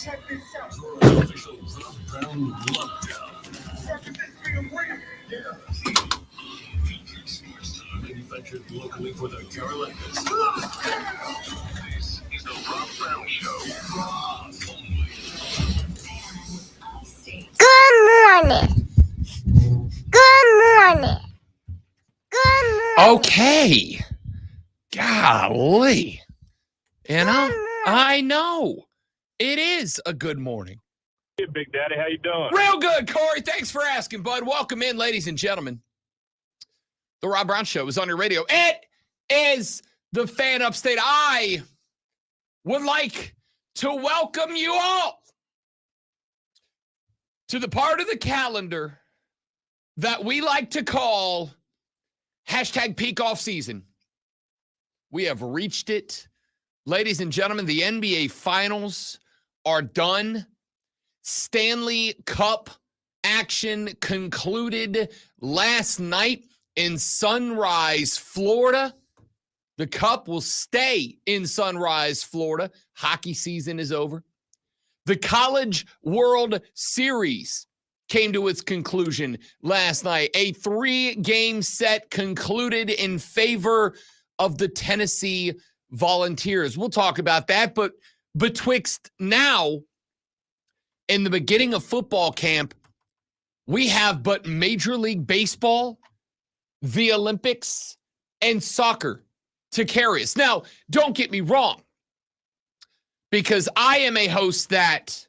Official Rob Brown Lockdown. Manufactured locally for the Carolinas. This is the Rob Brown Show. Good morning. Good morning. Good morning. Okay. Golly. You know, I know. It is a good morning. Hey, Big Daddy, how you doing? Real good, Corey. Thanks for asking, bud. Welcome in, ladies and gentlemen. The Rob Brown Show is on your radio. It is the Fan Upstate. I would like to welcome you all to the part of the calendar that we like to call hashtag peak off season. We have reached it. Ladies and gentlemen, the NBA Finals are done. Stanley Cup action concluded last night in Sunrise, Florida. The Cup will stay in Sunrise, Florida. Hockey season is over. The College World Series came to its conclusion last night. A 3-game set concluded in favor of the Tennessee Volunteers. We'll talk about that, but betwixt now and the beginning of football camp, we have but Major League Baseball, the Olympics, and soccer to carry us. Now, don't get me wrong, because I am a host that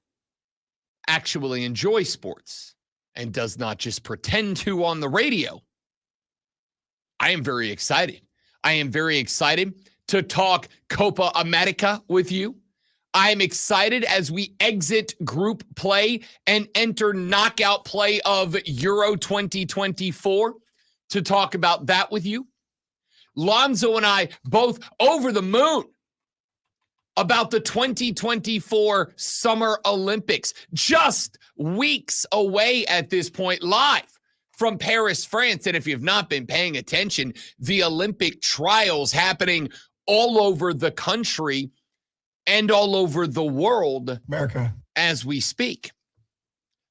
actually enjoys sports and does not just pretend to on the radio. I am very excited. I am very excited to talk Copa America with you. I'm excited as we exit group play and enter knockout play of Euro 2024 to talk about that with you. Lonzo and I both over the moon about the 2024 Summer Olympics, just weeks away at this point, live from Paris, France. And if you've not been paying attention, the Olympic trials happening all over the country and all over the world, America, as we speak.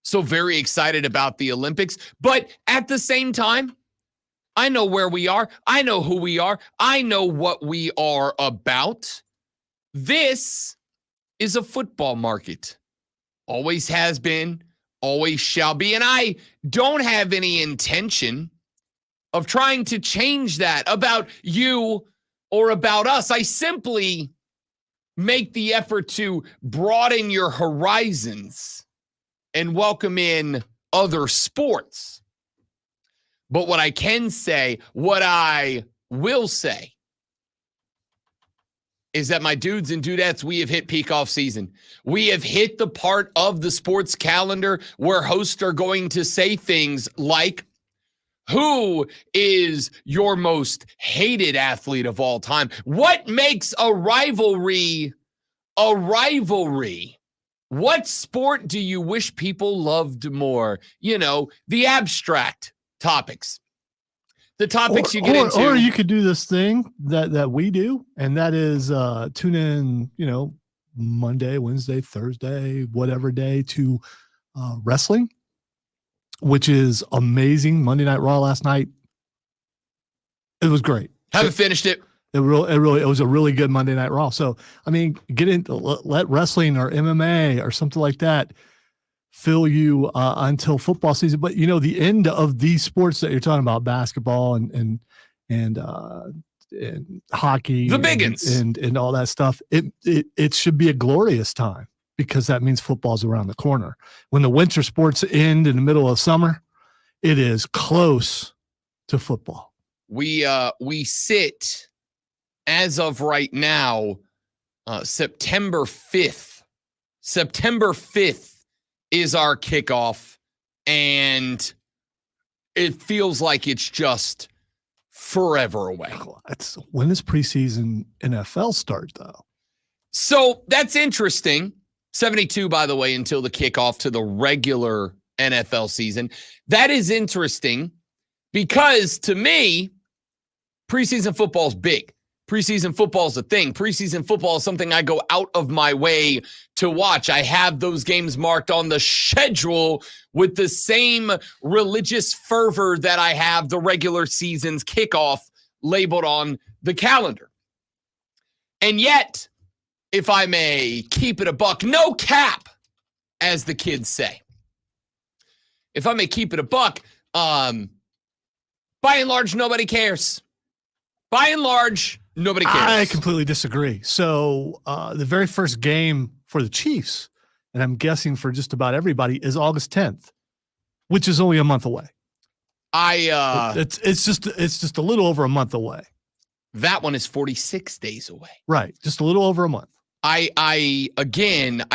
So very excited about the Olympics. But at the same time, I know where we are. I know who we are. I know what we are about. This is a football market. Always has been, always shall be. And I don't have any intention of trying to change that about you or about us. I simply make the effort to broaden your horizons and welcome in other sports. But what I can say, what I will say, is that my dudes and dudettes, we have hit peak off season. We have hit the part of the sports calendar where hosts are going to say things like, who is your most hated athlete of all time? What makes a rivalry a rivalry? What sport do you wish people loved more? You know, the abstract topics. The topics you get into. Or you could do this thing that we do, and that is tune in, you know, Monday, Wednesday, Thursday, whatever day to wrestling, which is amazing. Monday Night Raw last night. It was great. Haven't finished it. It was a really good Monday Night Raw. So, I mean, get into let wrestling or MMA or something like that fill you until football season. But you know, the end of these sports that you're talking about, basketball and hockey, the biggins and all that stuff, it should be a glorious time, because that means football's around the corner. When the winter sports end in the middle of summer, it is close to football. We sit as of right now, September 5th. September 5th is our kickoff, and it feels like it's just forever away. When does preseason NFL start, though? So that's interesting. 72, by the way, until the kickoff to the regular NFL season. That is interesting because, to me, preseason football is big. Preseason football is a thing. Preseason football is something I go out of my way to watch. I have those games marked on the schedule with the same religious fervor that I have the regular season's kickoff labeled on the calendar. And yet, if I may keep it a buck, no cap, as the kids say. If I may keep it a buck, by and large, nobody cares. By and large, nobody cares. I completely disagree. So the very first game for the Chiefs, and I'm guessing for just about everybody, is August 10th, which is only a month away. It's just a little over a month away. That one is 46 days away. Right, just a little over a month. I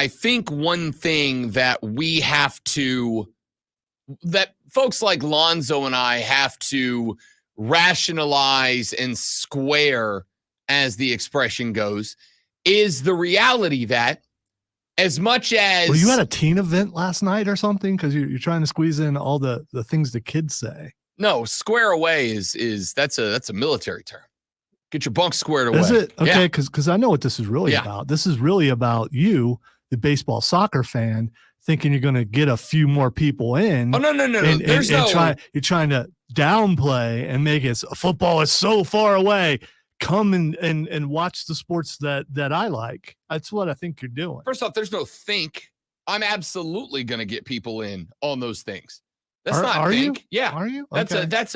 think one thing that we have to, that folks like Lonzo and I have to rationalize and square, as the expression goes, is the reality that as much as... Were you at a teen event last night or something? Because you're trying to squeeze in all the things the kids say. No, square away is that's a military term. Get your bunk squared away. Is it? Okay, Yeah. because I know what this is really Yeah. about. This is really about you, the baseball soccer fan, thinking you're going to get a few more people in. Oh, no. And you're trying to downplay and make it football is so far away. Come and watch the sports that I like. That's what I think you're doing. First off, there's no think. I'm absolutely going to get people in on those things. That's not are think. you? Yeah. Are you? That's Okay. that's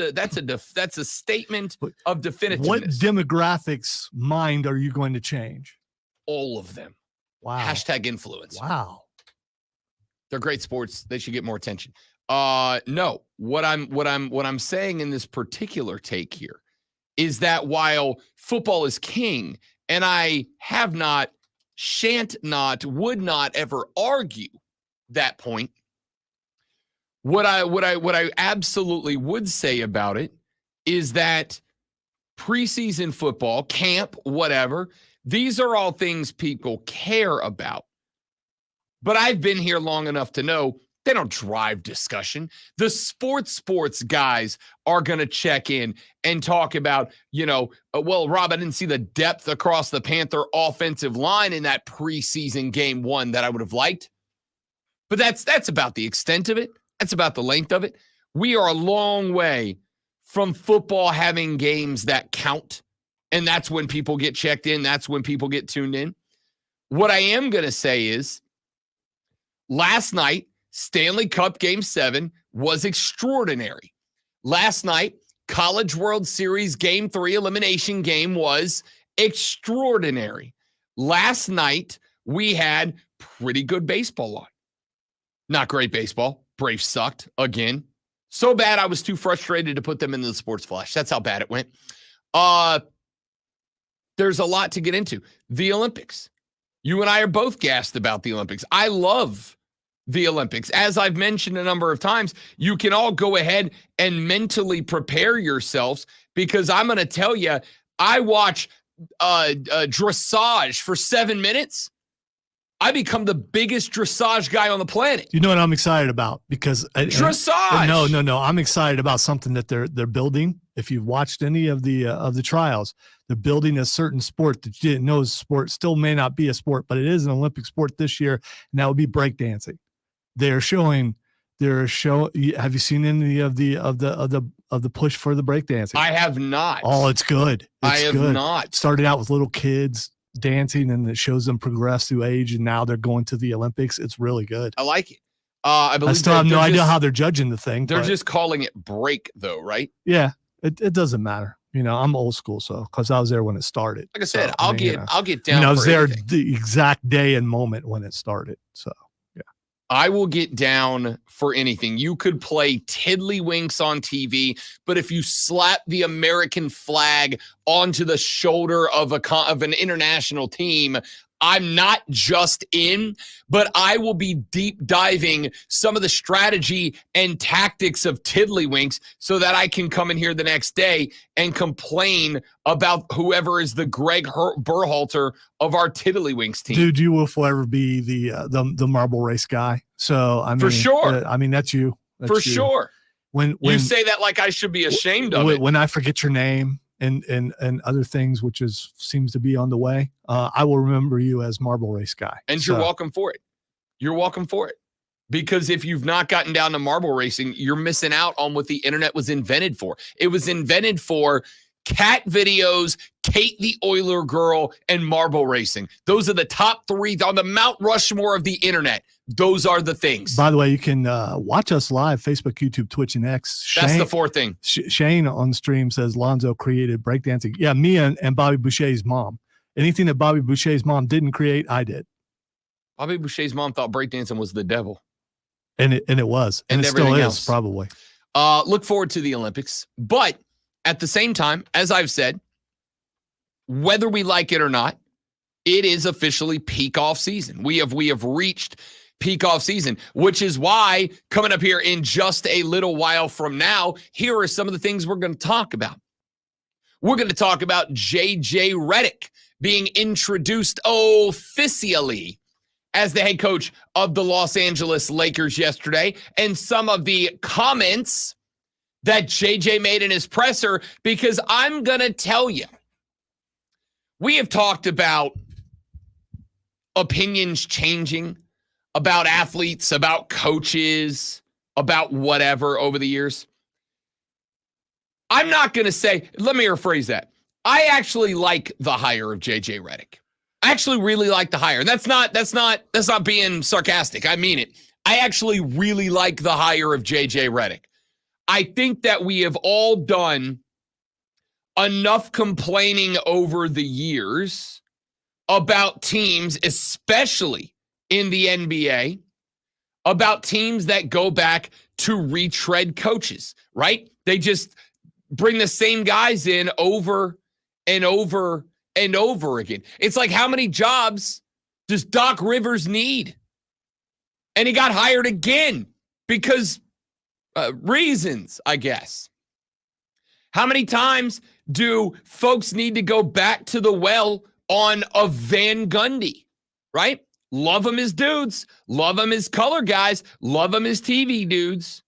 a statement But of definitiveness. What demographics mind are you going to change? All of them. Wow. Hashtag influence. Wow. They're great sports. They should get more attention. No. What I'm saying in this particular take here is that while football is king, and I have not, shan't not, would not ever argue that point, what I absolutely would say about it is that preseason football, camp, whatever, these are all things people care about. But I've been here long enough to know they don't drive discussion. The sports guys are going to check in and talk about, well, Rob, I didn't see the depth across the Panther offensive line in that preseason game one that I would have liked. But that's about the extent of it. That's about the length of it. We are a long way from football having games that count. And that's when people get checked in. That's when people get tuned in. What I am going to say is last night, Stanley Cup Game 7 was extraordinary. Last night, College World Series Game 3 elimination game was extraordinary. Last night, we had pretty good baseball on. Not great baseball. Braves sucked again. So bad I was too frustrated to put them into the sports flash. That's how bad it went. There's a lot to get into. The Olympics. You and I are both gassed about the Olympics. I love the Olympics. As I've mentioned a number of times, you can all go ahead and mentally prepare yourselves, because I'm going to tell you, I watch dressage for 7 minutes. I become the biggest dressage guy on the planet. You know what I'm excited about? Because dressage. No. I'm excited about something that they're building. If you've watched any of the trials, they're building a certain sport that you didn't know is a sport. Still may not be a sport, but it is an Olympic sport this year, and that would be breakdancing. They're showing. Have you seen any of the push for the breakdancing? I have not. Oh, it's good. I have not. Started out with little kids dancing, and it shows them progress through age, and now they're going to the Olympics. It's really good. I like it. I believe I still have no idea how they're judging the thing. They're just calling it break, though, right? Yeah, it doesn't matter. I'm old school, so because I was there when it started. Like I said, So, I'll get down. I was for there anything. the exact day and moment when it started. So yeah, I will get down for anything. You could play tiddlywinks on TV, but if you slap the American flag onto the shoulder of an international team, I'm not just in, but I will be deep diving some of the strategy and tactics of tiddlywinks so that I can come in here the next day and complain about whoever is the Greg Berhalter of our tiddlywinks team. dude, you will forever be the marble race guy. So I mean, For sure. That's you. That's For you. sure. When You say that like I should be ashamed of it. when I forget your name, and other things, which seems to be on the way. I will remember you as Marble Race Guy. And you're welcome for it. You're welcome for it. Because if you've not gotten down to marble racing, you're missing out on what the internet was invented for. It was invented for cat videos, Kate the Oiler Girl, and marble racing. Those are the top 3 on the Mount Rushmore of the internet. Those are the things. By the way, you can watch us live, Facebook, YouTube, Twitch, and X. That's the 4th thing. Shane on stream says Lonzo created breakdancing. Yeah, me and Bobby Boucher's mom. Anything that Bobby Boucher's mom didn't create, I did. Bobby Boucher's mom thought breakdancing was the devil. And it was. And it still is, probably. Look forward to the Olympics. But at the same time, as I've said, whether we like it or not, it is officially peak off season. We have reached peak off season, which is why coming up here in just a little while from now, here are some of the things we're going to talk about. We're going to talk about JJ Redick being introduced officially as the head coach of the Los Angeles Lakers yesterday, and some of the comments that JJ made in his presser, because I'm going to tell you, we have talked about opinions changing, about athletes, about coaches, about whatever over the years. I'm not going to say, let me rephrase that. I actually like the hire of JJ Redick. I actually really like the hire. And that's not being sarcastic. I mean it. I actually really like the hire of JJ Redick. I think that we have all done enough complaining over the years about teams, especially in the NBA, about teams that go back to retread coaches, right? They just bring the same guys in over and over and over again. It's like, how many jobs does Doc Rivers need? And he got hired again because reasons, I guess. How many times do folks need to go back to the well on a Van Gundy, right? Love him as dudes, love him as color guys, love him as TV dudes.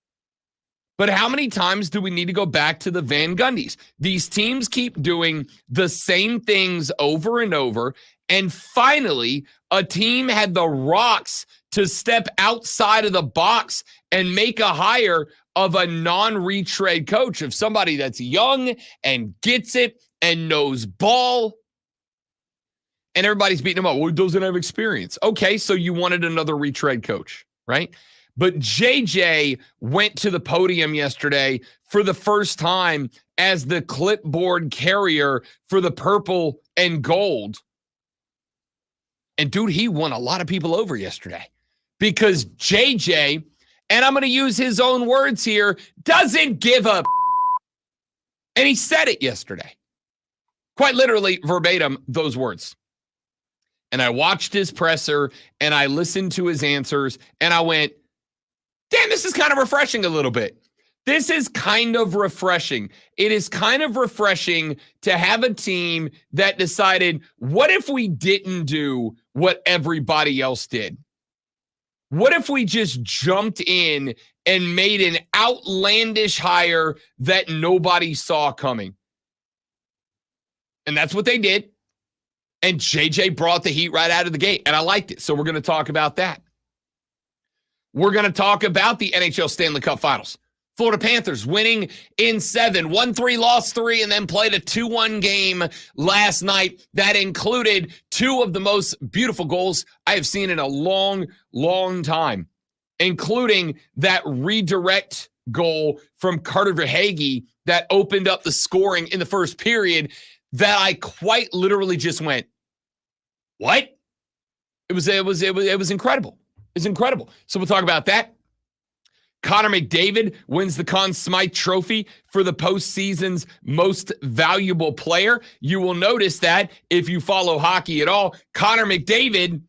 But how many times do we need to go back to the Van Gundys? These teams keep doing the same things over and over. And finally, a team had the rocks to step outside of the box and make a hire of a non-retread coach, of somebody that's young and gets it and knows ball. And everybody's beating him up. Well, he doesn't have experience. Okay, so you wanted another retread coach, right? But JJ went to the podium yesterday for the first time as the clipboard carrier for the purple and gold. And dude, he won a lot of people over yesterday because JJ, and I'm going to use his own words here, doesn't give a. And he said it yesterday. Quite literally, verbatim, those words. And I watched his presser and I listened to his answers and I went, damn, this is kind of refreshing a little bit. This is kind of refreshing. It is kind of refreshing to have a team that decided, what if we didn't do what everybody else did? What if we just jumped in and made an outlandish hire that nobody saw coming? And that's what they did. And JJ brought the heat right out of the gate. And I liked it. So we're going to talk about that. We're going to talk about the NHL Stanley Cup Finals. Florida Panthers winning in 7, 1-3, lost 3, and then played a 2-1 game last night that included 2 of the most beautiful goals I have seen in a long, long time, including that redirect goal from Carter Verhaeghe that opened up the scoring in the first period that I quite literally just went, what? It was incredible. It's incredible. So we'll talk about that. Connor McDavid wins the Conn Smythe Trophy for the postseason's most valuable player. You will notice that if you follow hockey at all, Connor McDavid,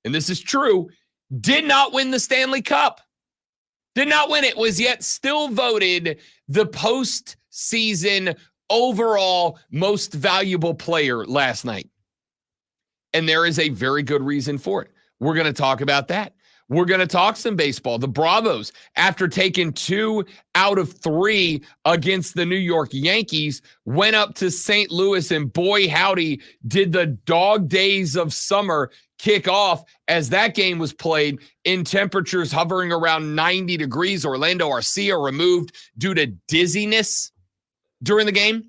and this is true, did not win the Stanley Cup. Did not win it, was yet still voted the postseason overall most valuable player last night. And there is a very good reason for it. We're going to talk about that. We're going to talk some baseball. The Bravos, after taking 2 out of 3 against the New York Yankees, went up to St. Louis, and boy, howdy, did the dog days of summer kick off as that game was played in temperatures hovering around 90 degrees. Orlando Arcia removed due to dizziness during the game.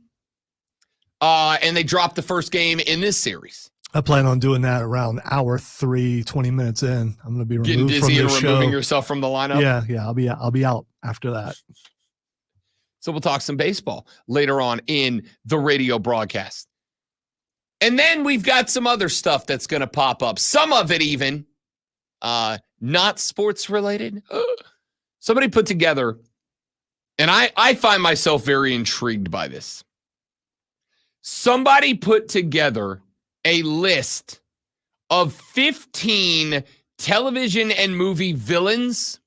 And they dropped the first game in this series. I plan on doing that around hour 3, 20 minutes in. I'm going to be removed Getting dizzy from and the removing show. yourself from the lineup. Yeah. I'll be out after that. So we'll talk some baseball later on in the radio broadcast. And then we've got some other stuff that's going to pop up. Some of it even not sports related. Somebody put together, and I find myself very intrigued by this. Somebody put together a list of 15 television and movie villains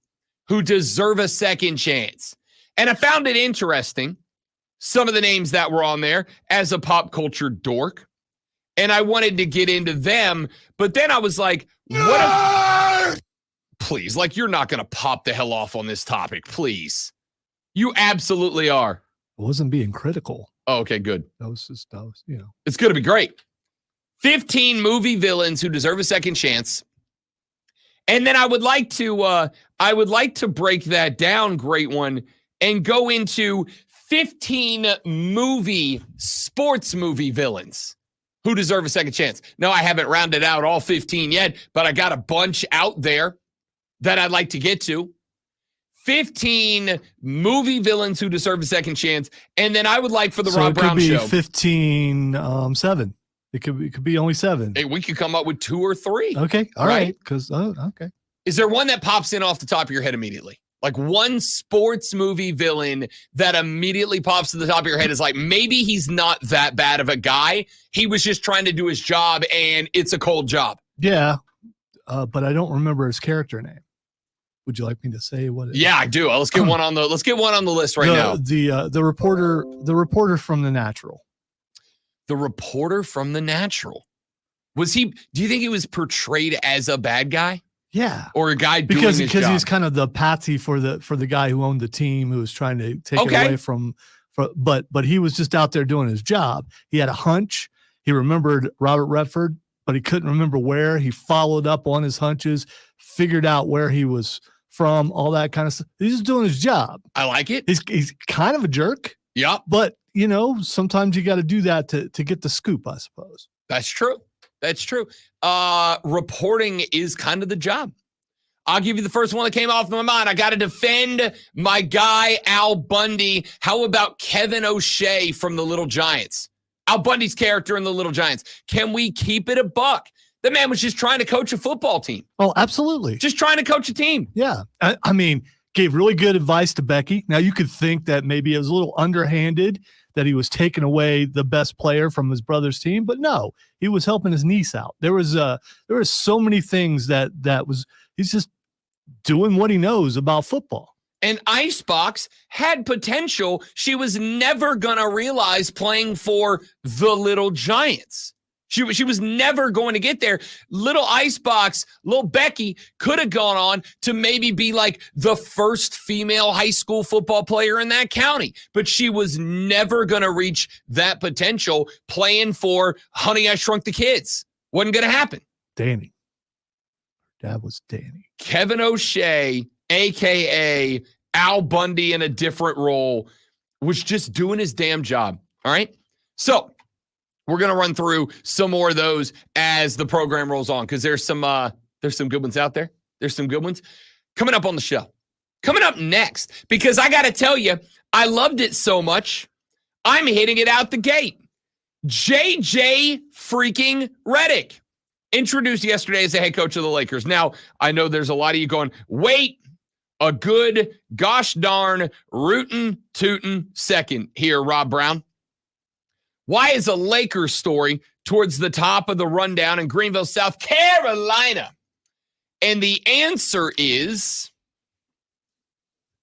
who deserve a second chance. And I found it interesting, some of the names that were on there as a pop culture dork. And I wanted to get into them, but then I was like, what if, please, like, you're not going to pop the hell off on this topic, please. You absolutely are. I wasn't being critical. Oh, okay, good. That was, you know. It's going to be great. 15 movie villains who deserve a second chance. And then I would like to break that down, great one, and go into 15 sports movie villains who deserve a second chance. No, I haven't rounded out all 15 yet, but I got a bunch out there that I'd like to get to. 15 movie villains who deserve a second chance. And then I would like for the Rob Brown Show. It could be 15, 7. It could be only 7. Hey, we could come up with 2 or 3. Okay. All right. Because, okay. Is there one that pops in off the top of your head immediately? Like one sports movie villain that immediately pops to the top of your head is like, maybe he's not that bad of a guy. He was just trying to do his job and it's a cold job. Yeah. But I don't remember his character name. Would you like me to say what it is? Yeah, I do. Let's get one on the list right now. The reporter from The Natural. The reporter from The Natural. Was he, do you think he was portrayed as a bad guy? Yeah. Or a guy doing because his job? he's kind of the patsy for the guy who owned the team, who was trying to take it away from but he was just out there doing his job. He had a hunch. He remembered Robert Redford, but he couldn't remember where. He followed up on his hunches, figured out where he was from, all that kind of stuff. He's just doing his job. I like it. He's kind of a jerk. Yep. But, you know, sometimes you got to do that to get the scoop, I suppose. That's true. That's true. Reporting is kind of the job. I'll give you the first one that came off my mind. I got to defend my guy, Al Bundy. How about Kevin O'Shea from The Little Giants? Al Bundy's character in The Little Giants. Can we keep it a buck? The man was just trying to coach a football team. Oh, absolutely. Just trying to coach a team. Yeah. I mean, gave really good advice to Becky. Now, you could think that maybe it was a little underhanded, that he was taking away the best player from his brother's team, but no, he was helping his niece out. There was so many things he's just doing what he knows about football. And Icebox had potential she was never going to realize playing for the Little Giants. She was never going to get there. Little Icebox, little Becky could have gone on to maybe be like the first female high school football player in that county. But she was never going to reach that potential playing for Honey, I Shrunk the Kids. Wasn't going to happen. Danny. Dad was Danny. Kevin O'Shea, a.k.a. Al Bundy in a different role, was just doing his damn job. All right? So we're going to run through some more of those as the program rolls on because there's some good ones out there. There's some good ones coming up on the show. Coming up next, because I got to tell you, I loved it so much, I'm hitting it out the gate. JJ freaking Redick, introduced yesterday as the head coach of the Lakers. Now, I know there's a lot of you going, wait a good gosh darn rootin' tootin' second here, Rob Brown. Why is a Lakers story towards the top of the rundown in Greenville, South Carolina? And the answer is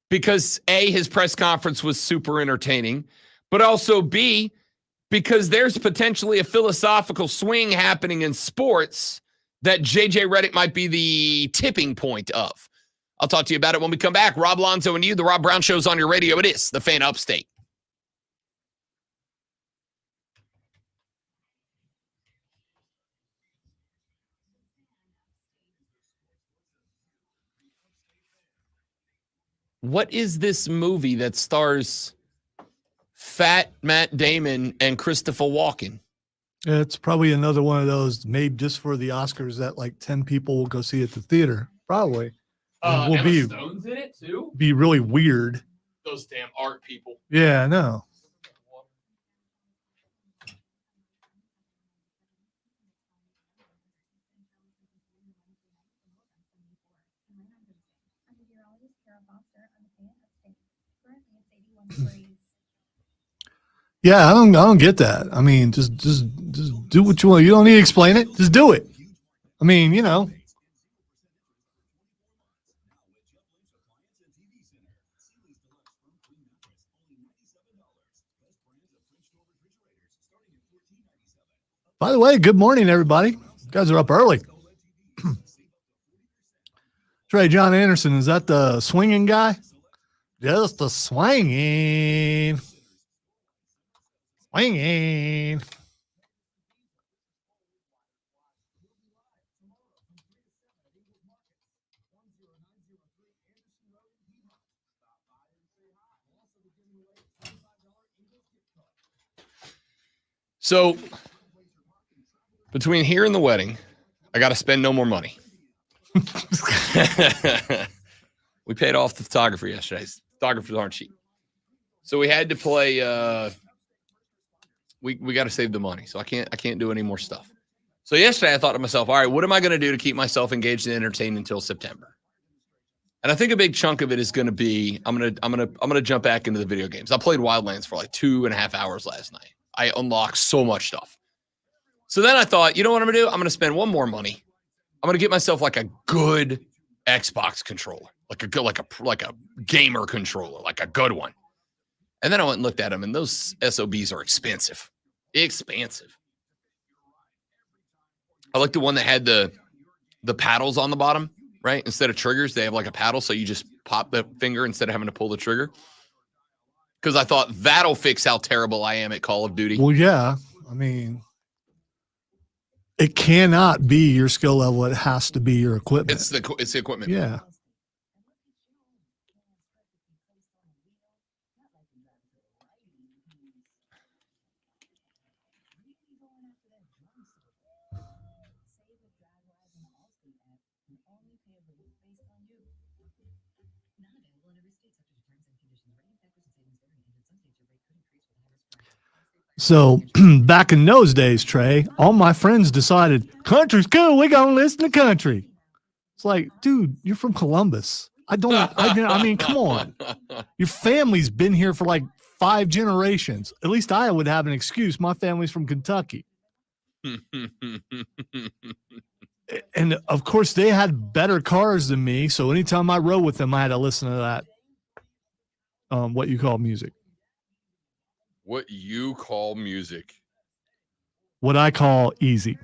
because A, his press conference was super entertaining, but also B, because there's potentially a philosophical swing happening in sports that JJ Redick might be the tipping point of. I'll talk to you about it when we come back. Rob Lonzo and you, the Rob Brown Show's on your radio. It is the Fan Upstate. What is this movie that stars fat Matt Damon and Christopher Walken? It's probably another one of those made just for the Oscars that like 10 people will go see at the theater. Probably. Will Emma be Stone's in it too? be really weird. Those damn art people. Yeah, I know. Yeah, I don't get that. I mean, just do what you want. You don't need to explain it. Just do it. I mean, you know. By the way, good morning, everybody. You guys are up early. Trey John Anderson, is that the swinging guy? Just the swinging. Swinging. So between here and the wedding, I got to spend no more money. We paid off the photographer yesterday. Photographers aren't cheap. So we had to play we got to save the money. So I can't do any more stuff. So yesterday I thought to myself, all right, what am I going to do to keep myself engaged and entertained until September? And I think a big chunk of it is going to be I'm going to jump back into the video games. I played Wildlands for like 2.5 hours last night. I unlocked so much stuff. So then I thought, you know what I'm going to do? I'm going to spend one more money. I'm going to get myself like a good Xbox controller, like a gamer controller, like a good one. And then I went and looked at them, and those SOBs are expensive. Expensive. I like the one that had the paddles on the bottom, right? Instead of triggers, they have like a paddle, so you just pop the finger instead of having to pull the trigger. Because I thought that'll fix how terrible I am at Call of Duty. Well, yeah. I mean, it cannot be your skill level. It has to be your equipment. It's the equipment. Yeah. So back in those days, Trey, all my friends decided country's cool. We're going to listen to country. It's like, dude, you're from Columbus. I mean, come on. Your family's been here for like 5 generations. At least I would have an excuse. My family's from Kentucky. And of course they had better cars than me. So anytime I rode with them, I had to listen to that. What you call music. What you call music. What I call easy.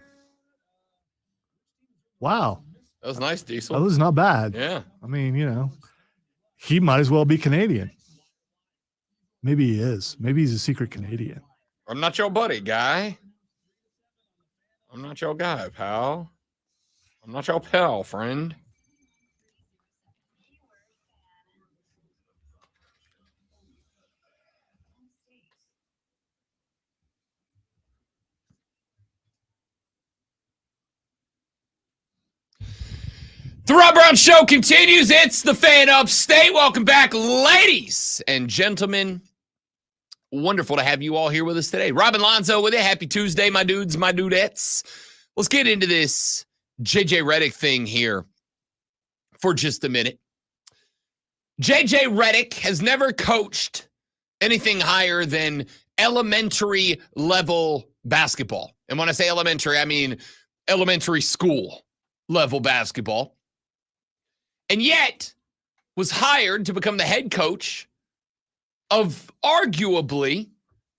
Wow. That was nice, Diesel. That was not bad. Yeah. I mean, you know, he might as well be Canadian. Maybe he is. Maybe he's a secret Canadian. I'm not your buddy, guy. I'm not your guy, pal. I'm not your pal, friend. The Rob Brown Show continues. It's the Fan Upstate. Welcome back, ladies and gentlemen. Wonderful to have you all here with us today. Robin Lonzo with you. Happy Tuesday, my dudes, my dudettes. Let's get into this JJ Redick thing here for just a minute. JJ Redick has never coached anything higher than elementary level basketball. And when I say elementary, I mean elementary school level basketball. And yet was hired to become the head coach of arguably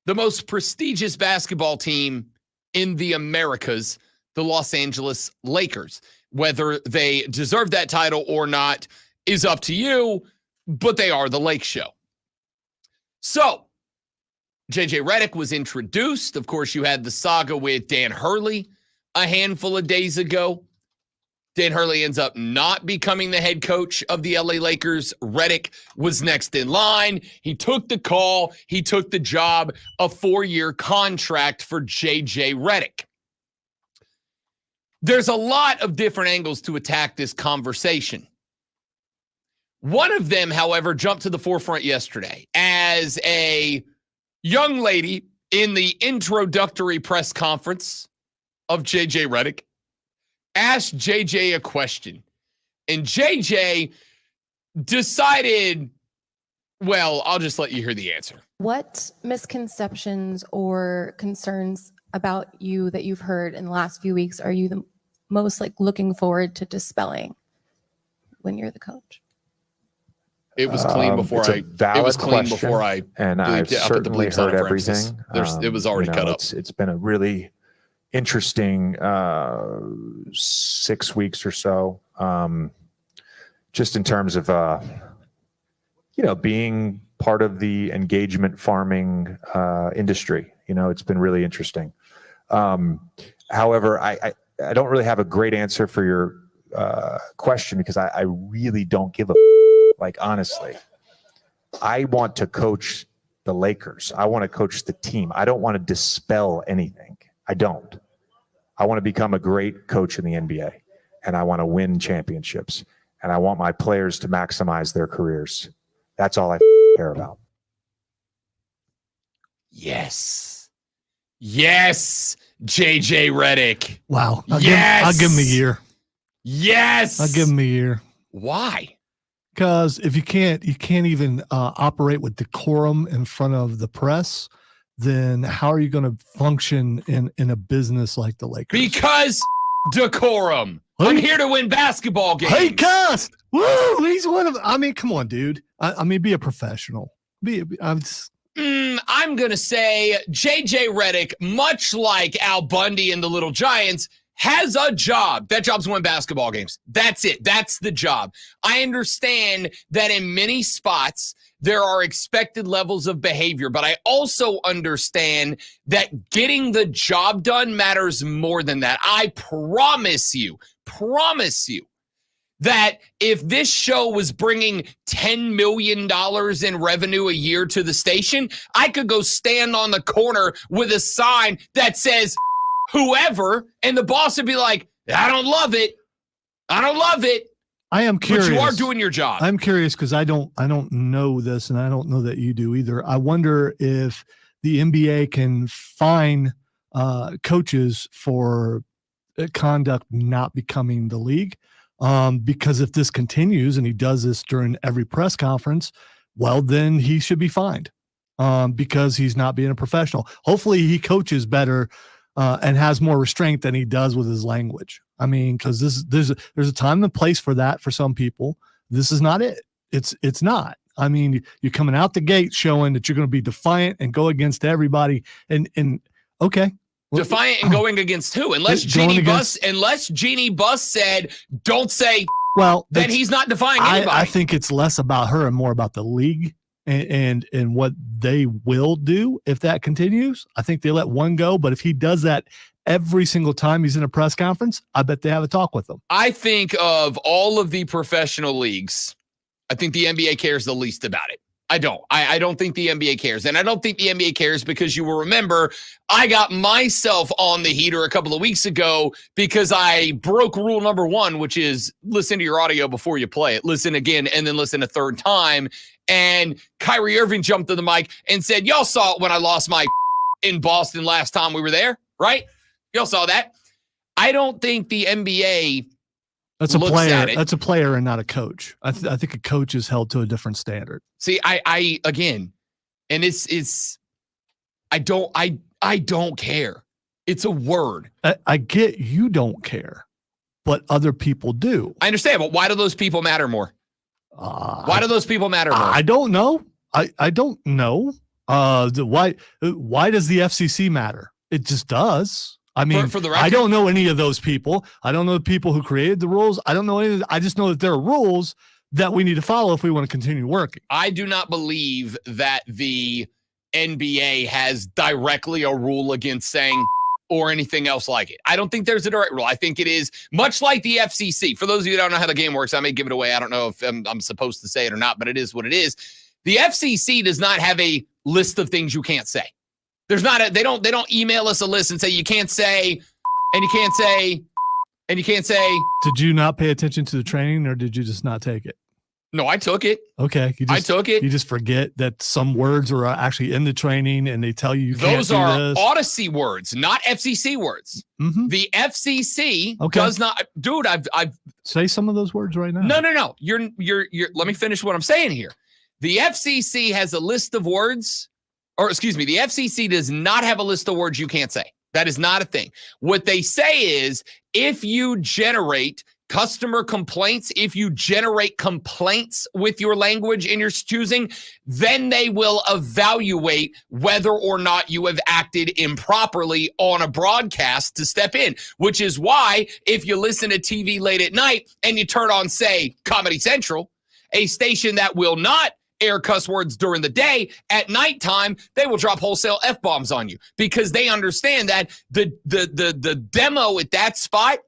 the most prestigious basketball team in the Americas, the Los Angeles Lakers. Whether they deserve that title or not is up to you, but they are the Lake Show. So, JJ Redick was introduced. Of course, you had the saga with Dan Hurley a handful of days ago. Dan Hurley ends up not becoming the head coach of the LA Lakers. Redick was next in line. He took the call. He took the job, a 4-year contract for JJ Redick. There's a lot of different angles to attack this conversation. One of them, however, jumped to the forefront yesterday as a young lady in the introductory press conference of JJ Redick asked JJ a question. And JJ decided, well, I'll just let you hear the answer. What misconceptions or concerns about you that you've heard in the last few weeks are you the most looking forward to dispelling when you're the coach? It was clean before it's a valid it was clean question, before I and I've certainly heard everything. It was already cut up. It's been a really interesting 6 weeks or so, just in terms of being part of the engagement farming industry. It's been really interesting. However, I don't really have a great answer for your question because I really don't give a honestly. I want to coach the Lakers. I want to coach the team. I don't want to dispel anything. I don't. I want to become a great coach in the NBA, and I want to win championships, and I want my players to maximize their careers. That's all I care about. Yes, JJ Redick. Wow. I'll Yes! give him a year. Yes, I'll give him a year. Why? Because if you can't even operate with decorum in front of the press, then how are you going to function in a business like the Lakers? Because decorum. I'm here to win basketball games. Hey, Cust! Woo! He's one of. I mean, come on, dude. I mean, be a professional. I'm going to say JJ Redick, much like Al Bundy and the Little Giants, has a job. That job's win basketball games. That's it. That's the job. I understand that in many spots, there are expected levels of behavior, but I also understand that getting the job done matters more than that. I promise you that if this show was bringing $10 million in revenue a year to the station, I could go stand on the corner with a sign that says, whoever, and the boss would be like, I don't love it. I am curious. But you are doing your job. I'm curious because I don't know this, and I don't know that you do either. I wonder if the NBA can fine coaches for conduct not becoming the league. Because if this continues and he does this during every press conference, well, then he should be fined because he's not being a professional. Hopefully he coaches better and has more restraint than he does with his language. I mean, because there's a time and place for that for some people. This is not it. It's not. I mean, you're coming out the gate showing that you're going to be defiant and go against everybody. And okay. Defiant and going against who? Unless Jeannie Buss said, don't say, well, then he's not defying anybody. I think it's less about her and more about the league and what they will do if that continues. I think they let one go, but if he does that every single time he's in a press conference, I bet they have a talk with him. I think of all of the professional leagues, I think the NBA cares the least about it. I don't. I don't think the NBA cares. And I don't think the NBA cares because you will remember I got myself on the heater a couple of weeks ago because I broke rule number 1, which is listen to your audio before you play it. Listen again and then listen a third time. And Kyrie Irving jumped to the mic and said, y'all saw it when I lost my in Boston last time we were there, right? Y'all saw that. I don't think the NBA That's a player. That's a player and not a coach. I think a coach is held to a different standard. See, I again, and I don't care. It's a word. I get you don't care, but other people do. I understand, but why do those people matter more? Why do those people matter more? I don't know. I don't know. Why does the FCC matter? It just does. I mean, for the I record, don't know any of those people. I don't know the people who created the rules. I don't know any. I just know that there are rules that we need to follow if we want to continue working. I do not believe that the NBA has directly a rule against saying or anything else like it. I don't think there's a direct rule. I think it is much like the FCC. For those of you who don't know how the game works, I may give it away. I don't know if I'm supposed to say it or not, but it is what it is. The FCC does not have a list of things you can't say. There's not they don't email us a list and say you can't say, and you can't say, and you can't say. Did you not pay attention to the training, or did you just not take it? No, I took it. Okay, I took it. You just forget that some words are actually in the training, and they tell you Those can't are do this. Odyssey words, not FCC words. Mhm. The FCC Okay. does not, dude. I've Say some of those words right now. no. You're. Let me finish what I'm saying here. The FCC has a list of words, or excuse me, the FCC does not have a list of words you can't say. That is not a thing. What they say is if you generate customer complaints, if you generate complaints with your language in your choosing, then they will evaluate whether or not you have acted improperly on a broadcast to step in, which is why if you listen to TV late at night and you turn on, say, Comedy Central, a station that will not air cuss words during the day, at nighttime, they will drop wholesale F-bombs on you because they understand that the demo at that spot,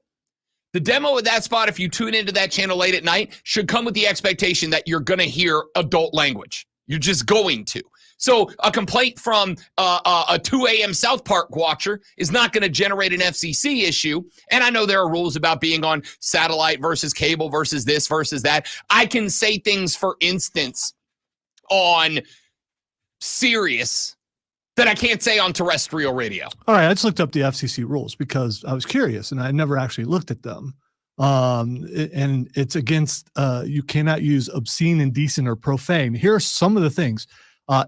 if you tune into that channel late at night, should come with the expectation that you're going to hear adult language. You're just going to. So a complaint from a 2 a.m. South Park watcher is not going to generate an FCC issue. And I know there are rules about being on satellite versus cable versus this versus that. I can say things, for instance, on Sirius that I can't say on terrestrial radio. All right, I just looked up the FCC rules because I was curious, and I never actually looked at them. And it's against you cannot use obscene, indecent, or profane. Here are some of the things.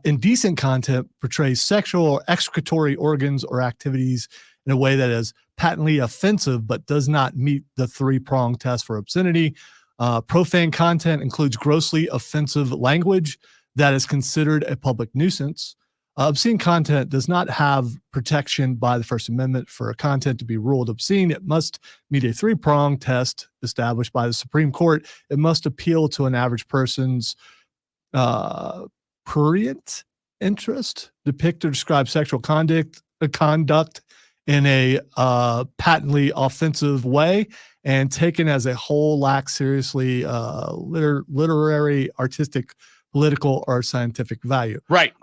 Indecent content portrays sexual or excretory organs or activities in a way that is patently offensive but does not meet the three-prong test for obscenity. Profane content includes grossly offensive language that is considered a public nuisance. Obscene content does not have protection by the First Amendment. For a content to be ruled obscene, it must meet a three-prong test established by the Supreme Court. It must appeal to an average person's prurient interest, depict or describe sexual conduct in a patently offensive way, and taken as a whole lacks seriously literary, artistic, political, or scientific value. Right.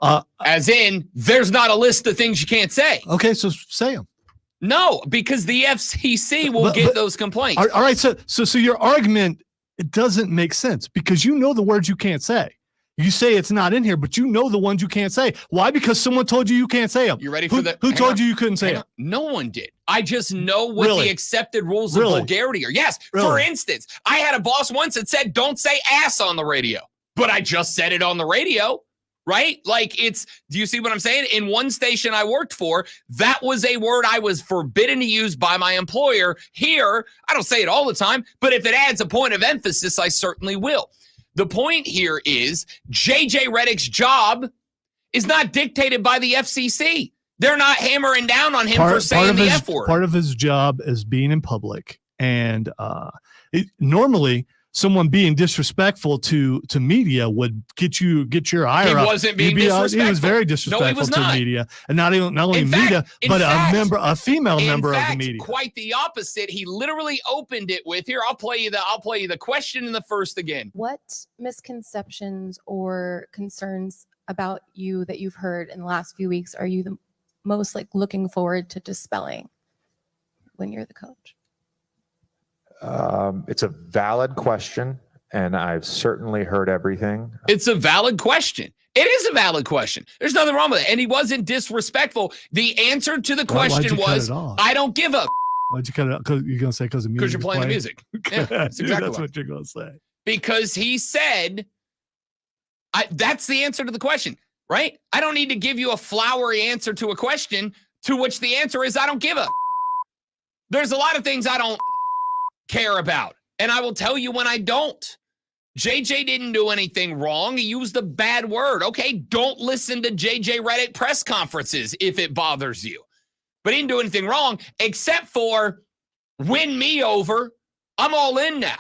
As in, there's not a list of things you can't say. Okay, so say them. No, because the FCC will get those complaints. All right, so your argument, it doesn't make sense because you know the words you can't say. You say it's not in here, but you know the ones you can't say. Why? Because someone told you can't say them. You ready for Who told you you couldn't say Hang them? on. No one did. I just know what Really? the accepted rules Really? of vulgarity are. Yes. For Really? instance, I had a boss once that said, don't say ass on the radio, but I just said it on the radio, right? Like do you see what I'm saying? In one station I worked for, that was a word I was forbidden to use by my employer. Here, I don't say it all the time, but if it adds a point of emphasis, I certainly will. The point here is JJ Redick's job is not dictated by the FCC. They're not hammering down on him for saying the F word. Part of his job is being in public. And normally, someone being disrespectful to media would get your ire He up. wasn't being He was disrespectful. very No, he disrespectful was to not. media, and not only In media, fact- in but fact- a female member In fact, of the media. quite the opposite. He literally opened it with, here, I'll play you the question in the first again. What misconceptions or concerns about you that you've heard in the last few weeks are you the most looking forward to dispelling when you're the coach? It's a valid question, and I've certainly heard everything. It's a valid question. It is a valid question. There's nothing wrong with it. And he wasn't disrespectful. The answer to the Why'd question you cut was, it off? I don't give a Why'd you cut it out? Because you're gonna say because you're playing the music. Yeah, that's exactly That's why. what you're gonna say. Because he said, that's the answer to the question, right? I don't need to give you a flowery answer to a question to which the answer is I don't give a. There's a lot of things I don't care about, and I will tell you when I don't. JJ didn't do anything wrong. He used a bad word. Okay, don't listen to JJ Redick press conferences if it bothers you. but he didn't do anything wrong except for win me over. I'm all in now.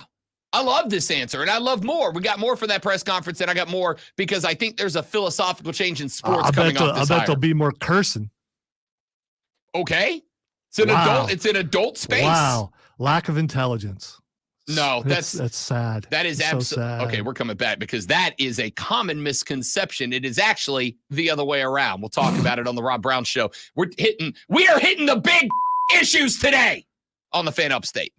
I love this answer, and I love more. We got more for that press conference, and I got more because I think there's a philosophical change in sports coming off I this bet hire. there'll be more cursing. Okay, it's an Wow. adult. It's an adult space. Wow, lack of intelligence. No, that's sad. That is It's so absolutely sad. okay. We're coming back because that is a common misconception. It is actually the other way around. We'll talk about it on the Rob Brown Show. We are hitting the big issues today on the Fan Upstate.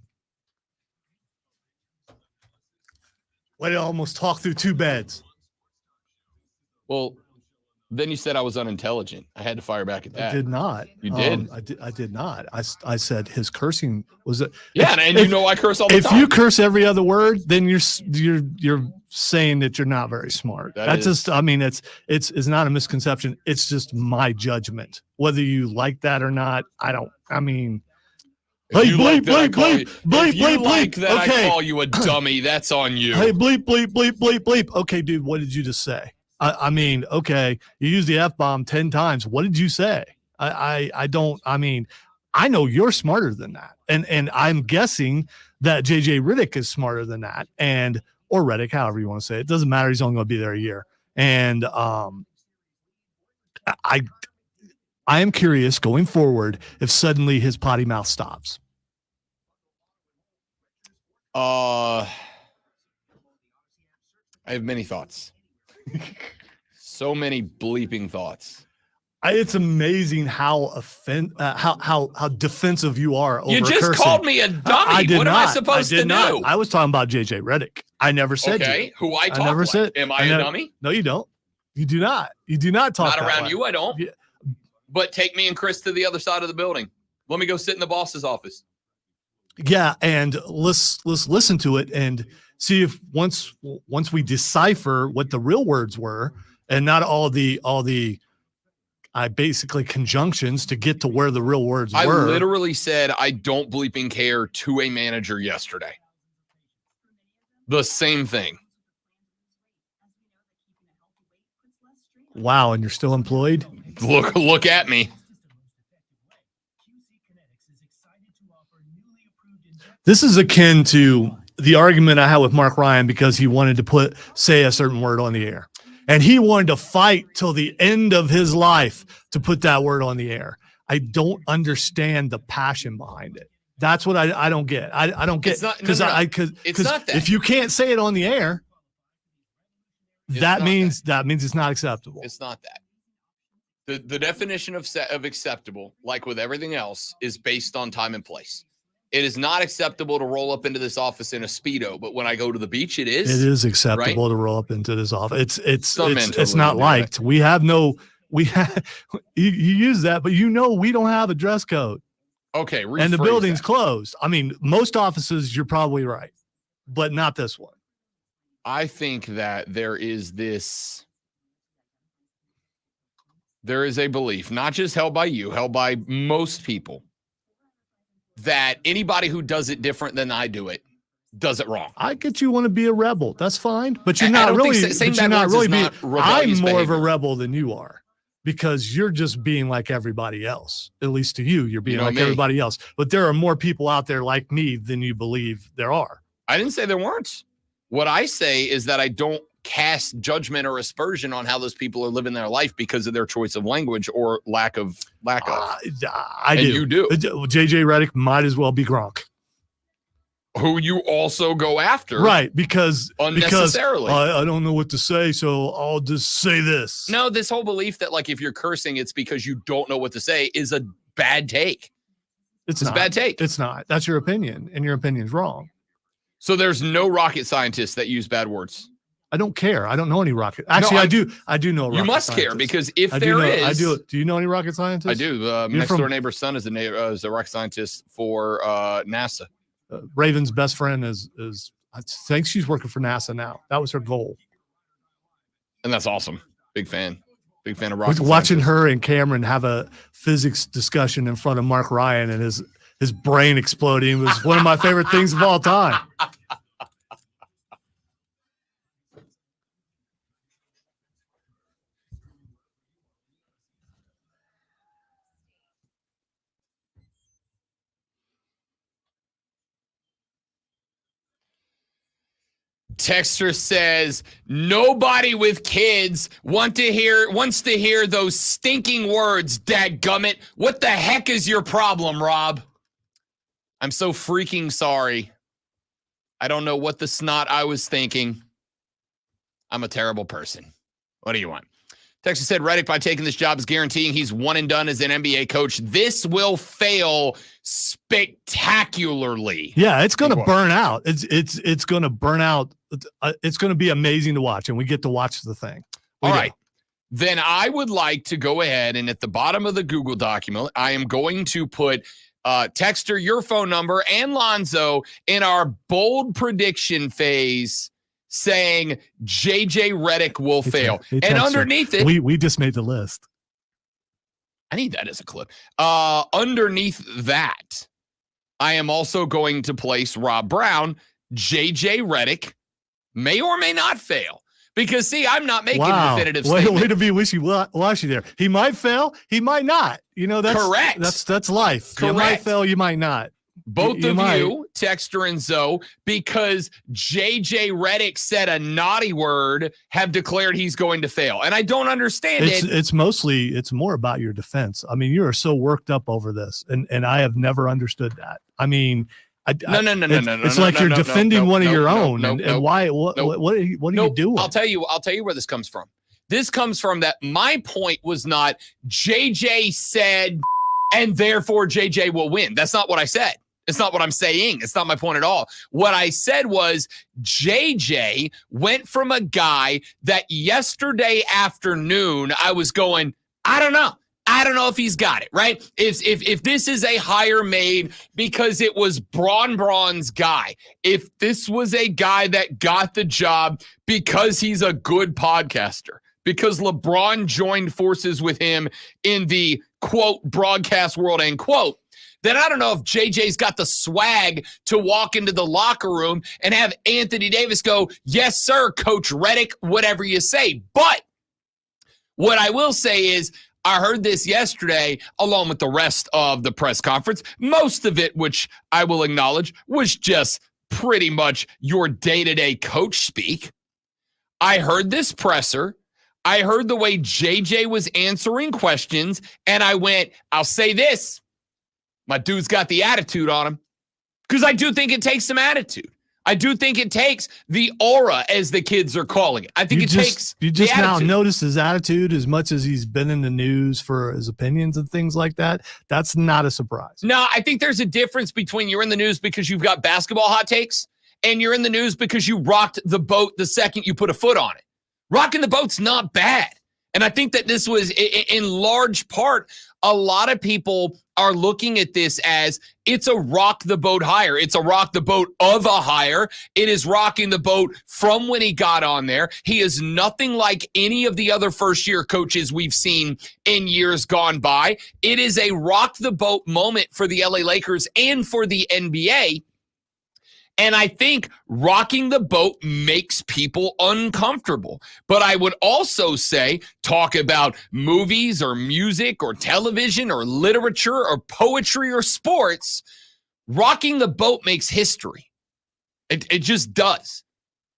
Way to almost talk through two beds. Well, then you said I was unintelligent. I had to fire back at that. I did not. You did? I did not. I said his cursing was a. Yeah, and you know I curse all the If time. you curse every other word, then you're saying that you're not very smart. That is- just. I mean, it's not a misconception. It's just my judgment. Whether you like that or not, I don't. I mean. If Hey, you bleep, like that I bleep, call you- bleep, if you bleep, like bleep. that Okay. I call you a dummy, that's on you. Hey, bleep, bleep, bleep, bleep, bleep. Okay, dude, what did you just say? I mean, okay, you used the F-bomb 10 times. What did you say? I don't, I mean, I know you're smarter than that. And I'm guessing that JJ Riddick is smarter than that. Or Reddick, however you want to say it. Doesn't matter. He's only going to be there a year. And I am curious going forward if suddenly his potty mouth stops. I have many thoughts. So many bleeping thoughts. It's amazing how how defensive you are over You just cursing. called me a dummy. I did What not. am I supposed I did to not. do? I was talking about JJ Reddick. I never said Okay, you. who I talk never like. said- Am I I a never- dummy? No, you don't. You do not. You do not talk Not that around way. you, I don't. Yeah. But take me and Chris to the other side of the building. Let me go sit in the boss's office. Yeah, and let's listen to it and see if once we decipher what the real words were and not all the basically conjunctions to get to where the real words I were. literally said I don't bleeping care to a manager yesterday. The same thing. Wow, and you're still employed? Look at me. This is akin to the argument I had with Mark Ryan because he wanted to say a certain word on the air. And he wanted to fight till the end of his life to put that word on the air. I don't understand the passion behind it. That's what I don't get. I don't get It's not- no, because no, no. because It's not that. if you can't say it on the air, It's that not means it's not acceptable. It's not that. The definition of acceptable, like with everything else, is based on time and place. It is not acceptable to roll up into this office in a Speedo, but when I go to the beach, it is. It is acceptable to roll up into this office. It's totally not do liked. We have you use that, but we don't have a dress code. Okay, And the rephrase building's that. closed. I mean, most offices, you're probably right, but not this one. I think that there is a belief, not just held by you, held by most people, that anybody who does it different than I do it does it wrong. I get you want to be a rebel. That's fine, but you're I not don't think really. saying But you're bad not words really is being. not I'm rebellious more of a behavior. rebel than you are, because you're just being like everybody else. At least to you, you're being know like me. everybody else. But there are more people out there like me than you believe there are. I didn't say there weren't. What I say is that I don't cast judgment or aspersion on how those people are living their life because of their choice of language or lack of. I And do. you do. JJ Redick might as well be Gronk. Who you also go after. Right, because Unnecessarily. I don't know what to say, so I'll just say this. No, this whole belief that like if you're cursing, it's because you don't know what to say is a bad take. it's It's a not. bad take. It's not. That's your opinion, and your opinion's wrong. So there's no rocket scientists that use bad words. I don't care. I don't know any rocket. Actually, I- I do. I do know. A You rocket must care scientist. because if I do there know. is, I do. Do you know any rocket scientists? I do. You're Next from- door neighbor's son is a rocket scientist for NASA. Raven's best friend is. I think she's working for NASA now. That was her goal. And that's awesome. Big fan of rocket Watching scientists. her and Cameron have a physics discussion in front of Mark Ryan and his brain exploding was one of my favorite things of all time. texter says nobody with kids wants to hear those stinking words, dadgummit. What the heck is your problem, Rob? I'm so freaking sorry. I don't know what the snot I was thinking. I'm a terrible person. What do you want? Texas said, Reddick, by taking this job, is guaranteeing he's one and done as an NBA coach. This will fail spectacularly. Yeah, it's going to burn out. It's going to burn out. It's going to be amazing to watch, and we get to watch the thing. All right. Then I would like to go ahead and at the bottom of the Google document, I am going to put Texter, your phone number, and Lonzo in our bold prediction phase saying JJ Redick will fail. Hey, and Texter, underneath it, we just made the list. I need that as a clip. Underneath that, I am also going to place Rob Brown. JJ Redick may or may not fail. Because, see, I'm not making a definitive statement. Way to be wishy-washy there. He might fail. He might not. You know, that's correct. That's life. Correct. You might fail. You might not. Both of you, Texter and Zoe, because JJ Redick said a naughty word, have declared he's going to fail. And I don't understand it. It's more about your defense. I mean, you are so worked up over this. And I have never understood that. I mean, no. It's like you're defending one of your own. And why? What are you doing? I'll tell you where this comes from. This comes from that my point was not JJ said, and therefore JJ will win. That's not what I said. It's not what I'm saying. It's not my point at all. What I said was JJ went from a guy that yesterday afternoon I was going, I don't know. I don't know if he's got it, right? If this is a hire made because it was Braun's guy, if this was a guy that got the job because he's a good podcaster, because LeBron joined forces with him in the, quote, broadcast world, end quote, then I don't know if JJ's got the swag to walk into the locker room and have Anthony Davis go, yes, sir, Coach Redick, whatever you say. But what I will say is, I heard this yesterday along with the rest of the press conference. Most of it, which I will acknowledge, was just pretty much your day-to-day coach speak. I heard this presser. I heard the way JJ was answering questions, and I went, I'll say this. My dude's got the attitude on him, because I do think it takes some attitude. I do think it takes the aura, as the kids are calling it. I think takes you just the now attitude. notice his attitude as much as he's been in the news for his opinions and things like that. That's not a surprise. No, I think there's a difference between you're in the news because you've got basketball hot takes and you're in the news because you rocked the boat the second you put a foot on it. Rocking the boat's not bad. And I think that this was, in large part, a lot of people are looking at this as it's a rock the boat hire. It's a rock the boat of a hire. It is rocking the boat from when he got on there. He is nothing like any of the other first-year coaches we've seen in years gone by. It is a rock the boat moment for the LA Lakers and for the NBA. And I think rocking the boat makes people uncomfortable. But I would also say, talk about movies or music or television or literature or poetry or sports, rocking the boat makes history. It just does.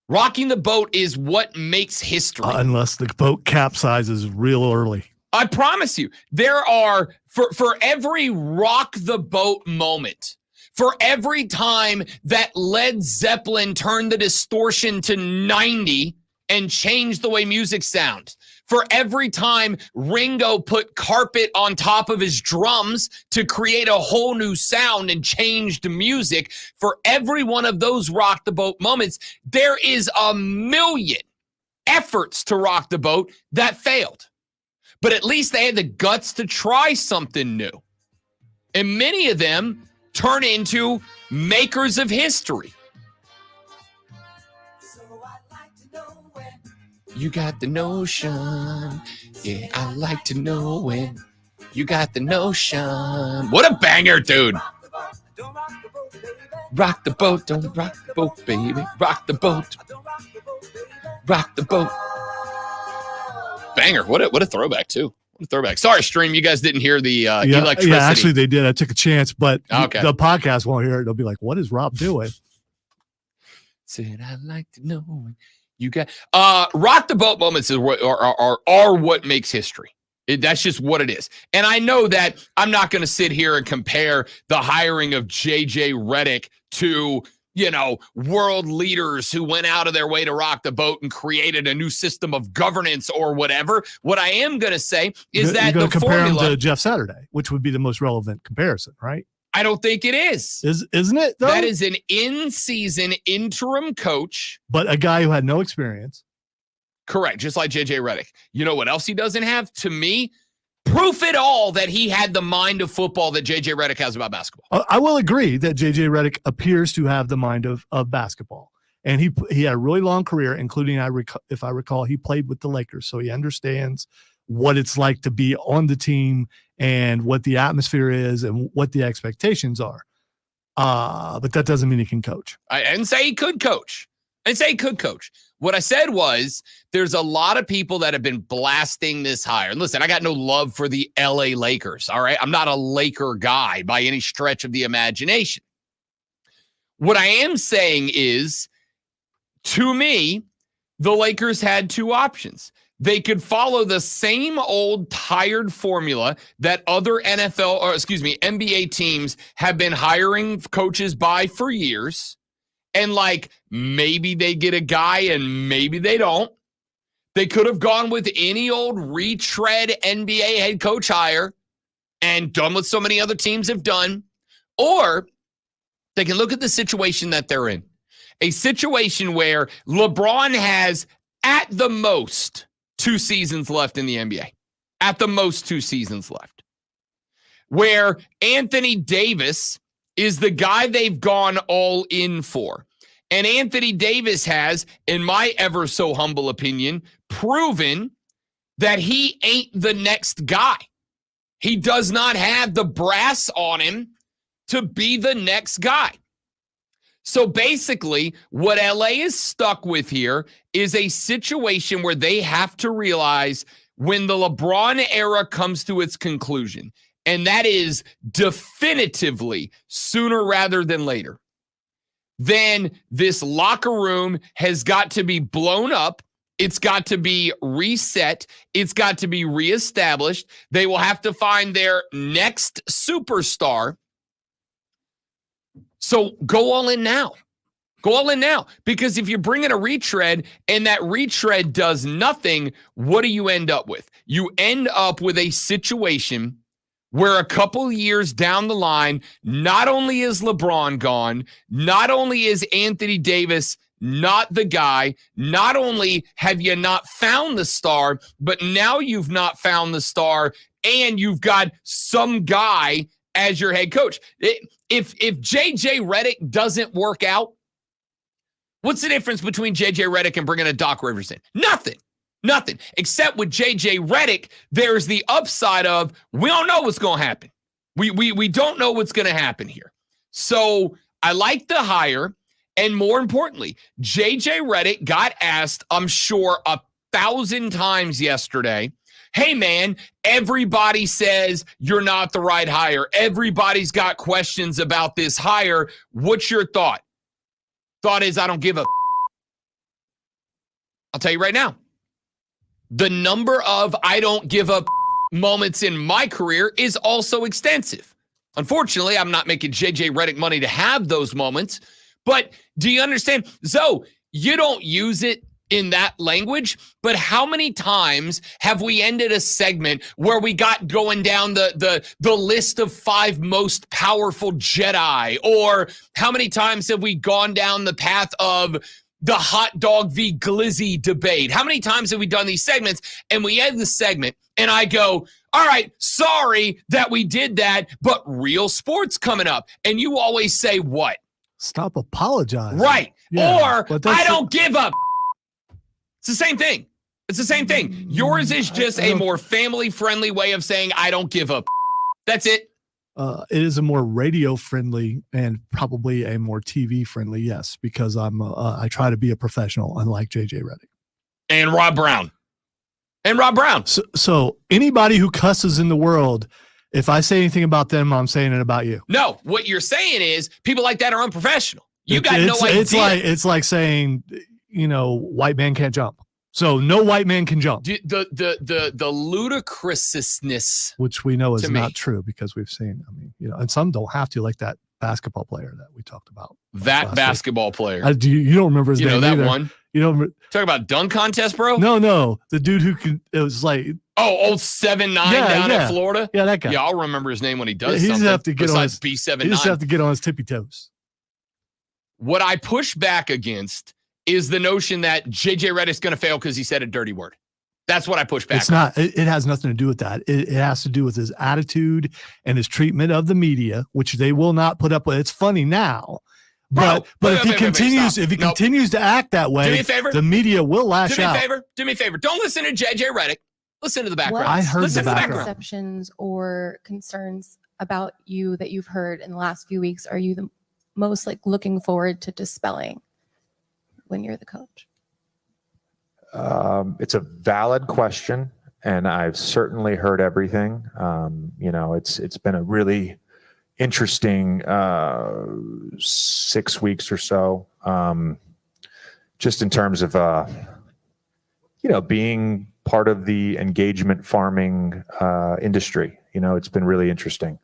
Rocking the boat is what makes history. Unless the boat capsizes real early. I promise you, there are, for every rock the boat moment, for every time that Led Zeppelin turned the distortion to 90 and changed the way music sounds, for every time Ringo put carpet on top of his drums to create a whole new sound and changed music, for every one of those rock the boat moments, there is a million efforts to rock the boat that failed. But at least they had the guts to try something new. And many of them turn into makers of history. You got the notion. Yeah, I like to know when you got the notion. What a banger, dude. Rock the boat, don't rock the boat, baby. Rock the boat. Rock the boat. Banger. What a throwback, too. Throwback. Sorry, stream. You guys didn't hear the electricity. Yeah, actually they did. I took a chance, but Okay. the podcast won't hear it. They'll be like, what is Rob doing? Said I'd like to know when you got rock the boat moments is what are what makes history. That's just what it is. And I know that I'm not going to sit here and compare the hiring of JJ Redick to, world leaders who went out of their way to rock the boat and created a new system of governance or whatever. What I am going to say is that you're the gonna compare him formula, to Jeff Saturday, which would be the most relevant comparison, right? I don't think it is. Isn't it though? That is an in-season interim coach. But a guy who had no experience. Correct. Just like JJ Redick. You know what else he doesn't have? To me, proof it all that he had the mind of football that JJ Redick has about basketball. I will agree that JJ Redick appears to have the mind of basketball. And he had a really long career, including, if I recall, he played with the Lakers. So he understands what it's like to be on the team and what the atmosphere is and what the expectations are. But that doesn't mean he can coach. I didn't say he could coach. What I said was there's a lot of people that have been blasting this hire. And listen, I got no love for the LA Lakers, all right? I'm not a Laker guy by any stretch of the imagination. What I am saying is, to me, the Lakers had two options. They could follow the same old tired formula that other NBA teams have been hiring coaches by for years. And maybe they get a guy and maybe they don't. They could have gone with any old retread NBA head coach hire and done what so many other teams have done. Or they can look at the situation that they're in. A situation where LeBron has at the most 2 seasons left in the NBA. At the most 2 seasons left. Where Anthony Davis is the guy they've gone all in for. And Anthony Davis has, in my ever so humble opinion, proven that he ain't the next guy. He does not have the brass on him to be the next guy. So basically, what LA is stuck with here is a situation where they have to realize when the LeBron era comes to its conclusion, and that is definitively sooner rather than later, then this locker room has got to be blown up. It's got to be reset. It's got to be reestablished. They will have to find their next superstar. So go all in now. Go all in now. Because if you're bringing a retread and that retread does nothing, what do you end up with? You end up with a situation where a couple years down the line, not only is LeBron gone, not only is Anthony Davis not the guy, not only have you not found the star, but now you've not found the star and you've got some guy as your head coach. If JJ Redick doesn't work out, what's the difference between JJ Redick and bringing a Doc Rivers in? Nothing. Except with JJ Redick, there's the upside of we don't know what's going to happen. We don't know what's going to happen here. So I like the hire. And more importantly, JJ Redick got asked, I'm sure, 1,000 times yesterday, hey, man, everybody says you're not the right hire. Everybody's got questions about this hire. What's your thought? Thought is, I don't give a. I'll tell you right now. The number of I don't give up moments in my career is also extensive. Unfortunately, I'm not making JJ Redick money to have those moments. But do you understand? So you don't use it in that language, but how many times have we ended a segment where we got going down the list of 5 most powerful Jedi? Or how many times have we gone down the path of the hot dog v. glizzy debate? How many times have we done these segments and we end the segment and I go, all right, sorry that we did that, but real sports coming up. And you always say what? Stop apologizing. Right. Yeah, or I don't give up. It's the same thing. It's the same thing. Yours is just a more family-friendly way of saying I don't give up. That's it. It is a more radio-friendly and probably a more TV-friendly, yes, because I try to be a professional, unlike JJ Redick. And Rob Brown. So anybody who cusses in the world, if I say anything about them, I'm saying it about you. No, what you're saying is people like that are unprofessional. You got no idea. It's like saying, white man can't jump. So no white man can jump, The ludicrousness. which we know is To me. not true because we've seen. I mean, and some don't have to, like that basketball player that we talked about. That last basketball player. week. You don't remember his You name know that either. one. You don't. Talk about dunk contest, bro. No, the dude who can. It was like, Oh, old 7'9" Yeah, down yeah. in Florida. yeah, that guy. Yeah, I'll remember his name when he does He just something. have to get on besides He just B79. have to get on his tippy toes. What I push back against is the notion that JJ Redick's going to fail because he said a dirty word. That's what I push back. It's not. It has nothing to do with that. It has to do with his attitude and his treatment of the media, which they will not put up with. It's funny now, but Bro, if he wait, continues, stop. if he Nope. continues to act that Do me way, a favor. the media will lash Do me a out. favor. Do me a favor. Don't listen to JJ Redick. Listen to the background. I heard Listen the to background. Misconceptions or concerns about you that you've heard in the last few weeks are you the most looking forward to dispelling when you're the coach? It's a valid question, and I've certainly heard everything. It's been a really interesting 6 weeks or so, just in terms of being part of the engagement farming industry. It's been really interesting.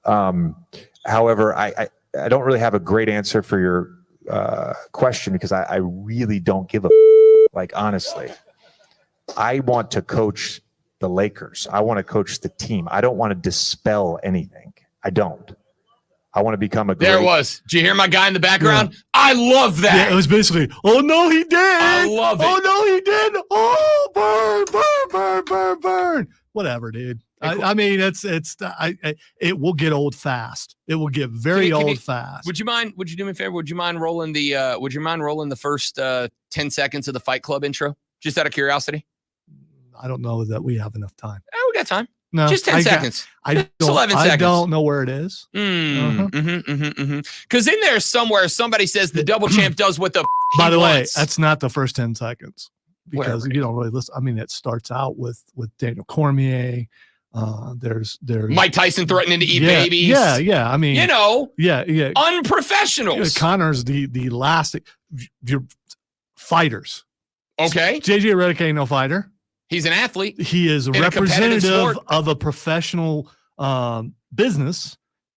However, I don't really have a great answer for your question because I really don't give a honestly. I want to coach the Lakers. I want to coach the team. I don't want to dispel anything. I don't. I want to become a great. There it was. Did you hear my guy in the background? I love that. Yeah, it was basically, oh no, he did. I love it. Oh no, he did. Oh, burn. Whatever, dude. I mean, it will get old fast. It will get very Can you- old fast. Would you do me a favor? Would you mind rolling the first 10 seconds of the Fight Club intro? Just out of curiosity. I don't know that we have enough time. Oh, we got time. No, Just 10 seconds. I Just don't, 11 I seconds. don't know where it is. Because in there somewhere, somebody says the double champ does what the By the way, wants. that's not the first 10 seconds because Whatever. you don't really listen. I mean, it starts out with Daniel Cormier. There's Mike Tyson threatening to eat yeah, babies. Yeah. I mean, yeah. Unprofessionals. Connor's the last. Your fighters. Okay. JJ Redick ain't no fighter. He's an athlete. He is a In a competitive representative sport. of a professional business,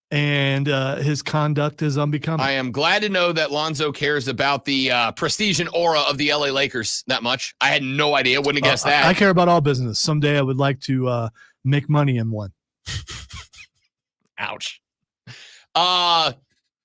and his conduct is unbecoming. I am glad to know that Lonzo cares about the prestige and aura of the LA Lakers that much. I had no idea. Wouldn't have guessed that. I care about all business. Someday I would like to make money in one. Ouch. I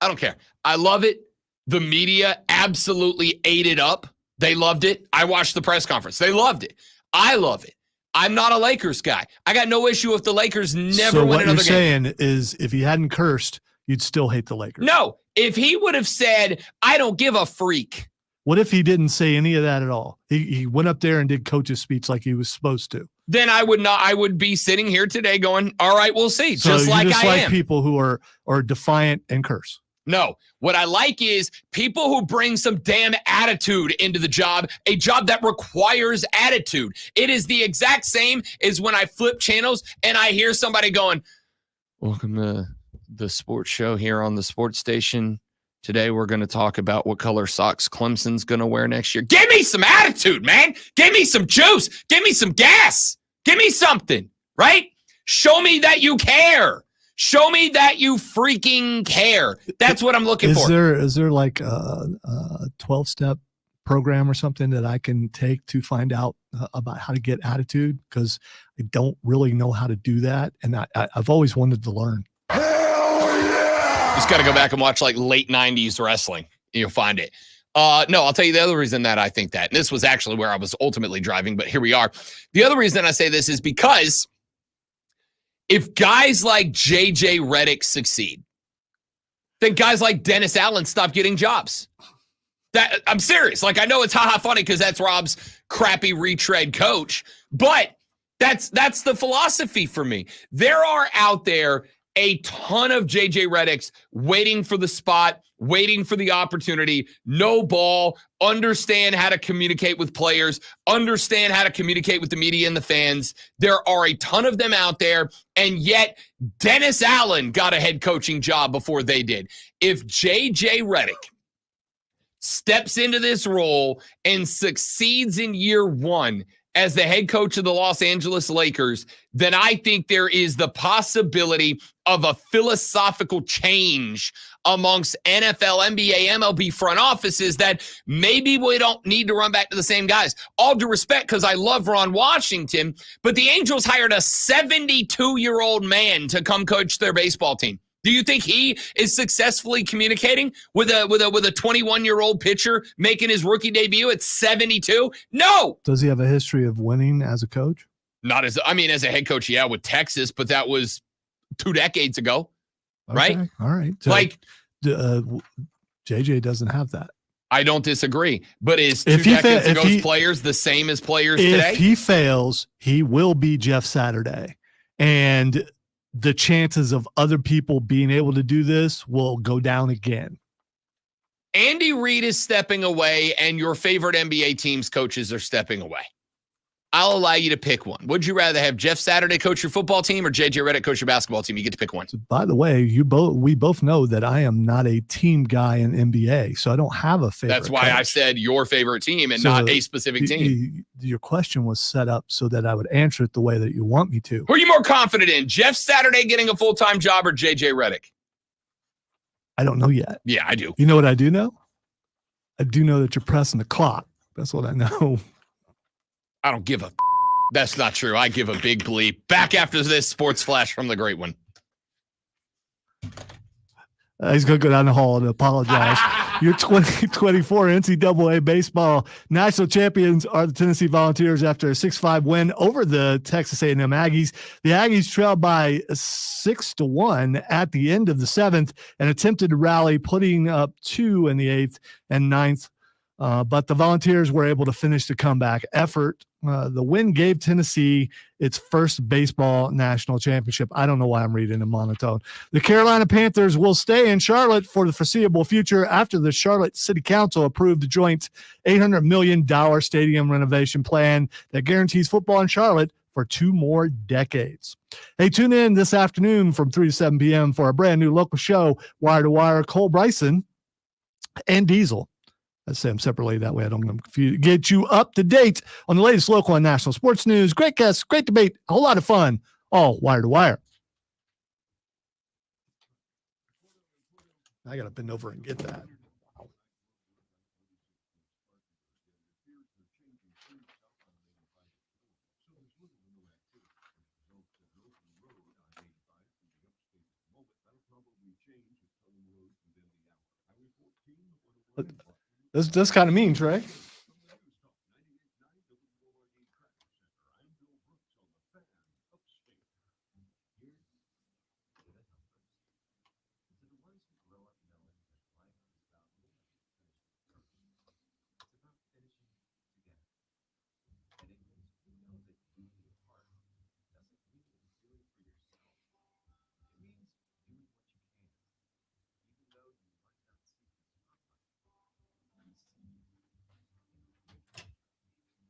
don't care. I love it. The media absolutely ate it up. They loved it. I watched the press conference. They loved it. I love it. I'm not a Lakers guy. I got no issue if the Lakers never So win what another you're game. saying is, if he hadn't cursed, you'd still hate the Lakers. No, if he would have said, I don't give a freak, What if he didn't say any of that at all? He went up there and did coach's speech like he was supposed to. then I would not. I would be sitting here today going, all right, we'll see. So Just you like I am. people who are defiant and curse. No, what I like is people who bring some damn attitude into the job, a job that requires attitude. It is the exact same as when I flip channels and I hear somebody going, welcome to the sports show here on the sports station. Today we're going to talk about what color socks Clemson's going to wear next year. Give me some attitude, man. Give me some juice. Give me some gas. Give me something, right? Show me that you care. Show me that you freaking care. That's what I'm looking for. Is there like a 12-step program or something that I can take to find out about how to get attitude? Because I don't really know how to do that, and I've always wanted to learn. Just got to go back and watch like late 90s wrestling. You'll find it. No, I'll tell you the other reason that I think that. And this was actually where I was ultimately driving, but here we are. The other reason I say this is because if guys like JJ Redick succeed, then guys like Dennis Allen stop getting jobs. That I'm serious. Like, I know it's haha funny because that's Rob's crappy retread coach, but that's the philosophy for me. There are out there a ton of JJ Redicks waiting for the spot, waiting for the opportunity, no ball, understand how to communicate with players, understand how to communicate with the media and the fans. There are a ton of them out there, and yet Dennis Allen got a head coaching job before they did. If JJ Redick steps into this role and succeeds in year one as the head coach of the Los Angeles Lakers, then I think there is the possibility of a philosophical change amongst NFL, NBA, MLB front offices that maybe we don't need to run back to the same guys. All due respect, because I love Ron Washington, but the Angels hired a 72-year-old man to come coach their baseball team. Do you think he is successfully communicating with a 21-year-old pitcher making his rookie debut at 72? No. Does he have a history of winning as a coach? Not as as a head coach, yeah, with Texas, but that was 2 decades ago, right? Okay, all right. So, JJ doesn't have that. I don't disagree, but is If 2 he fa- decades if ago's he- players the same as players If today? he fails, he will be Jeff Saturday. And the chances of other people being able to do this will go down again. Andy Reid is stepping away, and your favorite NBA team's coaches are stepping away. I'll allow you to pick one. Would you rather have Jeff Saturday coach your football team or JJ Redick coach your basketball team? You get to pick one. So by the way, we both know that I am not a team guy in NBA, so I don't have a favorite. That's why I coach. said your favorite team and So not a specific team. Your question was set up so that I would answer it the way that you want me to. Who are you more confident in, Jeff Saturday getting a full-time job or JJ Redick? I don't know yet. Yeah, I do. You know what I do know? I do know that you're pressing the clock. That's what I know. I don't give a. That's not true. I give a big bleep. Back after this sports flash from the great one. He's going to go down the hall and apologize. Your 2024 NCAA baseball national champions are the Tennessee Volunteers after a 6-5 win over the Texas A&M Aggies. The Aggies trailed by 6-1 at the end of the 7th and attempted to rally, putting up 2 in the 8th and 9th. But the Volunteers were able to finish the comeback effort. The win gave Tennessee its first baseball national championship. I don't know why I'm reading in monotone. The Carolina Panthers will stay in Charlotte for the foreseeable future after the Charlotte City Council approved a joint $800 million stadium renovation plan that guarantees football in Charlotte for 2 more decades. Hey, tune in this afternoon from 3 to 7 p.m. for a brand new local show, Wire to Wire. Cole Bryson and Diesel. I say them separately. That way I don't get you up to date on the latest local and national sports news. Great guests, great debate, a whole lot of fun, all Wire to Wire. I got to bend over and get that. This kind of means, right?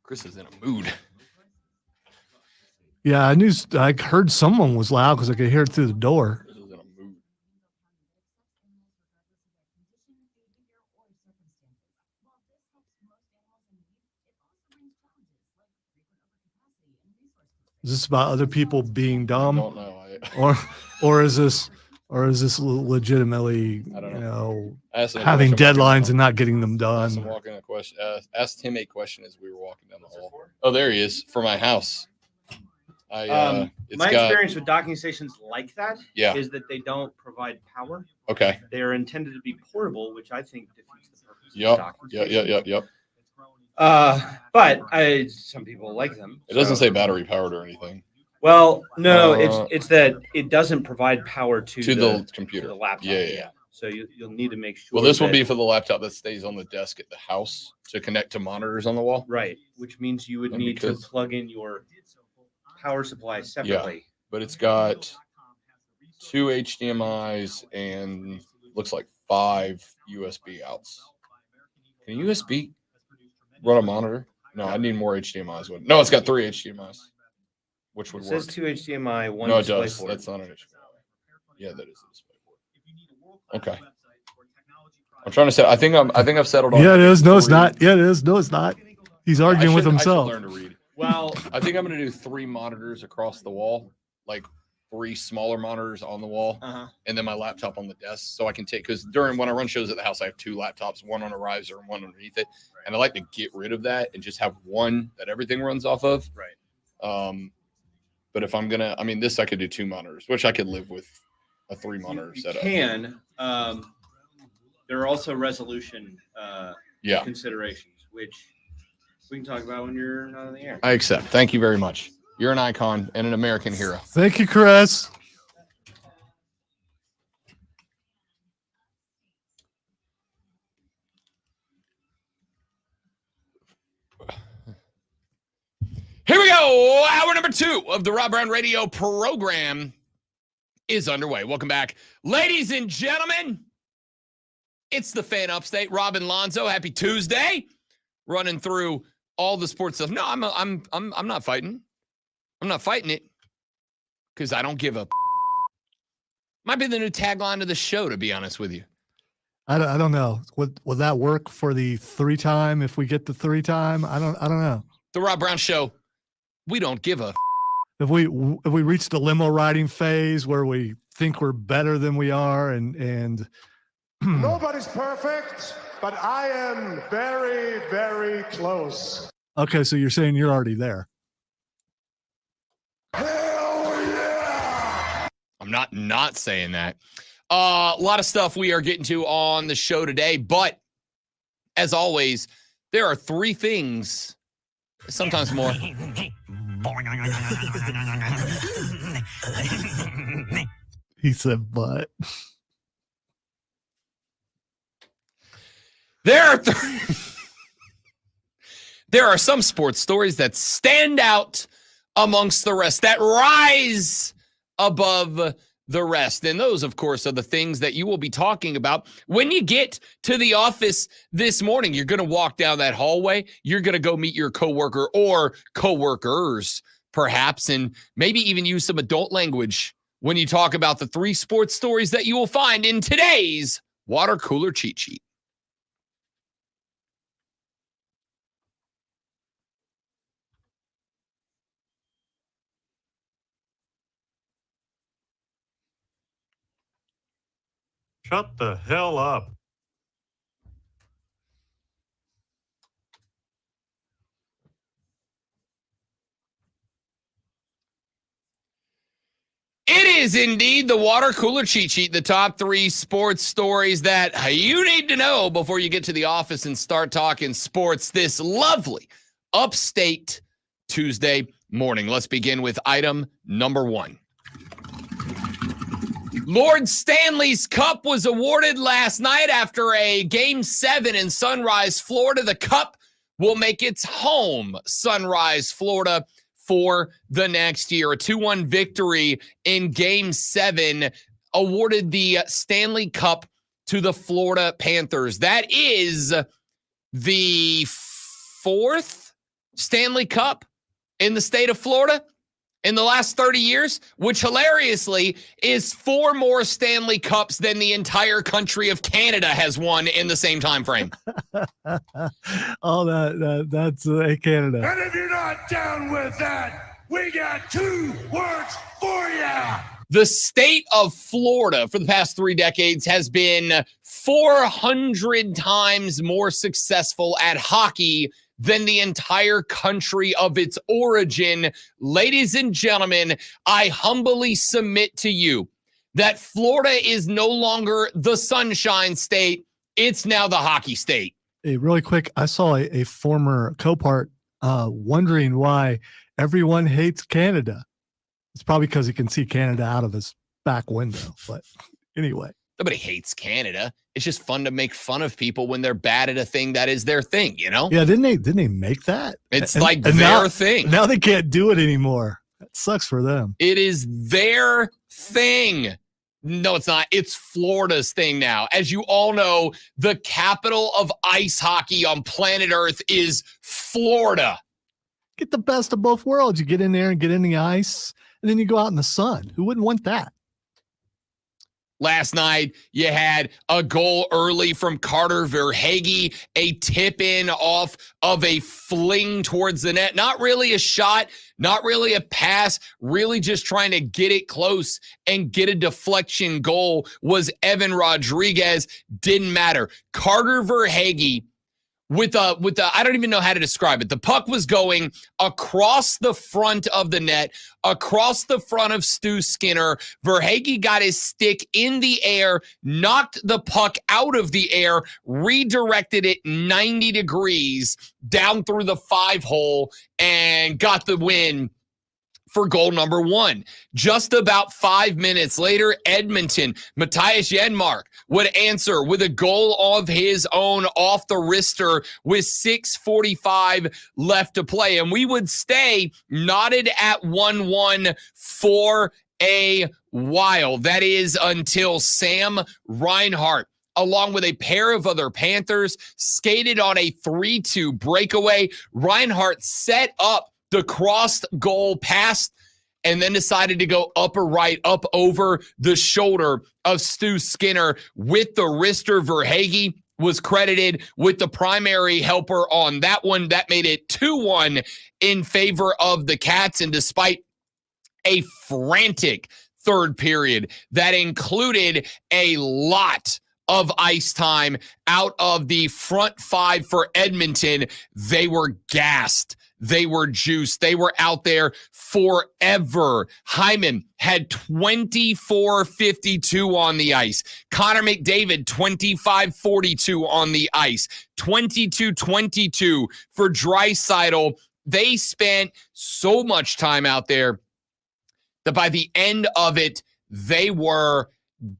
Chris is in a mood. Yeah, I heard someone was loud because I could hear it through the door. Chris is in a mood. Is this about other people being I dumb, don't know. or is this legitimately, I don't you know. know, Asked him a having question deadlines and not getting them Asked him done? walking a question. Asked him a question as we were walking down the hall. Oh, there he is for my house. It's My got experience with docking stations like that Yeah. is that they don't provide power. okay. They are intended to be portable, which I think defeats the purpose of a Yep. docking Yep. station. Yep. But some people like them. It doesn't so- say battery powered or anything Well, no, Uh, it's that it doesn't provide power to to the computer. the laptop. Yeah. So you'll need to make sure. Well, this will that- be for the laptop that stays on the desk at the house to connect to monitors on the wall. right, which means you would And need to because- plug in your power supply separately. But it's got 2 HDMI's and looks like 5 USB outs. Can USB run a monitor? No, I need more HDMI's. No, it's got 3 HDMI's, which It would says work. 2 HDMI, 1 No, it display does. port. That's not an HDMI. Yeah, that is a display port. Okay. I'm trying to say. I think I've settled on. Yeah, it is. No, it's 3. not. Yeah, it is. No, it's not. He's arguing with I himself. should learn to read. Well, I think I'm going to do 3 monitors across the wall, like 3 smaller monitors on the wall, and then my laptop on the desk, so I can take. Because when I run shows at the house, I have 2 laptops, one on a riser and one underneath it, and I like to get rid of that and just have one that everything runs off of. right. But if I'm gonna, this I could do 2 monitors, which I could live with a 3 monitor You setup. can. There are also resolution Yeah, considerations, which we can talk about when you're not on the air. I accept. Thank you very much. You're an icon and an American hero. Thank you, Chris. Here we go. Hour number 2 of the Rob Brown Radio program is underway. Welcome back, ladies and gentlemen. It's the Fan Upstate. Robin Lonzo, happy Tuesday. Running through all the sports stuff. No, I'm not fighting. I'm not fighting it because I don't give a. Might be the new tagline of the show, to be honest with you. I don't know. Will that work for the 3-time? If we get the 3-time, I don't know. The Rob Brown Show. We don't give a. If we reach the limo riding phase where we think we're better than we are, and Nobody's perfect, but I am very, very close. okay, so you're saying you're already there. Hell yeah! I'm not saying that. A lot of stuff we are getting to on the show today, but as always, there are 3 things, sometimes more. He said, but There are some sports stories that stand out amongst the rest, that rise above the rest. And those, of course, are the things that you will be talking about when you get to the office this morning. You're going to walk down that hallway. You're going to go meet your coworker or coworkers, perhaps, and maybe even use some adult language when you talk about the 3 sports stories that you will find in today's water cooler cheat sheet. Shut the hell up. It is indeed the water cooler cheat sheet, the top 3 sports stories that you need to know before you get to the office and start talking sports this lovely upstate Tuesday morning. Let's begin with item number 1. Lord Stanley's Cup was awarded last night after a Game 7 in Sunrise, Florida. The Cup will make its home, Sunrise, Florida, for the next year. A 2-1 victory in Game 7 awarded the Stanley Cup to the Florida Panthers. That is the 4th Stanley Cup in the state of Florida in the last 30 years, which hilariously is 4 more Stanley Cups than the entire country of Canada has won in the same time frame. oh, that's Canada. And if you're not down with that, we got 2 words for ya. The state of Florida for the past 3 decades has been 400 times more successful at hockey than the entire country of its origin. Ladies and gentlemen, I humbly submit to you that Florida is no longer the Sunshine State. It's now the hockey state. Hey, really quick, I saw a former co-part wondering why everyone hates Canada. It's probably because he can see Canada out of his back window. But anyway. Nobody hates Canada. It's just fun to make fun of people when they're bad at a thing that is their thing, you know? Yeah, didn't they make that? It's and, like and their thing. Now they can't do it anymore. That sucks for them. It is their thing. No, it's not. It's Florida's thing now. As you all know, the capital of ice hockey on planet Earth is Florida. Get the best of both worlds. You get in there and get in the ice, and then you go out in the sun. Who wouldn't want that? Last night, you had a goal early from Carter Verhaeghe, a tip in off of a fling towards the net. Not really a shot, not really a pass, really just trying to get it close and get a deflection goal was Evan Rodriguez. Didn't matter. Carter Verhaeghe with a I don't even know how to describe it. The puck was going across the front of the net, across the front of Stu Skinner. Verhaeghe got his stick in the air, knocked the puck out of the air, redirected it 90 degrees down through the 5-hole, and got the win for goal number 1. Just about 5 minutes later, Edmonton, Matthias Janmark would answer with a goal of his own off the wrister with 6:45 left to play. And we would stay knotted at 1-1 for a while. That is until Sam Reinhart, along with a pair of other Panthers, skated on a 3-2 breakaway. Reinhart set up the crossed goal pass and then decided to go upper right, up over the shoulder of Stu Skinner with the wrister. Verhaeghe was credited with the primary helper on that one. That made it 2-1 in favor of the Cats. And despite a frantic third period that included a lot of ice time out of the front 5 for Edmonton, they were gassed. They were juiced. They were out there forever. Hyman had 24:52 on the ice. Connor McDavid, 25:42 on the ice. 22:22 for Draisaitl. They spent so much time out there that by the end of it, they were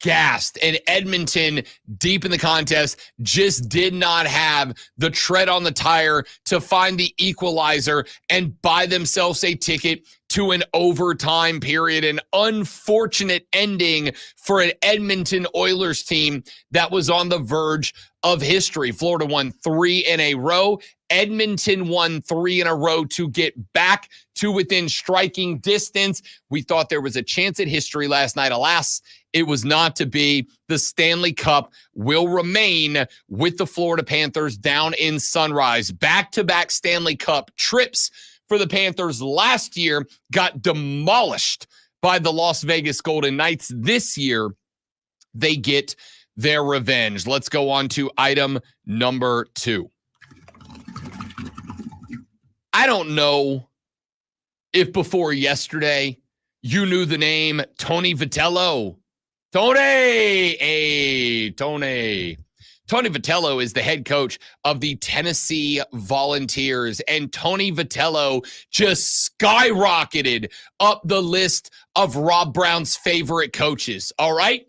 gassed. And Edmonton, deep in the contest, just did not have the tread on the tire to find the equalizer and buy themselves a ticket to an overtime period. An unfortunate ending for an Edmonton Oilers team that was on the verge of history. Florida won 3 in a row. Edmonton won 3 in a row to get back to within striking distance. We thought there was a chance at history last night. Alas, it was not to be. The Stanley Cup will remain with the Florida Panthers down in Sunrise. Back-to-back Stanley Cup trips for the Panthers last year got demolished by the Las Vegas Golden Knights. This year, they get their revenge. Let's go on to item number 2. I don't know if before yesterday you knew the name Tony Vitello. Tony Vitello is the head coach of the Tennessee Volunteers, and Tony Vitello just skyrocketed up the list of Rob Brown's favorite coaches, all right?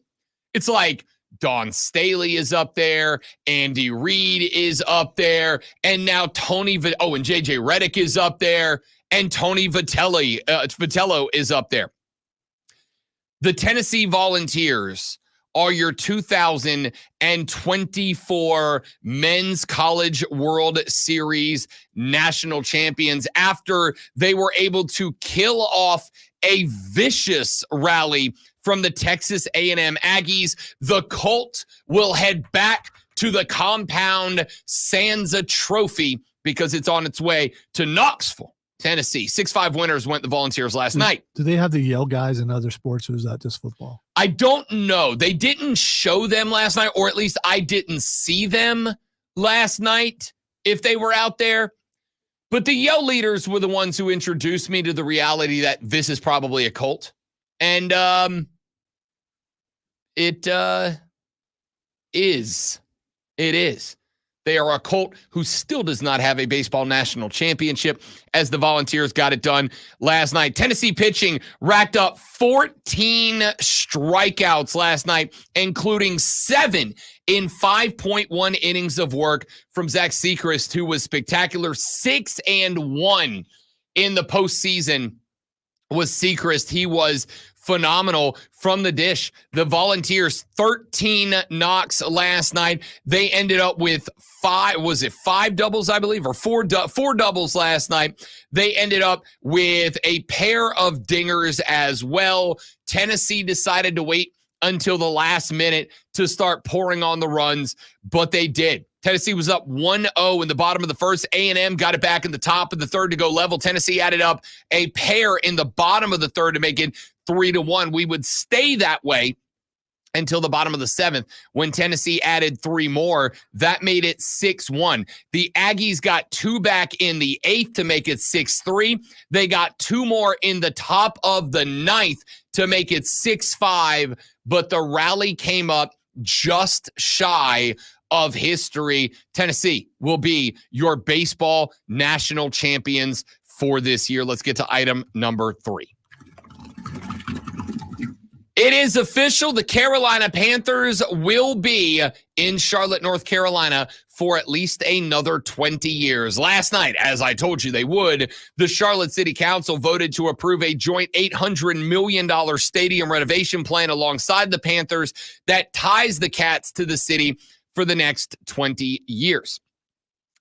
It's like Dawn Staley is up there, Andy Reid is up there, and now and JJ Redick is up there, and Tony Vitello is up there. The Tennessee Volunteers are your 2024 Men's College World Series national champions after they were able to kill off a vicious rally from the Texas A&M Aggies. The Colt will head back to the Compound Sansa Trophy because it's on its way to Knoxville, Tennessee. 6-5 winners went the Volunteers last night. Do they have the Yale guys in other sports, or is that just football? I don't know. They didn't show them last night, or at least I didn't see them last night if they were out there. But the Yale leaders were the ones who introduced me to the reality that this is probably a cult. And it is. They are a cult who still does not have a baseball national championship, as the Volunteers got it done last night. Tennessee pitching racked up 14 strikeouts last night, including 7 in 5.1 innings of work from Zach Seacrest, who was spectacular. 6-1 in the postseason was Seacrest. He was phenomenal from the dish. The Volunteers, 13 knocks last night. They ended up with 5 doubles, I believe, or four doubles last night. They ended up with a pair of dingers as well. Tennessee decided to wait until the last minute to start pouring on the runs, but they did. Tennessee was up 1-0 in the bottom of the first. A&M got it back in the top of the third to go level. Tennessee added up a pair in the bottom of the third to make it 3-1. We would stay that way until the bottom of the seventh when Tennessee added 3 more. That made it 6-1. The Aggies got 2 back in the eighth to make it 6-3. They got 2 more in the top of the ninth to make it 6-5, but the rally came up just shy of history. Tennessee will be your baseball national champions for this year. Let's get to item number 3. It is official. The Carolina Panthers will be in Charlotte, North Carolina for at least another 20 years. Last night, as I told you they would, the Charlotte City Council voted to approve a joint $800 million stadium renovation plan alongside the Panthers that ties the Cats to the city for the next 20 years.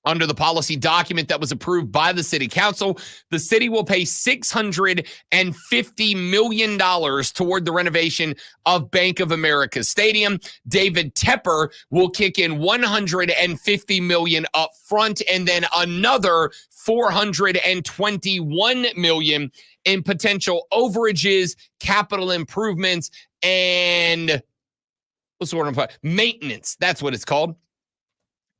Under the policy document that was approved by the city council, the city will pay $650 million toward the renovation of Bank of America Stadium. David Tepper will kick in $150 million up front and then another $421 million in potential overages, capital improvements, and maintenance. That's what it's called.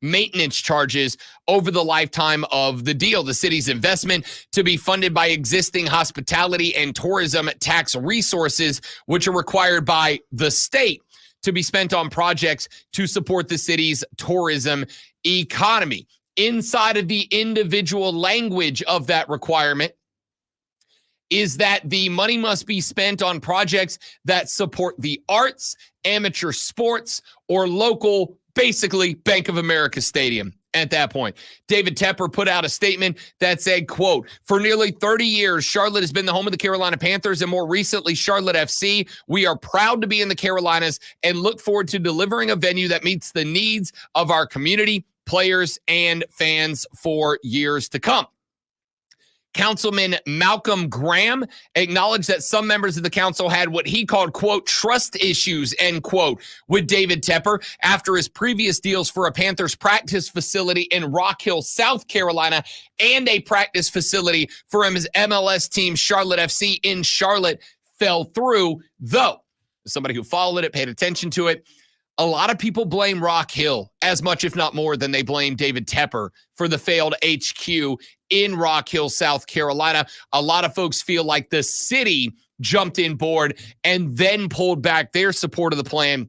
Maintenance charges over the lifetime of the deal. The city's investment to be funded by existing hospitality and tourism tax resources, which are required by the state to be spent on projects to support the city's tourism economy. Inside of the individual language of that requirement is that the money must be spent on projects that support the arts, amateur sports, or local, basically Bank of America Stadium at that point. David Tepper put out a statement that said, quote, "For nearly 30 years, Charlotte has been the home of the Carolina Panthers and more recently Charlotte FC. We are proud to be in the Carolinas and look forward to delivering a venue that meets the needs of our community, players, and fans for years to come." Councilman Malcolm Graham acknowledged that some members of the council had what he called, quote, "trust issues," end quote, with David Tepper after his previous deals for a Panthers practice facility in Rock Hill, South Carolina, and a practice facility for his MLS team, Charlotte FC, in Charlotte, fell through, though somebody who followed it, paid attention to it. A lot of people blame Rock Hill as much, if not more, than they blame David Tepper for the failed HQ in Rock Hill, South Carolina. A lot of folks feel like the city jumped in board and then pulled back their support of the plan,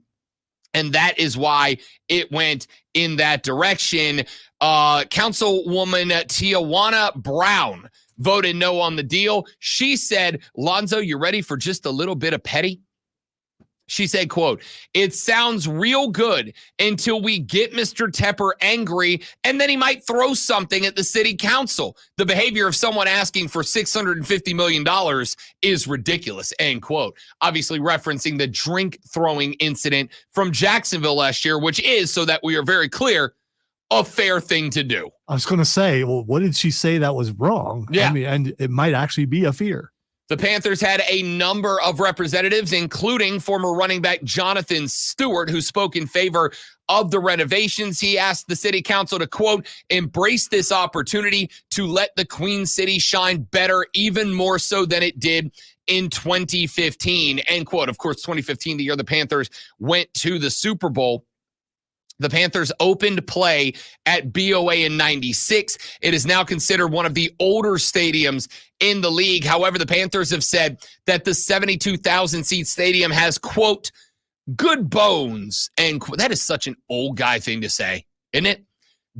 and that is why it went in that direction. Councilwoman Tijuana Brown voted no on the deal. She said, "Lonzo, you ready for just a little bit of petty?" She said, quote, "It sounds real good until we get Mr. Tepper angry, and then he might throw something at the city council. The behavior of someone asking for $650 million is ridiculous," end quote. Obviously referencing the drink throwing incident from Jacksonville last year, which is, so that we are very clear, a fair thing to do. I was going to say, well, what did she say that was wrong? Yeah. I mean, and it might actually be a fear. The Panthers had a number of representatives, including former running back Jonathan Stewart, who spoke in favor of the renovations. He asked the city council to, quote, "embrace this opportunity to let the Queen City shine better, even more so than it did in 2015, end quote. Of course, 2015, the year the Panthers went to the Super Bowl. The Panthers opened play at BOA in 96. It is now considered one of the older stadiums in the league. However, the Panthers have said that the 72,000-seat stadium has, quote, "good bones," and that is such an old guy thing to say, isn't it?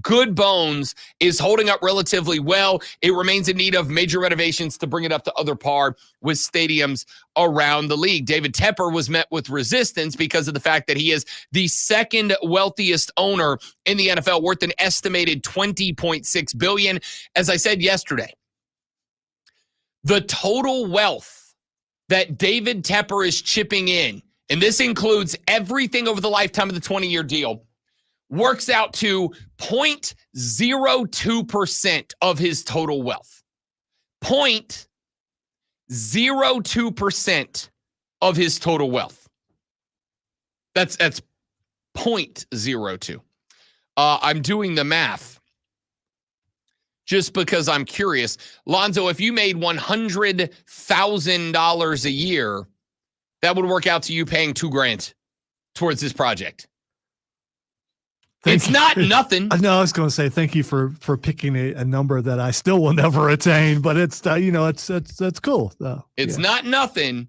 Good bones is holding up relatively well. It remains in need of major renovations to bring it up to other par with stadiums around the league. David Tepper was met with resistance because of the fact that he is the second wealthiest owner in the NFL, worth an estimated $20.6 billion. As I said yesterday, the total wealth that David Tepper is chipping in, and this includes everything over the lifetime of the 20-year deal, works out to 0.02% of his total wealth. 0.02% of his total wealth. That's 0.02. I'm doing the math just because I'm curious. Lonzo, if you made $100,000 a year, that would work out to you paying $2,000 towards this project. It's not nothing. No, I was going to say thank you for picking a number that I still will never attain, but it's that's cool. It's not nothing,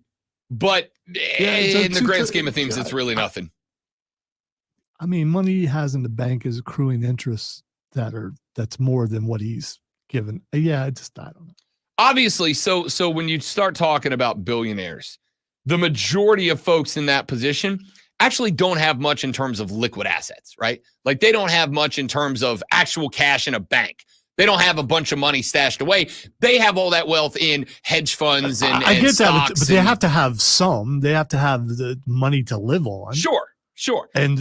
but in the grand scheme of things, it's really nothing. I mean, money he has in the bank is accruing interest that's more than what he's given. Yeah, I don't know. Obviously, so when you start talking about billionaires, the majority of folks in that position actually don't have much in terms of liquid assets, right? Like they don't have much in terms of actual cash in a bank. They don't have a bunch of money stashed away. They have all that wealth in hedge funds and I get stocks. that, but they have to have some. They have to have the money to live on. Sure. And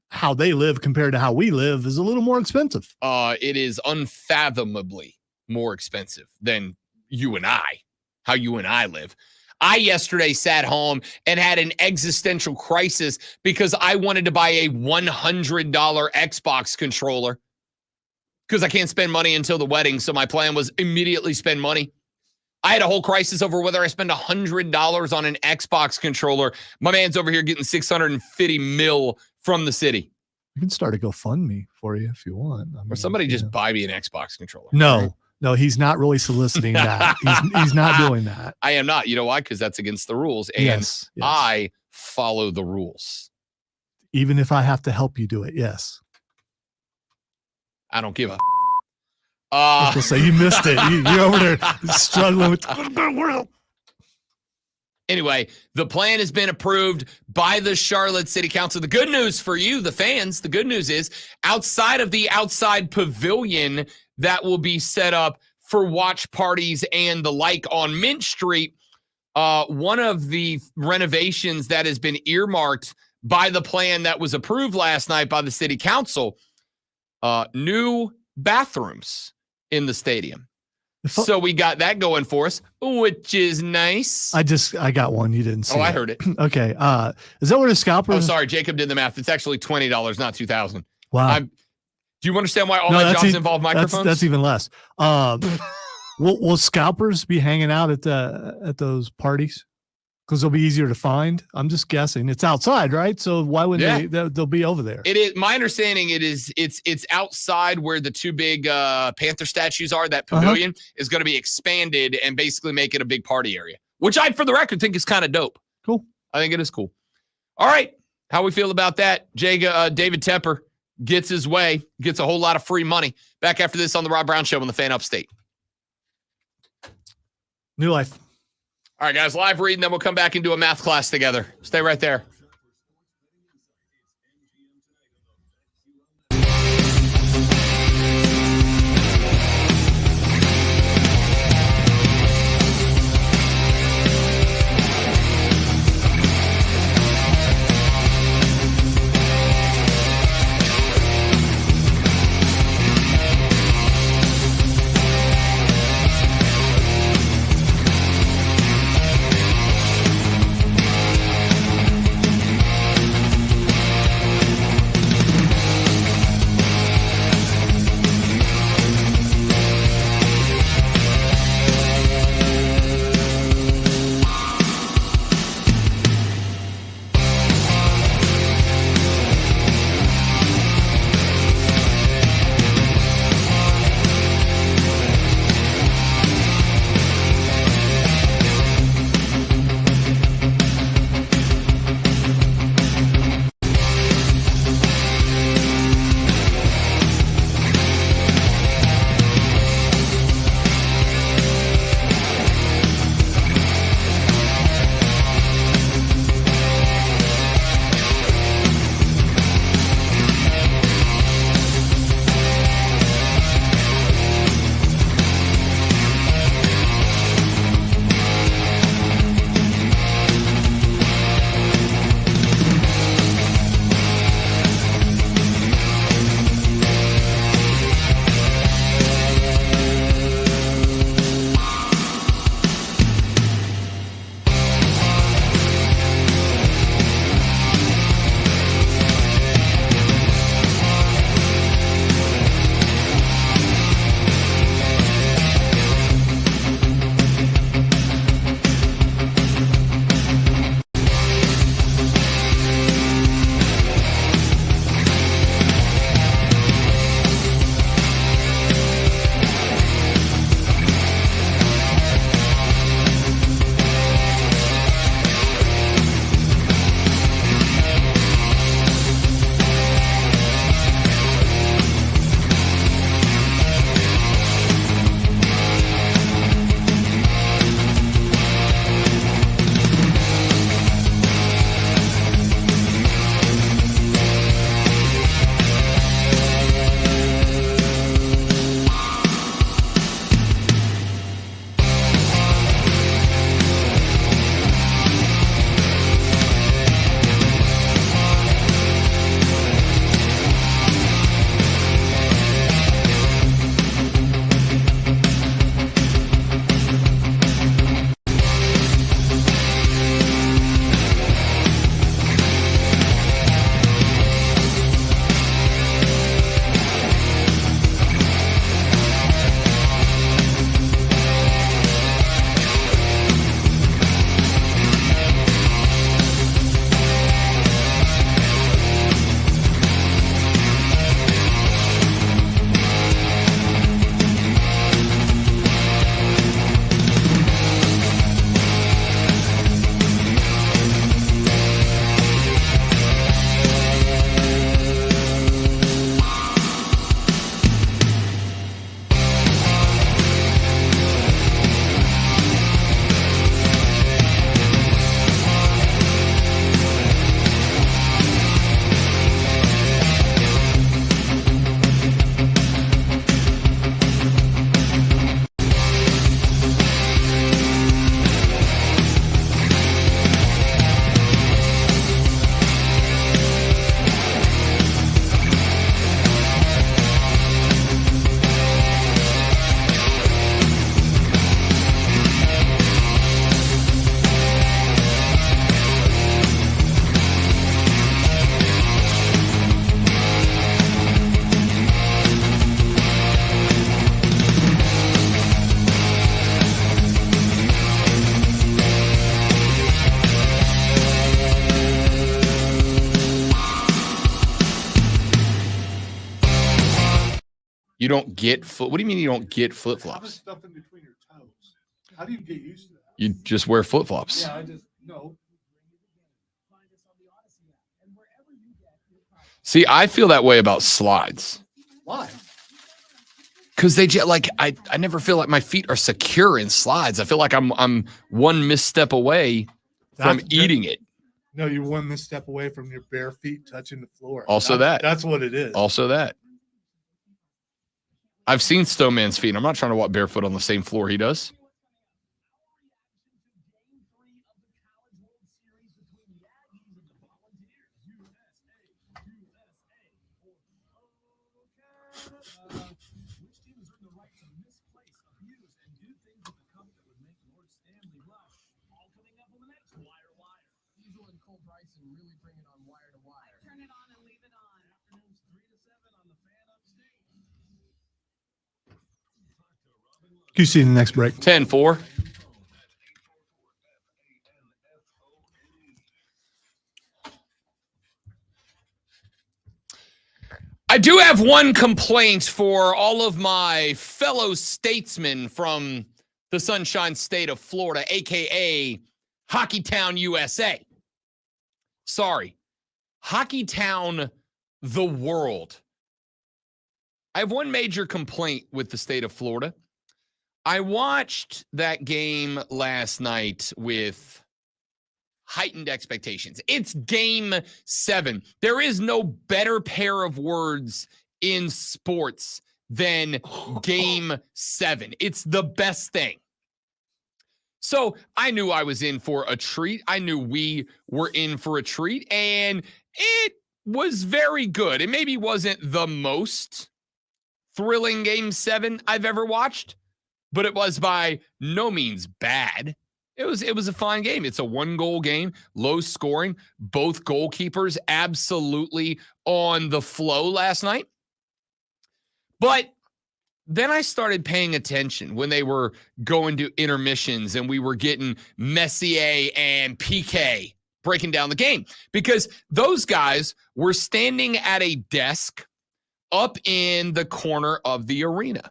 how they live compared to how we live is a little more expensive. It is unfathomably more expensive than how you and I live. I yesterday sat home and had an existential crisis because I wanted to buy a $100 Xbox controller because I can't spend money until the wedding. So my plan was immediately spend money. I had a whole crisis over whether I spend $100 on an Xbox controller. My man's over here getting $650 million from the city. You can start a GoFundMe for you if you want. Or somebody just buy me an Xbox controller. No, he's not really soliciting that. He's not doing that. I am not. You know why? Because that's against the rules. And yes. I follow the rules. Even if I have to help you do it, yes. I don't give a. So you missed it. You're over there struggling with the world. Anyway, the plan has been approved by the Charlotte City Council. The good news for you, the fans, the good news is outside of the outside pavilion that will be set up for watch parties and the like on Mint Street, one of the renovations that has been earmarked by the plan that was approved last night by the city council, new bathrooms in the stadium. So we got that going for us, which is nice. I got one. You didn't see. I heard it. Okay. Is that where the scalper? Oh, sorry. Jacob did the math. It's actually $20, not $2,000. Wow. Do you understand why all my jobs involve microphones? That's even less. Will scalpers be hanging out at those parties? Because they'll be easier to find. I'm just guessing. It's outside, right? So why wouldn't they'll be over there? It is my understanding. It's outside where the two big Panther statues are. That pavilion is going to be expanded and basically make it a big party area, which I, for the record, think is kind of dope. Cool. I think it is cool. All right, how we feel about that? David Tepper gets his way, gets a whole lot of free money. Back after this on the Rob Brown Show on the Fan Upstate. New life. All right, guys, live reading, then we'll come back and do a math class together. Stay right there. don't get what do you mean you don't get flip Having flops? stuff in between your toes. How do you get used to that? You just wear flip flops. Yeah, I just no. See, I feel that way about slides Why? because they just like I never feel like my feet are secure in slides. I feel like I'm one misstep away from That's- eating it. No, you're one misstep away from your bare feet touching the floor. Also That's what it is. Also that. I've seen Stoneman's feet. I'm not trying to walk barefoot on the same floor he does. You see the next break. 10-4. I do have one complaint for all of my fellow statesmen from the Sunshine State of Florida, aka Hockeytown, USA. Sorry, Hockeytown, the world. I have one major complaint with the state of Florida. I watched that game last night with heightened expectations. It's game 7. There is no better pair of words in sports than game 7. It's the best thing. So I knew I was in for a treat. I knew we were in for a treat, and it was very good. It maybe wasn't the most thrilling game 7 I've ever watched, but it was by no means bad. It was a fine game. It's a 1-goal game, low scoring. Both goalkeepers absolutely on the flow last night. But then I started paying attention when they were going to intermissions and we were getting Messier and PK breaking down the game, because those guys were standing at a desk up in the corner of the arena,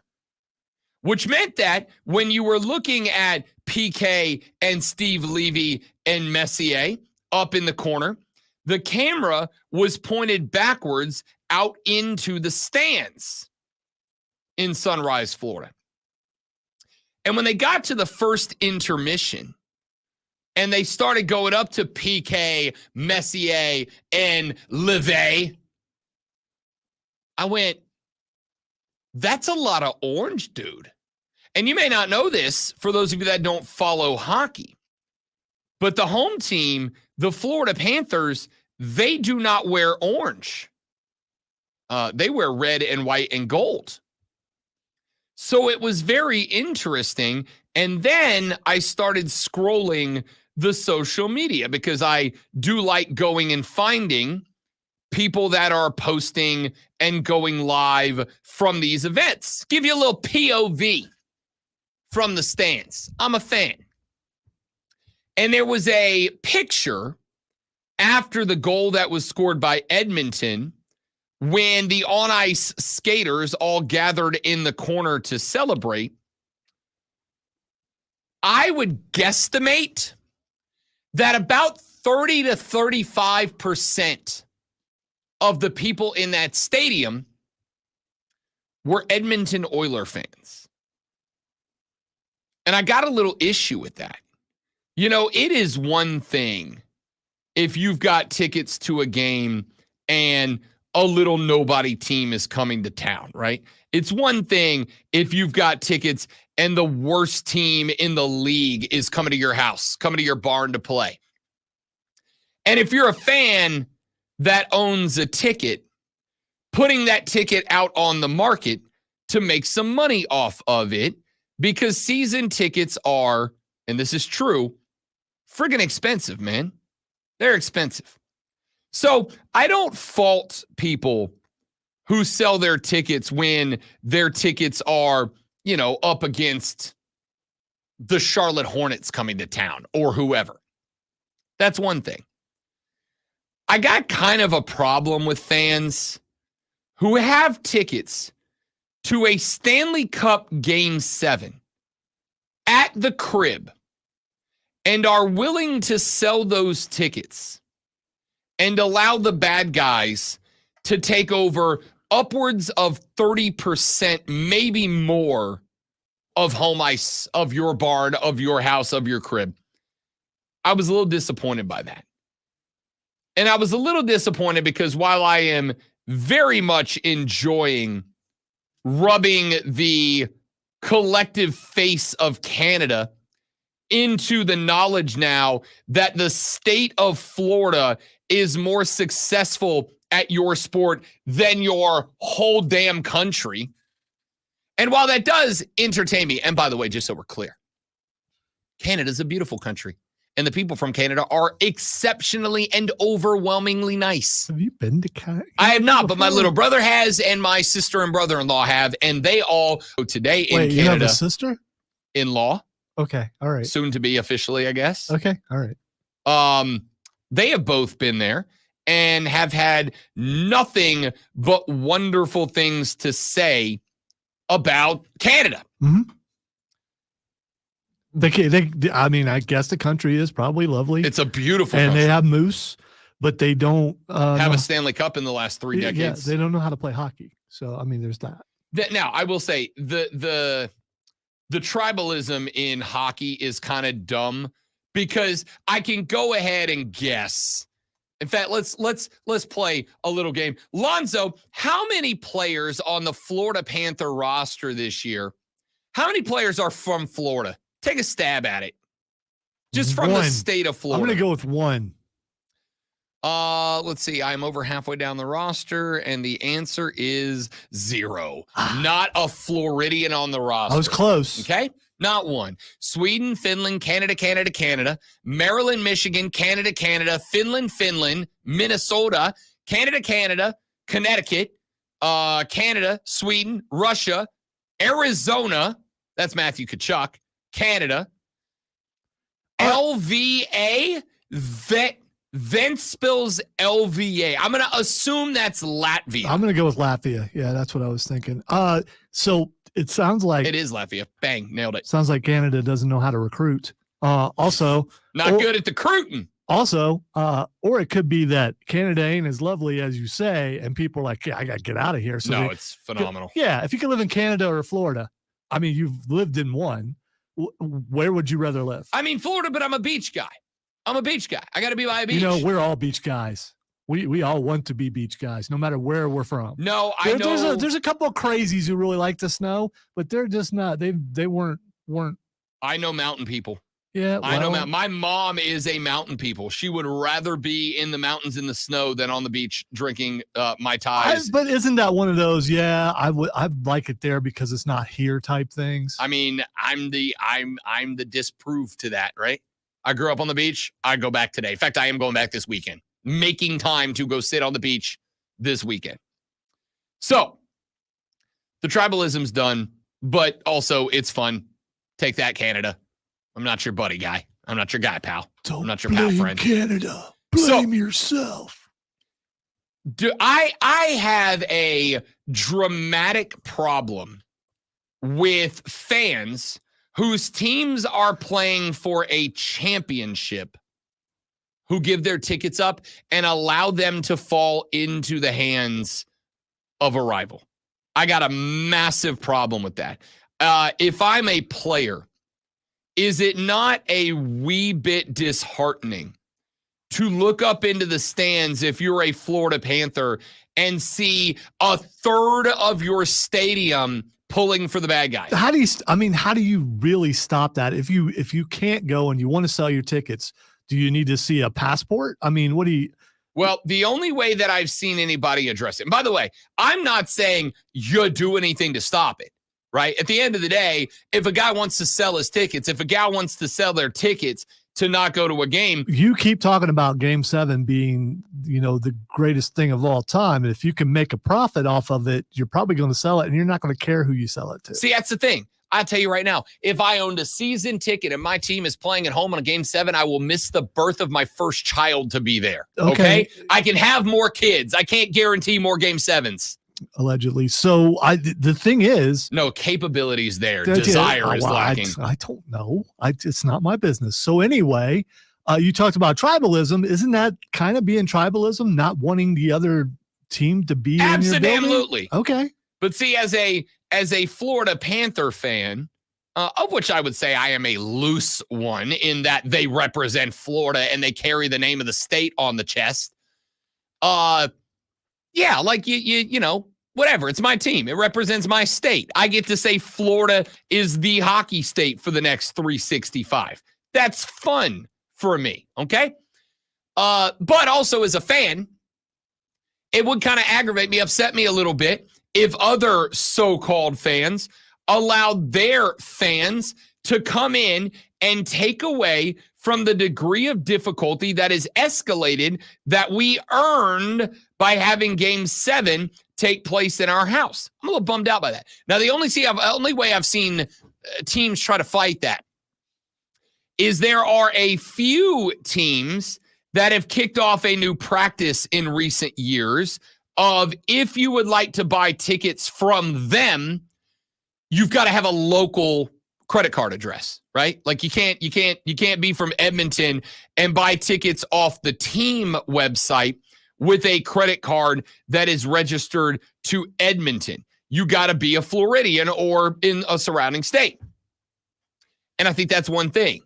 which meant that when you were looking at PK and Steve Levy and Messier up in the corner, the camera was pointed backwards out into the stands in Sunrise, Florida. And when they got to the first intermission and they started going up to PK, Messier, and Levy, I went, that's a lot of orange, dude. And you may not know this for those of you that don't follow hockey, but the home team, the Florida Panthers, they do not wear orange. They wear red and white and gold. So it was very interesting. And then I started scrolling the social media because I do like going and finding people that are posting and going live from these events. Give you a little POV from the stands. I'm a fan. And there was a picture after the goal that was scored by Edmonton when the on-ice skaters all gathered in the corner to celebrate. I would guesstimate that about 30 to 35% of the people in that stadium were Edmonton Oilers fans. And I got a little issue with that. You know, it is one thing if you've got tickets to a game and a little nobody team is coming to town, right? It's one thing if you've got tickets and the worst team in the league is coming to your house, coming to your barn to play. And if you're a fan that owns a ticket, putting that ticket out on the market to make some money off of it, because season tickets are, and this is true, friggin' expensive, man. They're expensive. So I don't fault people who sell their tickets when their tickets are, you know, up against the Charlotte Hornets coming to town or whoever. That's one thing. I got kind of a problem with fans who have tickets to a Stanley Cup Game 7 at the crib and are willing to sell those tickets and allow the bad guys to take over upwards of 30%, maybe more, of home ice, of your barn, of your house, of your crib. I was a little disappointed by that. And I was a little disappointed because while I am very much enjoying rubbing the collective face of Canada into the knowledge now that the state of Florida is more successful at your sport than your whole damn country. And while that does entertain me, and by the way, just so we're clear, Canada's a beautiful country. And the people from Canada are exceptionally and overwhelmingly nice. Have you been to Canada? I have not, but my little brother has, and my sister and brother-in-law have, and they all today in Wait, you have Canada. a sister? In-law, Okay, all right. soon to be officially, I guess. Okay, all right. They have both been there and have had nothing but wonderful things to say about Canada. Mm-hmm. I mean, I guess the country is probably lovely. It's a beautiful and country. they have moose, but they don't Have know- a Stanley Cup in the last 3 decades. Yeah, they don't know how to play hockey. So I mean, there's that. Now, I will say the tribalism in hockey is kind of dumb because I can go ahead and guess. In fact, let's play a little game. Lonzo, how many players on the Florida Panther roster this year? How many players are from Florida? Take a stab at it. Just from the One. state of Florida. I'm going to go with one. Let's see. I'm over halfway down the roster, and the answer is 0. Not a Floridian on the roster. I was close. Okay? Not one. Sweden, Finland, Canada, Maryland, Michigan, Canada, Finland, Minnesota, Canada, Connecticut, Canada, Sweden, Russia, Arizona. That's Matthew Tkachuk. Canada. LVA. Ventspils LVA. I'm going to assume that's Latvia. I'm going to go with Latvia. Yeah, that's what I was thinking. So it sounds like It is Latvia. Bang. Nailed it. sounds like Canada doesn't know how to recruit. Also, Not or- good at the recruiting. Also, or it could be that Canada ain't as lovely as you say, and people are like, yeah, I got to get out of here. So No, they- it's phenomenal. Yeah, if you could live in Canada or Florida, I mean, you've lived in one. Where would you rather live? I mean, Florida, but I'm a beach guy. I got to be by a beach. You know, we're all beach guys. We all want to be beach guys, no matter where we're from. No, I know. There's a couple of crazies who really like the snow, but they're just not. They weren't. I know mountain people. Yeah, I know well, my mom is a mountain people. She would rather be in the mountains in the snow than on the beach drinking Mai Tais. But isn't that one of those? Yeah, I'd like it there because it's not here type things. I mean, I'm the disproof to that, right? I grew up on the beach. I go back today. In fact, I am going back this weekend, making time to go sit on the beach this weekend. So the tribalism's done, but also it's fun. Take that, Canada. I'm not your buddy guy. I'm not your guy, pal. Don't I'm not your pal blame friend. Canada. So- Blame yourself. Do I have a dramatic problem with fans whose teams are playing for a championship who give their tickets up and allow them to fall into the hands of a rival. I got a massive problem with that. If I'm a player, is it not a wee bit disheartening to look up into the stands if you're a Florida Panther and see a third of your stadium pulling for the bad guys? How do you really stop that? If you can't go and you want to sell your tickets, do you need to see a passport? I mean, what do you? Well, the only way that I've seen anybody address it, and by the way, I'm not saying you do anything to stop it, right? At the end of the day, if a guy wants to sell his tickets, if a guy wants to sell their tickets to not go to a game, You keep talking about Game 7 being, the greatest thing of all time. And if you can make a profit off of it, you're probably going to sell it, and you're not going to care who you sell it to. see, that's the thing. I'll tell you right now, if I owned a season ticket and my team is playing at home on a Game 7, I will miss the birth of my first child to be there. Okay? I can have more kids. I can't guarantee more Game 7s. Allegedly. So the thing is, No, capabilities there. that- Desire is well, lacking. I don't know. It's not my business. So anyway, you talked about tribalism. Isn't that kind of being tribalism, not wanting the other team to be in your building? Absolutely. Okay. But see, as a Florida Panther fan, of which I would say I am a loose one in that they represent Florida and they carry the name of the state on the chest. Yeah, like you know, whatever. It's my team. It represents my state. I get to say Florida is the hockey state for the next 365. That's fun for me, okay? But also as a fan, it would kind of aggravate me, upset me a little bit if other so-called fans allowed their fans to come in and take away from the degree of difficulty that is escalated that we earned by having Game 7 take place in our house. I'm a little bummed out by that. Now, the only way I've seen teams try to fight that is there are a few teams that have kicked off a new practice in recent years of if you would like to buy tickets from them, you've got to have a local credit card address, right? Like you can't be from Edmonton and buy tickets off the team website with a credit card that is registered to Edmonton. You got to be a Floridian or in a surrounding state. And I think that's one thing.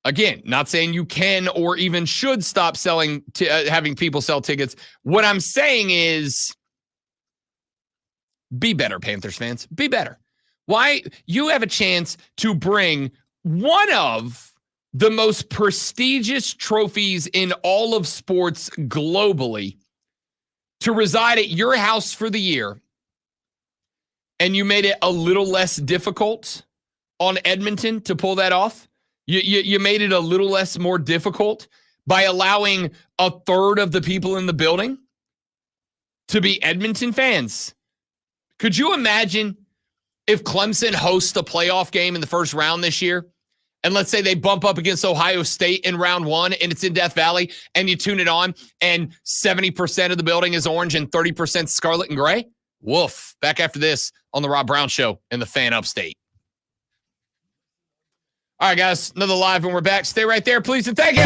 Again, not saying you can or even should stop having people sell tickets. What I'm saying is be better, Panthers fans. Be better. Why? You have a chance to bring one of the most prestigious trophies in all of sports globally to reside at your house for the year, and you made it a little less difficult on Edmonton to pull that off. You made it a little less more difficult by allowing a third of the people in the building to be Edmonton fans. Could you imagine if Clemson hosts a playoff game in the first round this year, and let's say they bump up against Ohio State in round 1 and it's in Death Valley and you tune it on and 70% of the building is orange and 30% scarlet and gray? Woof. Back after this on the Rob Brown Show and the Fan Upstate. All right, guys, another live and we're back. Stay right there, please, and thank you.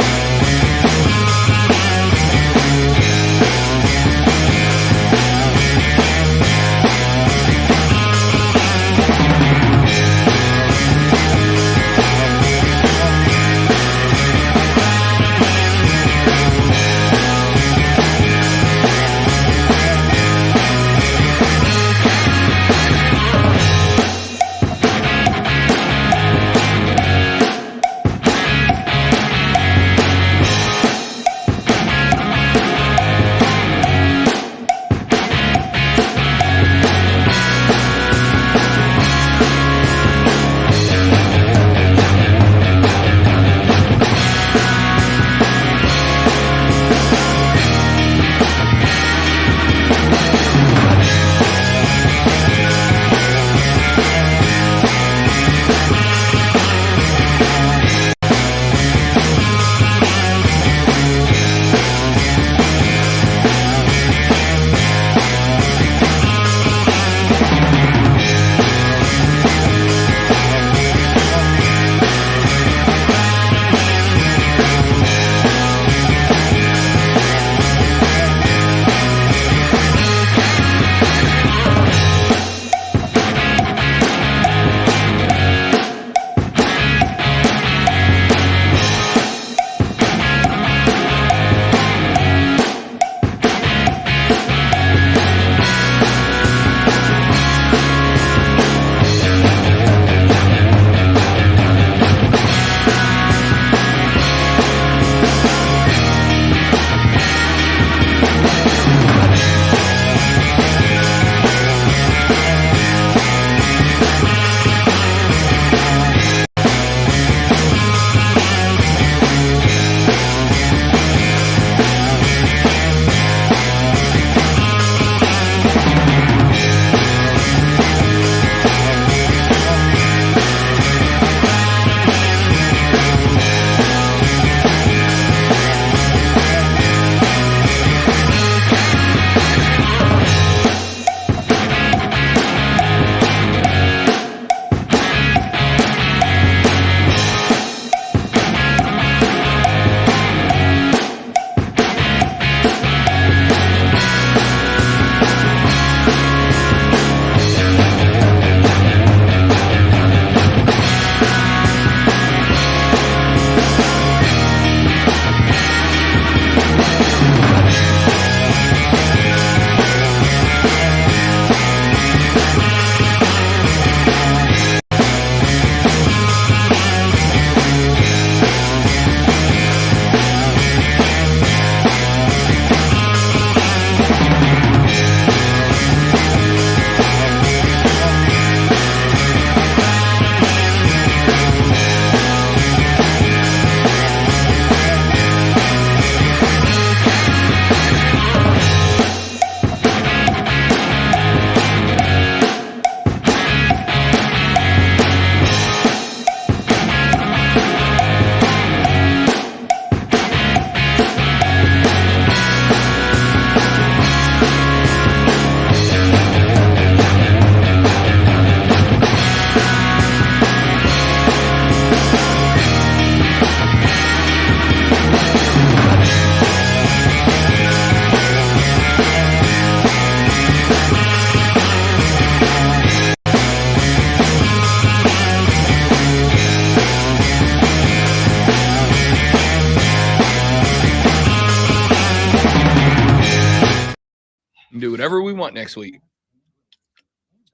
whatever we want next week.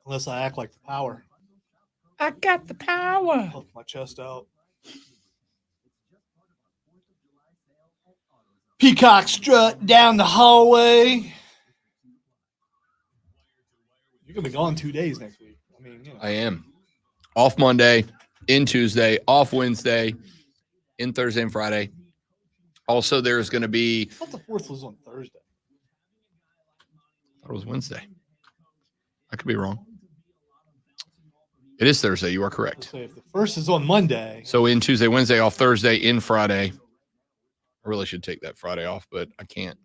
Unless I act like the power. I got the power. Puff my chest out. Peacock strut down the hallway. You're gonna be gone 2 days next week. I mean, you know. I am. Off Monday, in Tuesday, off Wednesday, in Thursday and Friday. Also, there's going to be. I thought the 4th was on Thursday. I thought it was Wednesday. I could be wrong. It is Thursday. You are correct. So if the 1st is on Monday. So in Tuesday, Wednesday, off Thursday, in Friday. I really should take that Friday off, but I can't.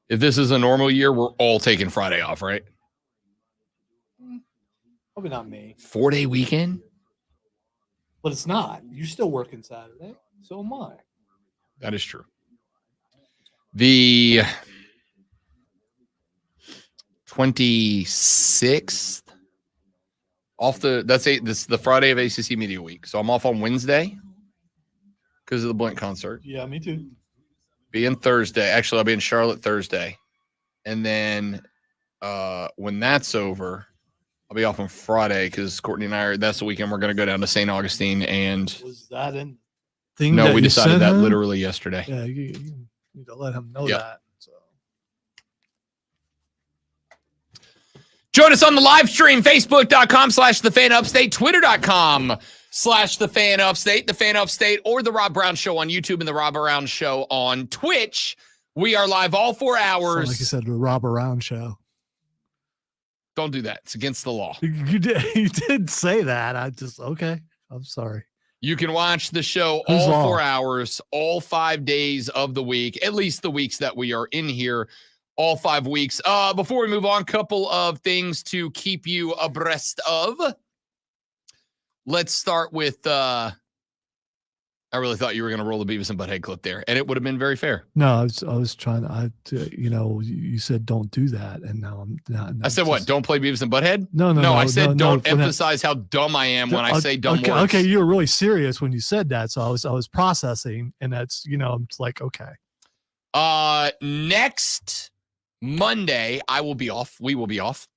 If this is a normal year, we're all taking Friday off, right? Probably not me. 4-day weekend? But it's not. You're still working Saturday. So am I. That is true. The 26th this is the Friday of ACC Media Week. So I'm off on Wednesday because of the Blink concert. Yeah, me too. Be in Thursday. Actually, I'll be in Charlotte Thursday. And then when that's over, I'll be off on Friday because Courtney and I that's the weekend we're going to go down to St. Augustine. And Was that in thing? no, that we you decided sent that him? literally yesterday. Yeah, you need to let him know Yep. that. So. Join us on the live stream, Facebook.com/TheFanUpstate, Twitter.com/TheFanUpstate, The Fan Upstate, or The Rob Brown Show on YouTube and The Rob Brown Show on Twitch. We are live all 4 hours. Like you said, the Rob Around show. Don't do that. It's against the law. You did say that. I just, okay. I'm sorry. You can watch the show Who's all law? 4 hours, all 5 days of the week, at least the weeks that we are in here, all 5 weeks. Before we move on, couple of things to keep you abreast of. Let's start with, I really thought you were going to roll the Beavis and Butthead clip there, and it would have been very fair. No, I was trying you said don't do that. And now I'm not. I said what? Don't play Beavis and Butthead? No, I said don't when emphasize how dumb I am when I say dumb okay, words. okay, you were really serious when you said that. So I was processing, and that's, I'm like, okay. Next Monday, I will be off. We will be off.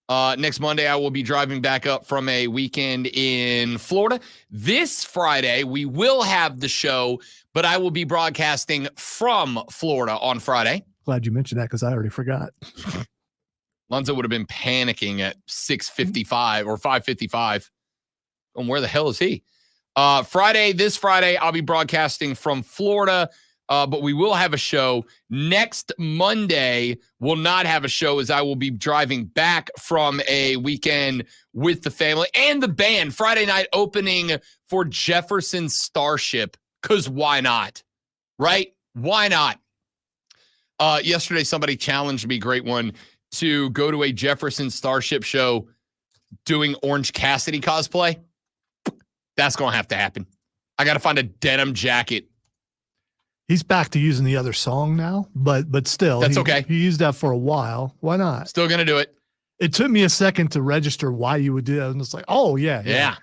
Next Monday, I will be driving back up from a weekend in Florida. This Friday, we will have the show, but I will be broadcasting from Florida on Friday. Glad you mentioned that because I already forgot. Lonzo would have been panicking at 6:55 or 5:55. And where the hell is he? This Friday, I'll be broadcasting from Florida. But we will have a show. Next Monday, we'll not have a show as I will be driving back from a weekend with the family and the band. Friday night opening for Jefferson Starship, because why not? Right? Why not? Yesterday, somebody challenged me, great one, to go to a Jefferson Starship show doing Orange Cassidy cosplay. That's going to have to happen. I got to find a denim jacket. He's back to using the other song now, but still. That's okay. He used that for a while. Why not? Still going to do it. It took me a second to register why you would do that. And it's like, oh, yeah.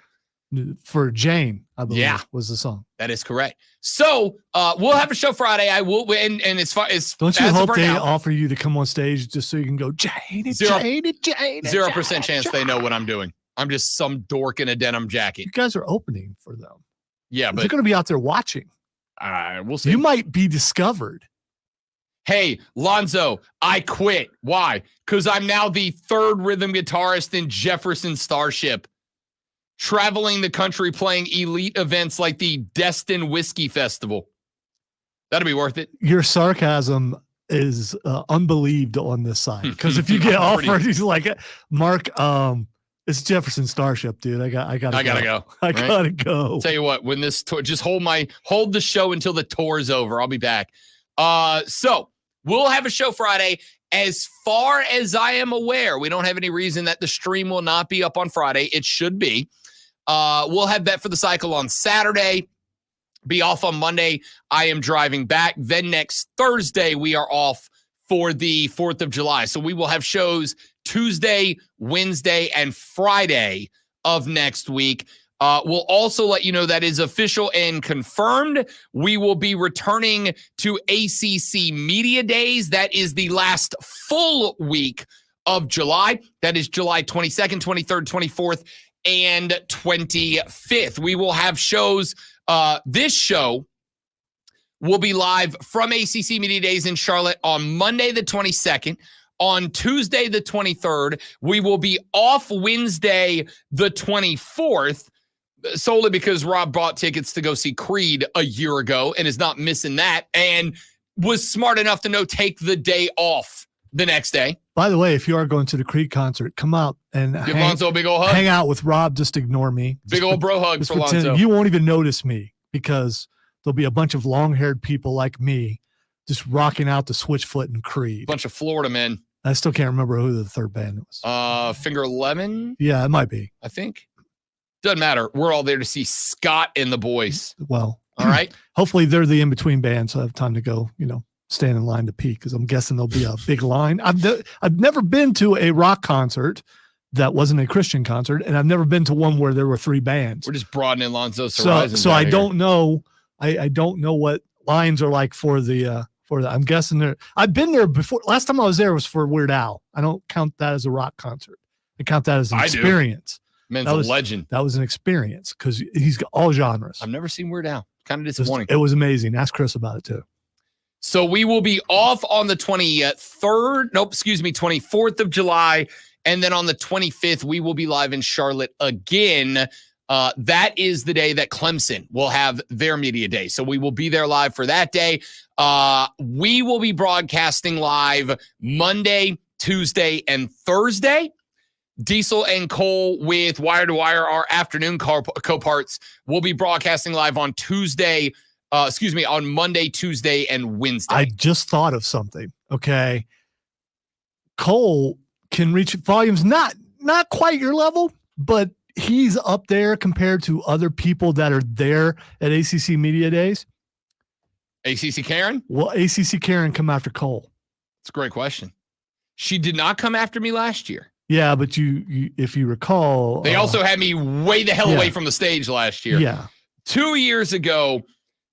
For Jane, I believe, was the song. That is correct. So we'll have a show Friday. I will, and it's fun. Don't you as of hope right they now, offer you to come on stage just so you can go, Jane, Zero- Jane. 0% chance they know what I'm doing. I'm just some dork in a denim jacket. You guys are opening for them. Yeah, They're but going to be out there watching. we'll see. You might be discovered. Hey, Lonzo, I quit. Why? Because I'm now the third rhythm guitarist in Jefferson Starship, traveling the country playing elite events like the Destin Whiskey Festival. That'll be worth it. Your sarcasm is unbelieved on this side. Because if you get offered, he's like, Mark, it's Jefferson Starship, dude. I gotta go. I right? gotta go. Tell you what, when this tour, just hold the show until the tour's over. I'll be back. So we'll have a show Friday. As far as I am aware, we don't have any reason that the stream will not be up on Friday. It should be. We'll have Bet for the Cycle on Saturday. Be off on Monday. I am driving back. Then next Thursday, we are off for the 4th of July. So we will have shows Tuesday, Wednesday, and Friday of next week. We'll also let you know that is official and confirmed. We will be returning to ACC Media Days. That is the last full week of July. That is July 22nd, 23rd, 24th, and 25th. We will have shows. This show will be live from ACC Media Days in Charlotte on Monday the 22nd. On Tuesday the 23rd, we will be off Wednesday the 24th, solely because Rob bought tickets to go see Creed a year ago and is not missing that, and was smart enough to know take the day off the next day. By the way, if you are going to the Creed concert, come out and Give Lonzo a big old hug. hang out with Rob. Just ignore me. Big old bro hug Just for pretend Lonzo. you won't even notice me because there'll be a bunch of long-haired people like me just rocking out the Switchfoot and Creed. Bunch of Florida men. I still can't remember who the third band was. Finger 11, Yeah, it might be. I think. Doesn't matter. We're all there to see Scott and the boys. Well, All right. hopefully they're the in-between band, so I have time to go, stand in line to peek because I'm guessing there'll be a big line. I've never been to a rock concert that wasn't a Christian concert, and I've never been to one where there were three bands. We're just broadening Lonzo's So horizons. so out I here. don't know. I don't know what lines are like for the I'm guessing there. I've been there before. Last time I was there was for Weird Al. I don't count that as a rock concert. I count that as an I do. experience. Man's that a was- legend. That was an experience because he's got all genres. I've never seen Weird Al. Kind of It was- disappointing. It was amazing. Ask Chris about it too. So we will be off on the 24th of July. And then on the 25th, we will be live in Charlotte again. That is the day that Clemson will have their media day. So we will be there live for that day. We will be broadcasting live Monday, Tuesday, and Thursday. Diesel and Cole with Wire to Wire, our afternoon co-parts, will be broadcasting live on on Monday, Tuesday, and Wednesday. I just thought of something. Okay. Cole can reach volumes not quite your level, but he's up there compared to other people that are there at ACC Media Days. ACC Karen? Will ACC Karen come after Cole? It's a great question. She did not come after me last year. Yeah, but you if you recall, They also had me way the hell yeah. away from the stage last year. yeah. 2 years ago,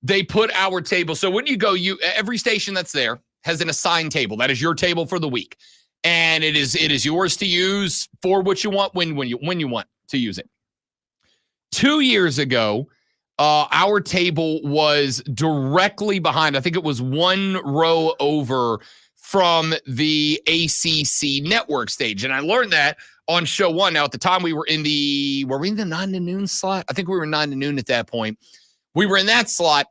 they put our table. So when you go, every station that's there has an assigned table. That is your table for the week. And it is yours to use for what you want when you want to use it. 2 years ago, our table was directly behind. I think it was one row over from the ACC network stage. And I learned that on show one. Now, at the time were we in the 9 to noon slot? I think we were 9 to noon at that point. We were in that slot.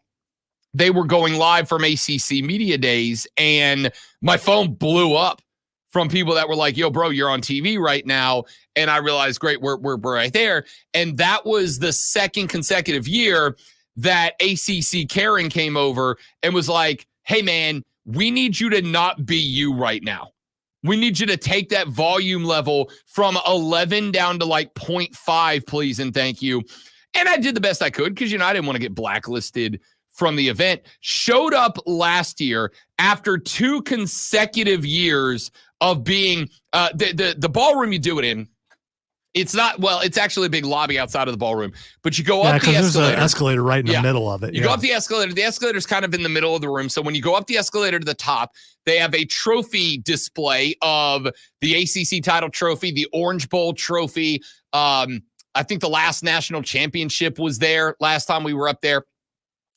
They were going live from ACC Media Days, and my phone blew up from people that were like, yo, bro, you're on TV right now. And I realized, great, we're right there. And that was the second consecutive year that ACC Karen came over and was like, hey, man, we need you to not be you right now. We need you to take that volume level from 11 down to like 0.5, please and thank you. And I did the best I could because, I didn't want to get blacklisted from the event. Showed up last year after 2 consecutive years of being the ballroom you do it in. It's actually a big lobby outside of the ballroom, but you go up the because there's an escalator. escalator right in the middle of it. You go up the escalator. The escalator's kind of in the middle of the room. So when you go up the escalator to the top, they have a trophy display of the ACC title trophy, the Orange Bowl trophy. I think the last national championship was there last time we were up there.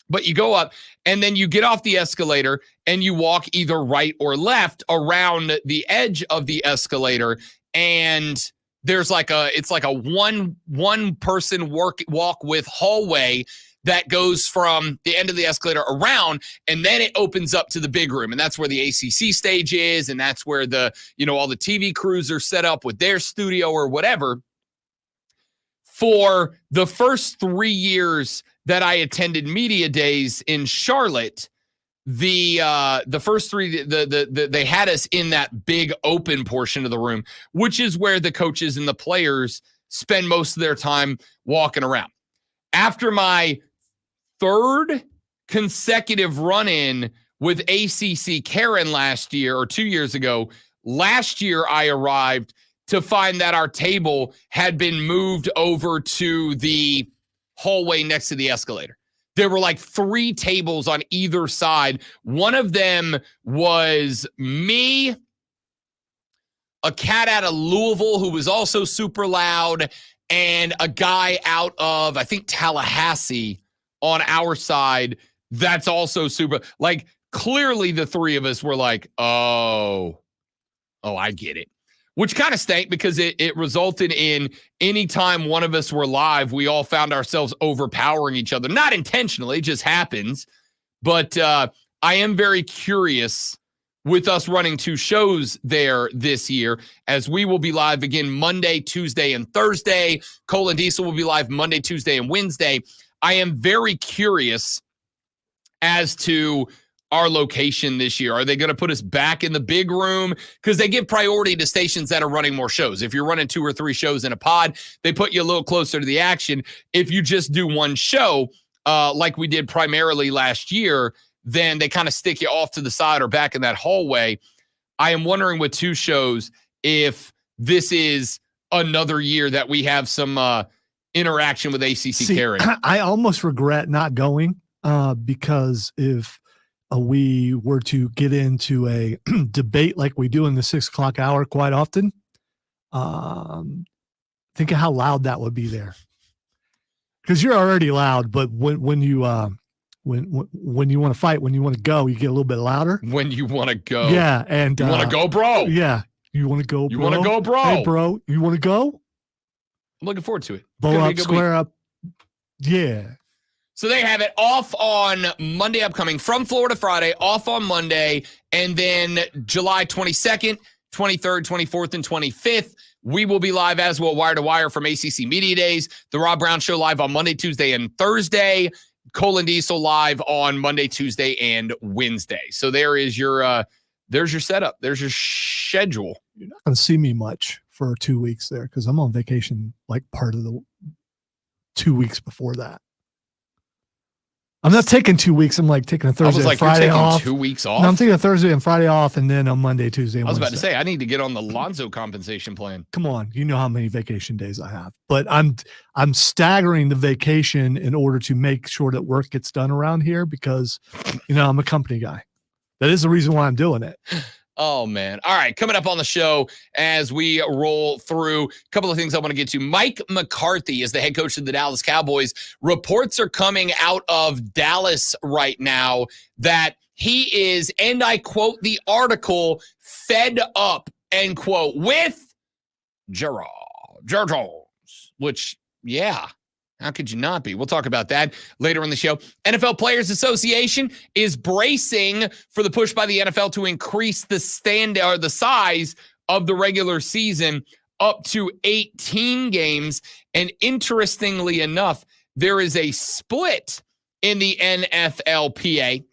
But you go up and then you get off the escalator and you walk either right or left around the edge of the escalator. And there's it's like a one person walk with hallway that goes from the end of the escalator around, and then it opens up to the big room. And that's where the ACC stage is. And that's where all the TV crews are set up with their studio or whatever. For the first 3 years that I attended media days in Charlotte, the first 3 they had us in that big open portion of the room, which is where the coaches and the players spend most of their time walking around. After my 3rd consecutive run-in with ACC Karen last year or 2 years ago, last year I arrived to find that our table had been moved over to the hallway next to the escalator. There were like 3 tables on either side. One of them was me, a cat out of Louisville who was also super loud, and a guy out of, I think, Tallahassee on our side that's also super. Like, clearly the 3 of us were like, oh, I get it. Which kind of stank because it resulted in anytime one of us were live, we all found ourselves overpowering each other. Not intentionally, it just happens. But I am very curious with us running 2 shows there this year, as we will be live again Monday, Tuesday, and Thursday. Cole and Diesel will be live Monday, Tuesday, and Wednesday. I am very curious as to our location this year. Are they going to put us back in the big room? Because they give priority to stations that are running more shows. If you're running 2 or 3 shows in a pod, they put you a little closer to the action. If you just do one show, like we did primarily last year, then they kind of stick you off to the side or back in that hallway. I am wondering with 2 shows if this is another year that we have some interaction with ACC carrying. I almost regret not going because if we were to get into a debate like we do in the 6 o'clock hour quite often, think of how loud that would be there. Because you're already loud, but when you want to fight, when you want to go, you get a little bit louder. When you want to go. Yeah. And you want to go, bro. Yeah. You want to go, bro. You want to go, bro. Hey, bro, you want to go? I'm looking forward to it. Blow up, square up. Yeah. So they have it off on Monday upcoming, from Florida Friday, off on Monday, and then July 22nd, 23rd, 24th, and 25th. We will be live as well, wire to wire, from ACC Media Days. The Rob Brown Show live on Monday, Tuesday, and Thursday. Cole and Diesel live on Monday, Tuesday, and Wednesday. So there's your setup. There's your schedule. You're not going to see me much for 2 weeks there because I'm on vacation like part of the 2 weeks before that. I'm not taking 2 weeks. I'm like taking a Thursday and Friday off. 2 weeks off? No, I'm taking a Thursday and Friday off, and then on Monday, Tuesday, and I was Wednesday. about to say, I need to get on the Lonzo compensation plan. Come on, you know how many vacation days I have. But I'm staggering the vacation in order to make sure that work gets done around here because, I'm a company guy. That is the reason why I'm doing it. Oh, man. All right. Coming up on the show as we roll through a couple of things I want to get to. Mike McCarthy is the head coach of the Dallas Cowboys. Reports are coming out of Dallas right now that he is, and I quote the article, fed up, end quote, with Gerald Jones, which, yeah. How could you not be? We'll talk about that later in the show. NFL Players Association is bracing for the push by the NFL to increase the size of the regular season up to 18 games. And interestingly enough, there is a split in the NFLPA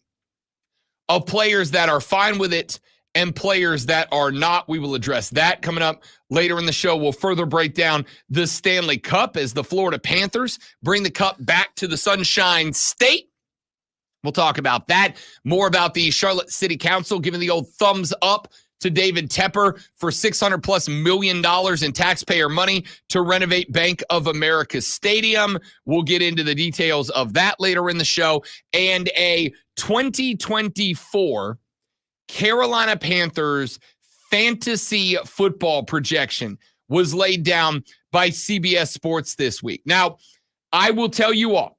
of players that are fine with it and players that are not. We will address that coming up later in the show. We'll further break down the Stanley Cup as the Florida Panthers bring the cup back to the Sunshine State. We'll talk about that. More about the Charlotte City Council giving the old thumbs up to David Tepper for $600+ million in taxpayer money to renovate Bank of America Stadium. We'll get into the details of that later in the show. And a 2024 Carolina Panthers fantasy football projection was laid down by CBS Sports this week. Now, I will tell you all,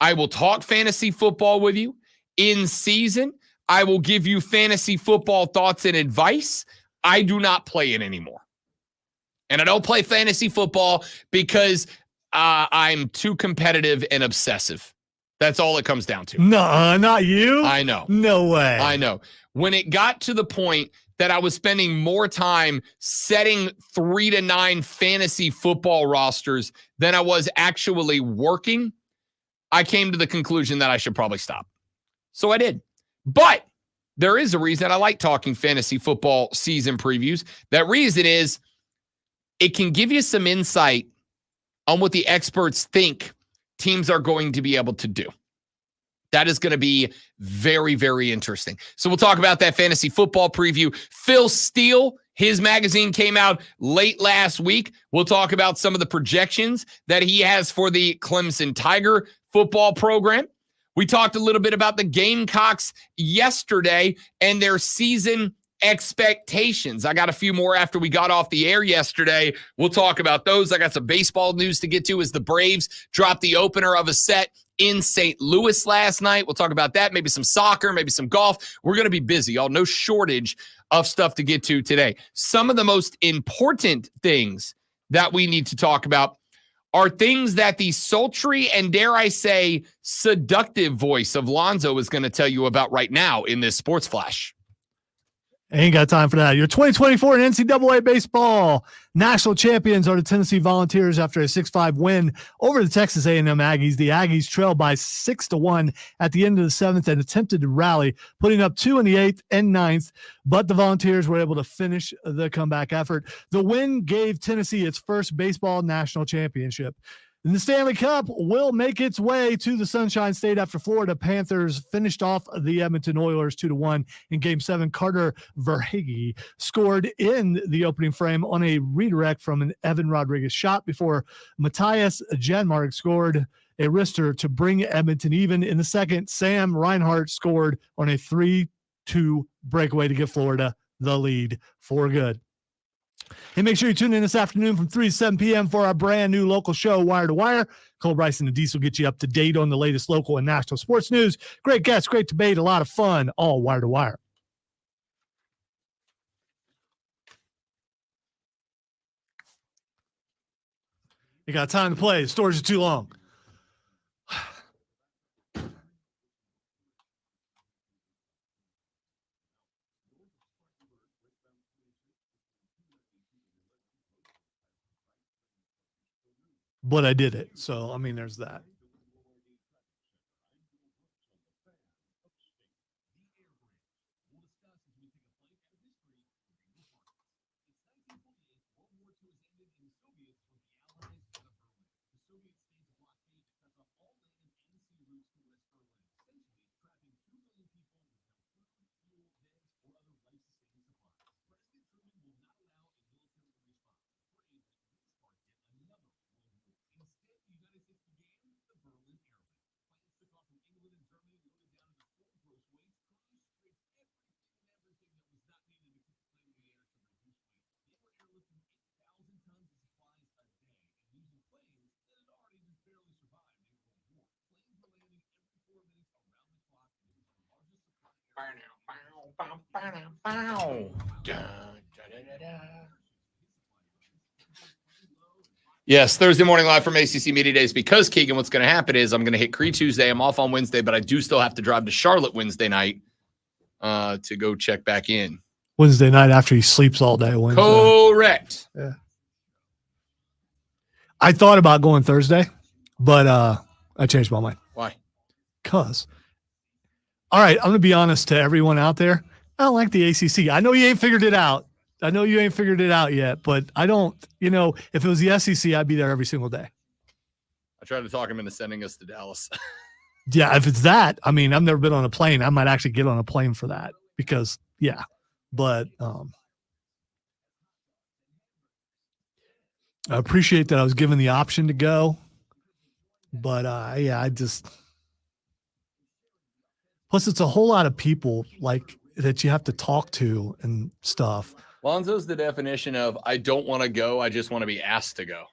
I will talk fantasy football with you in season. I will give you fantasy football thoughts and advice. I do not play it anymore. And I don't play fantasy football because I'm too competitive and obsessive. That's all it comes down to. No, not you. I know. No way. I know. When it got to the point that I was spending more time setting 3 to 9 fantasy football rosters than I was actually working, I came to the conclusion that I should probably stop. So I did. But there is a reason I like talking fantasy football season previews. That reason is it can give you some insight on what the experts think teams are going to be able to do. That is going to be very, very interesting. So we'll talk about that fantasy football preview. Phil Steele, His magazine came out late last week. We'll talk about some of the projections that he has for the Clemson Tiger football program. We talked a little bit about the Gamecocks yesterday and their season expectations. I got a few more after we got off the air yesterday. We'll talk about those. I got some baseball news to get to as the Braves dropped the opener of a set in St. Louis last night. We'll talk about that, maybe some soccer, maybe some golf. We're going to be busy, y'all. No shortage of stuff to get to today. Some of the most important things that we need to talk about are things that the sultry and, dare I say, seductive voice of Lonzo is going to tell you about right now in this Sports Flash. Ain't got time for that. Your 2024 NCAA baseball national champions are the Tennessee Volunteers after a 6-5 win over the Texas A&M Aggies. The Aggies trailed by 6-1 at the end of the 7th and attempted to rally, putting up 2 in the 8th and 9th, but the Volunteers were able to finish the comeback effort. The win gave Tennessee its first baseball national championship. And the Stanley Cup will make its way to the Sunshine State after Florida Panthers finished off the Edmonton Oilers 2-1 in Game 7. Carter Verhaeghe scored in the opening frame on a redirect from an Evan Rodriguez shot before Matthias Janmark scored a wrister to bring Edmonton even. In the second, Sam Reinhart scored on a 3-2 breakaway to give Florida the lead for good. And make sure you tune in this afternoon from 3 to 7 p.m. for our brand new local show, Wire to Wire. Cole Bryson and Diesel get you up to date on the latest local and national sports news. Great guests, great debate, a lot of fun, all Wire to Wire. You got time to play. The stories are too long. But I did it. So, I mean, there's that. Yes, Thursday morning live from ACC Media Days. Because, Keegan, what's going to happen is I'm going to hit Cree Tuesday. I'm off on Wednesday, but I do still have to drive to Charlotte Wednesday night to go check back in. Wednesday night after he sleeps all day. Wednesday. Correct. Yeah. I thought about going Thursday, but I changed my mind. Why? Because, all right, I'm going to be honest to everyone out there. I don't like the ACC. I know you ain't figured it out. I know you ain't figured it out yet, but I don't, if it was the SEC, I'd be there every single day. I tried to talk him into sending us to Dallas. Yeah, if it's that, I mean, I've never been on a plane. I might actually get on a plane for that because, yeah. But I appreciate that I was given the option to go. But, yeah, plus it's a whole lot of people like that you have to talk to and stuff. Lonzo's the definition of I don't want to go. I just want to be asked to go.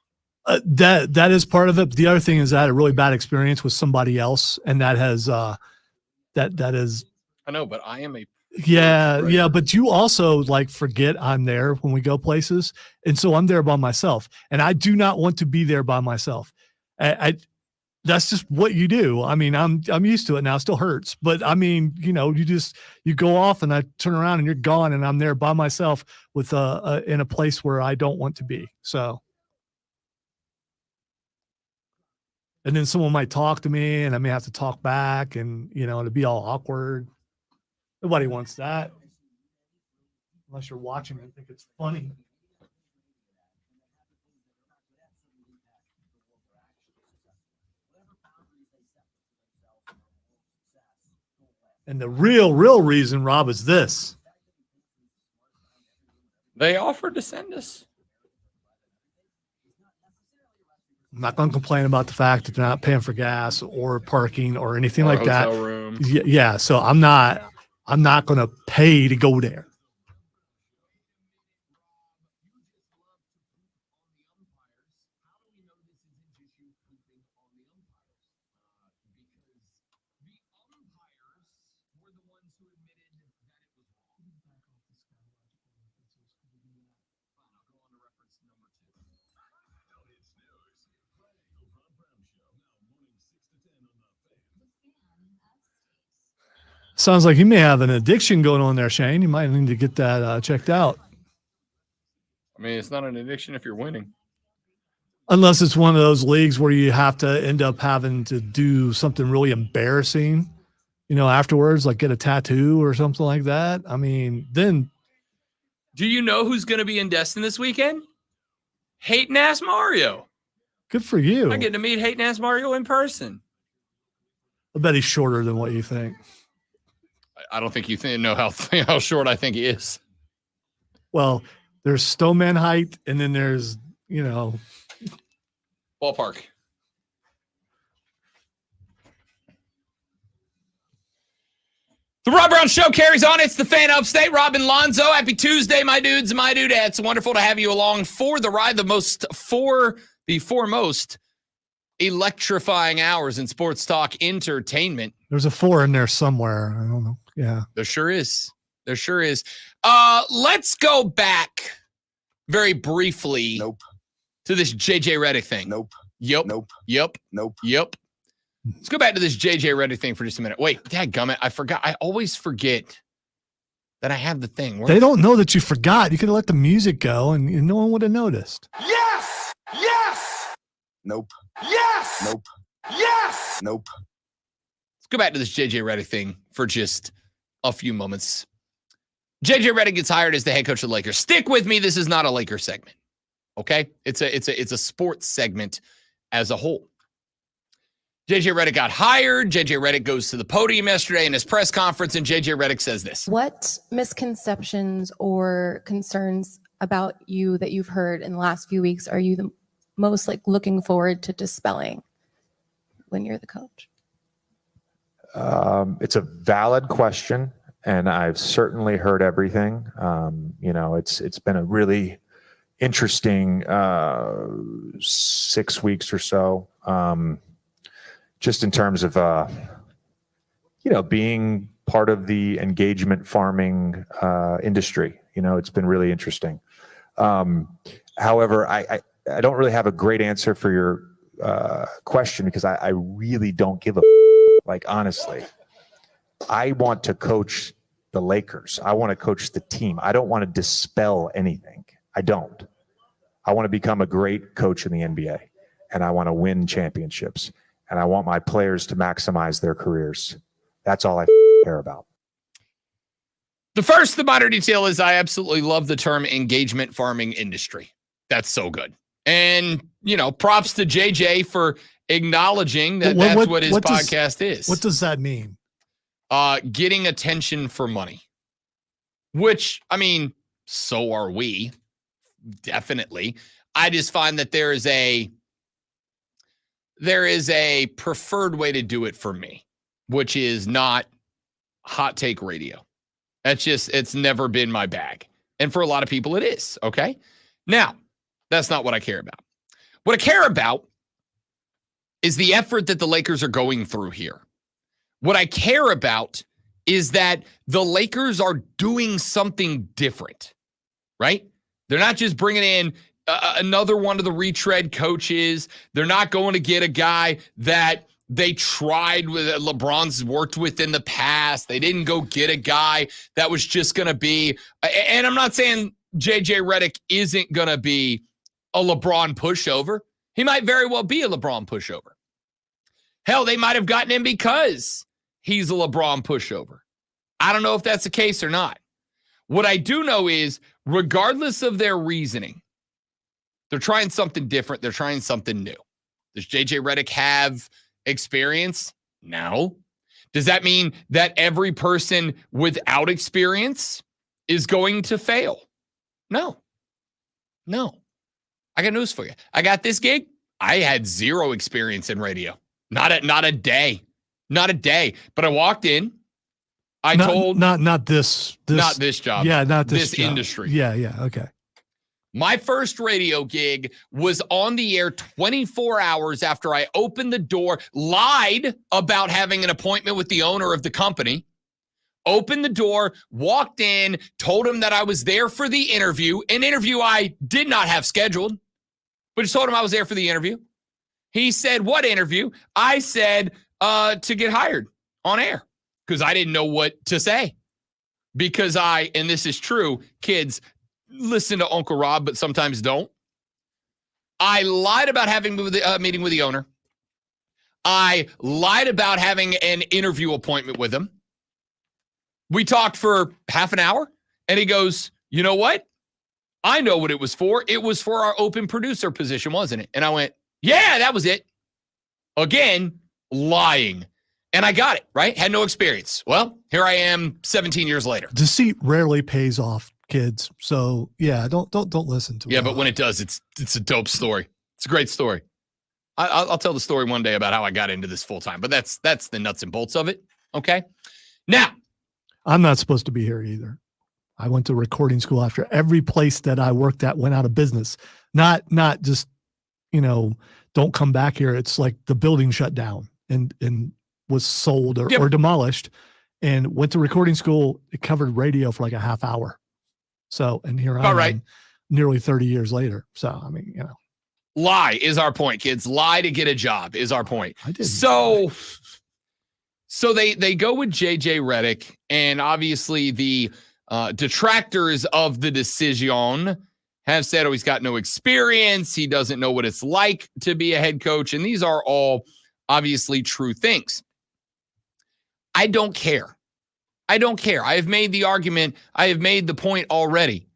That is part of it. But the other thing is I had a really bad experience with somebody else, and that has that is. I know, but I am a. Yeah. But you also forget I'm there when we go places, and so I'm there by myself, and I do not want to be there by myself. That's just what you do. I mean, I'm used to it now. It still hurts, but I mean, you go off and I turn around and you're gone and I'm there by myself with in a place where I don't want to be. So, and then someone might talk to me and I may have to talk back and, it'll be all awkward. Nobody wants that. Unless you're watching and think it's funny. And the real reason, Rob, is this. They offered to send us. I'm not going to complain about the fact that they're not paying for gas or parking or anything Or like that. hotel room. Yeah. So I'm not going to pay to go there. Sounds like you may have an addiction going on there, Shane. You might need to get that checked out. I mean, it's not an addiction if you're winning. Unless it's one of those leagues where you have to end up having to do something really embarrassing, afterwards, like get a tattoo or something like that. I mean, then. Do you know who's going to be in Destin this weekend? Hating ass Mario. Good for you. I get to meet Hating ass Mario in person. I bet he's shorter than what you think. I don't think you know how short I think he is. Well, there's Stoneman height, and then there's, ballpark. The Rob Brown Show carries on. It's the Fan Upstate. Robin Lonzo. Happy Tuesday, my dudes and my dudettes. Wonderful to have you along for the ride. The foremost electrifying hours in sports talk entertainment. There's a 4 in there somewhere. I don't know. Yeah. There sure is. Let's go back very briefly to this JJ Redick thing. Yep. Let's go back to this JJ Redick thing for just a minute. Wait, dadgummit, I forgot. I always forget that I have the thing. They don't know that you forgot. You could have let the music go and no one would have noticed. Yes! Yes! Nope. Yes! Nope. Yes! Nope. Let's go back to this JJ Redick thing for just a few moments. JJ Redick gets hired as the head coach of the Lakers. Stick with me. This is not a Lakers segment. Okay? It's a sports segment as a whole. JJ Redick got hired. JJ Redick goes to the podium yesterday in his press conference, and JJ Redick says this. What misconceptions or concerns about you that you've heard in the last few weeks are you the most looking forward to dispelling when you're the coach? It's a valid question, and I've certainly heard everything. It's been a really interesting 6 weeks or so. Just in terms of, being part of the engagement farming industry, it's been really interesting. However, I don't really have a great answer for your question because I really don't give a honestly. I want to coach the Lakers. I want to coach the team. I don't want to dispel anything. I don't. I want to become a great coach in the NBA, and I want to win championships. And I want my players to maximize their careers. That's all I care about. The minor detail is I absolutely love the term engagement farming industry. That's so good. And, props to JJ for acknowledging that that's what his podcast is. What does that mean? Getting attention for money. Which, so are we. Definitely. I just find that there is a preferred way to do it for me, which is not hot take radio. It's never been my bag. And for a lot of people, it is. Okay. Now, that's not what I care about. What I care about is the effort that the Lakers are going through here. What I care about is that the Lakers are doing something different, right? They're not just bringing in another one of the retread coaches. They're not going to get a guy that they tried with, LeBron's worked with in the past. They didn't go get a guy that was just going to be, and I'm not saying JJ Redick isn't going to be a LeBron pushover. He might very well be a LeBron pushover. Hell, they might have gotten him because he's a LeBron pushover. I don't know if that's the case or not. What I do know is, regardless of their reasoning, they're trying something different. They're trying something new. Does JJ Redick have experience? No. Does that mean that every person without experience is going to fail? No. I got news for you. I got this gig. I had zero experience in radio. Not a day. But I walked in. Not this job. Yeah, not this this job. industry. Yeah. Okay. My first radio gig was on the air 24 hours after I opened the door, lied about having an appointment with the owner of the company, opened the door, walked in, told him that I was there for the interview, an interview I did not have scheduled, but just told him I was there for the interview. He said, "What interview?" I said, to get hired on air, because I didn't know what to say. Because and this is true, kids, listen to Uncle Rob, but sometimes don't. I lied about having a meeting with the owner. I lied about having an interview appointment with him. We talked for half an hour, and he goes, "You know what? I know what it was for. It was for our open producer position, wasn't it?" And I went, "Yeah, that was it." Again, lying. And I got it, right? Had no experience. Well, here I am 17 years later. Deceit rarely pays off, kids. So yeah, don't listen to it. Yeah, but when it does, it's a dope story. It's a great story. I'll tell the story one day about how I got into this full time, but that's the nuts and bolts of it. Okay. Now, I'm not supposed to be here either. I went to recording school after every place that I worked at went out of business. Not just, don't come back here. It's like the building shut down and was sold or demolished, and went to recording school. It covered radio for like a half hour. So, and here I am nearly 30 years later. So, I mean, lie is our point, kids. Lie to get a job is our point. I didn't. So they go with JJ Redick, and obviously the detractors of the decision have said, "Oh, he's got no experience. He doesn't know what it's like to be a head coach." And these are all obviously true things. I don't care. I have made the argument. I have made the point already.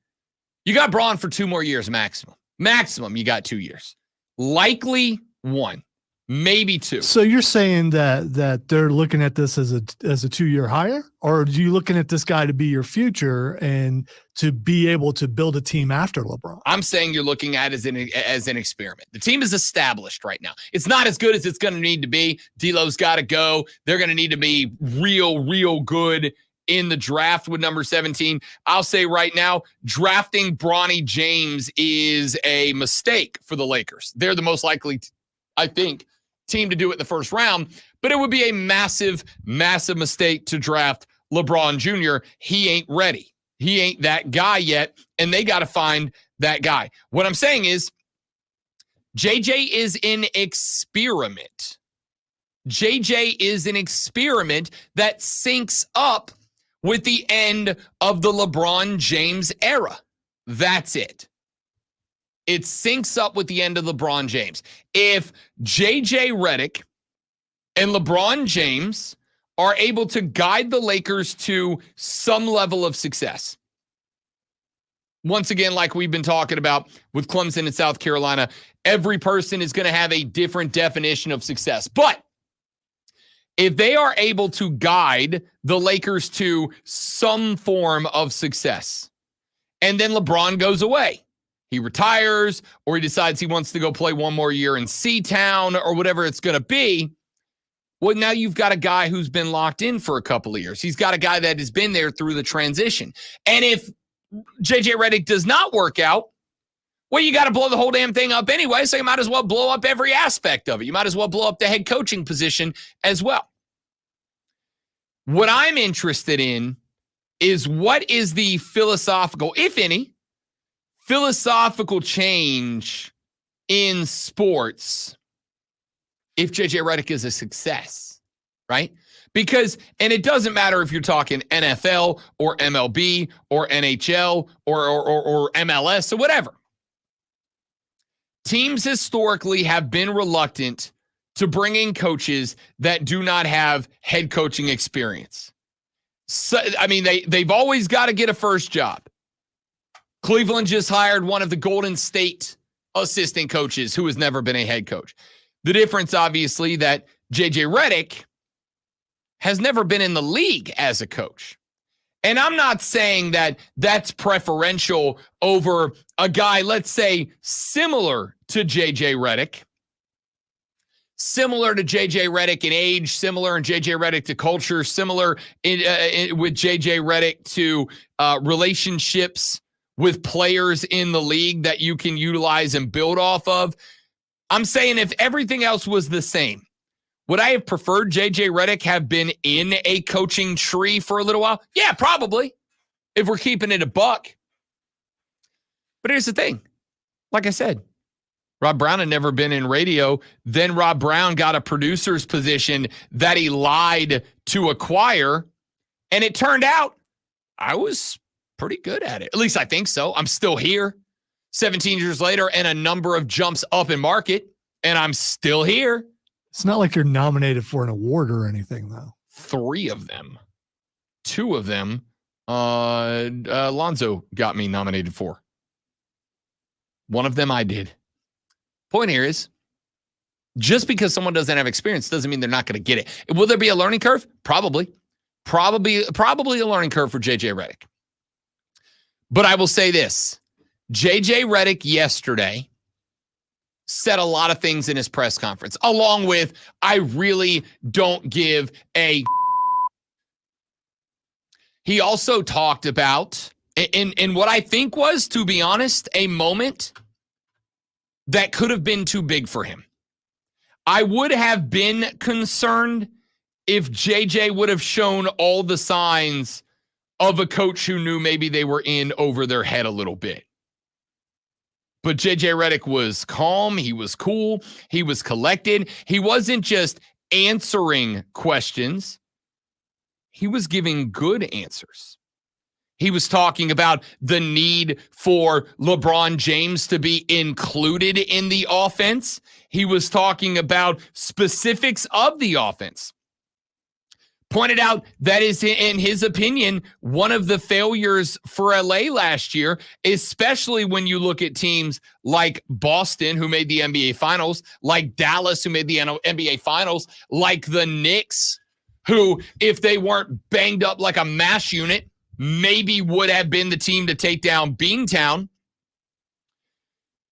You got Braun for 2 more years maximum. Maximum, you got 2 years. Likely 1, maybe 2. So you're saying that they're looking at this as a 2-year hire, or are you looking at this guy to be your future and to be able to build a team after LeBron? I'm saying you're looking at it as an experiment. The team is established right now. It's not as good as it's going to need to be. D'Lo's got to go. They're going to need to be real good in the draft with number 17. I'll say right now, drafting Bronny James is a mistake for the Lakers. They're the most likely, I think, team to do it in the first round, but it would be a massive mistake to draft LeBron Jr. He ain't ready. He ain't that guy yet, and they got to find that guy. What I'm saying is, JJ is an experiment. JJ is an experiment that syncs up with the end of the LeBron James era. That's it. It syncs up with the end of LeBron James. If JJ Redick and LeBron James are able to guide the Lakers to some level of success, once again, like we've been talking about with Clemson and South Carolina, every person is going to have a different definition of success. But if they are able to guide the Lakers to some form of success, and then LeBron goes away, he retires, or he decides he wants to go play 1 more year in C-Town or whatever it's going to be, well, now you've got a guy who's been locked in for a couple of years. He's got a guy that has been there through the transition. And if JJ Redick does not work out, well, you got to blow the whole damn thing up anyway, so you might as well blow up every aspect of it. You might as well blow up the head coaching position as well. What I'm interested in is what is the philosophical, if any, philosophical change in sports if JJ Redick is a success, right? Because, and it doesn't matter if you're talking NFL or MLB or NHL or MLS or whatever. Teams historically have been reluctant to bring in coaches that do not have head coaching experience. So, I mean, they've always got to get a first job. Cleveland just hired one of the Golden State assistant coaches who has never been a head coach. The difference, obviously, that JJ Redick has never been in the league as a coach. And I'm not saying that that's preferential over a guy, let's say, similar to J.J. Redick. Similar to J.J. Redick in age, similar in J.J. Redick to culture, similar with J.J. Redick to relationships with players in the league that you can utilize and build off of. I'm saying if everything else was the same, would I have preferred J.J. Redick have been in a coaching tree for a little while? Yeah, probably, if we're keeping it a buck. But here's the thing. Like I said, Rob Brown had never been in radio. Then Rob Brown got a producer's position that he lied to acquire. And it turned out I was pretty good at it. At least I think so. I'm still here 17 years later and a number of jumps up in market. And I'm still here. It's not like you're nominated for an award or anything, though. 3 of them. 2 of them, Alonzo got me nominated for. 1 of them I did. Point here is, just because someone doesn't have experience doesn't mean they're not going to get it. Will there be a learning curve? Probably. Probably a learning curve for J.J. Redick. But I will say this. J.J. Redick yesterday said a lot of things in his press conference, along with, I really don't give a. He also talked about, in what I think was, to be honest, a moment that could have been too big for him. I would have been concerned if JJ would have shown all the signs of a coach who knew maybe they were in over their head a little bit. But JJ Redick was calm. He was cool. He was collected. He wasn't just answering questions. He was giving good answers. He was talking about the need for LeBron James to be included in the offense. He was talking about specifics of the offense. Pointed out that is, in his opinion, one of the failures for LA last year, especially when you look at teams like Boston, who made the NBA Finals, like Dallas, who made the NBA Finals, like the Knicks, who, if they weren't banged up like a MASH unit, maybe would have been the team to take down Beantown.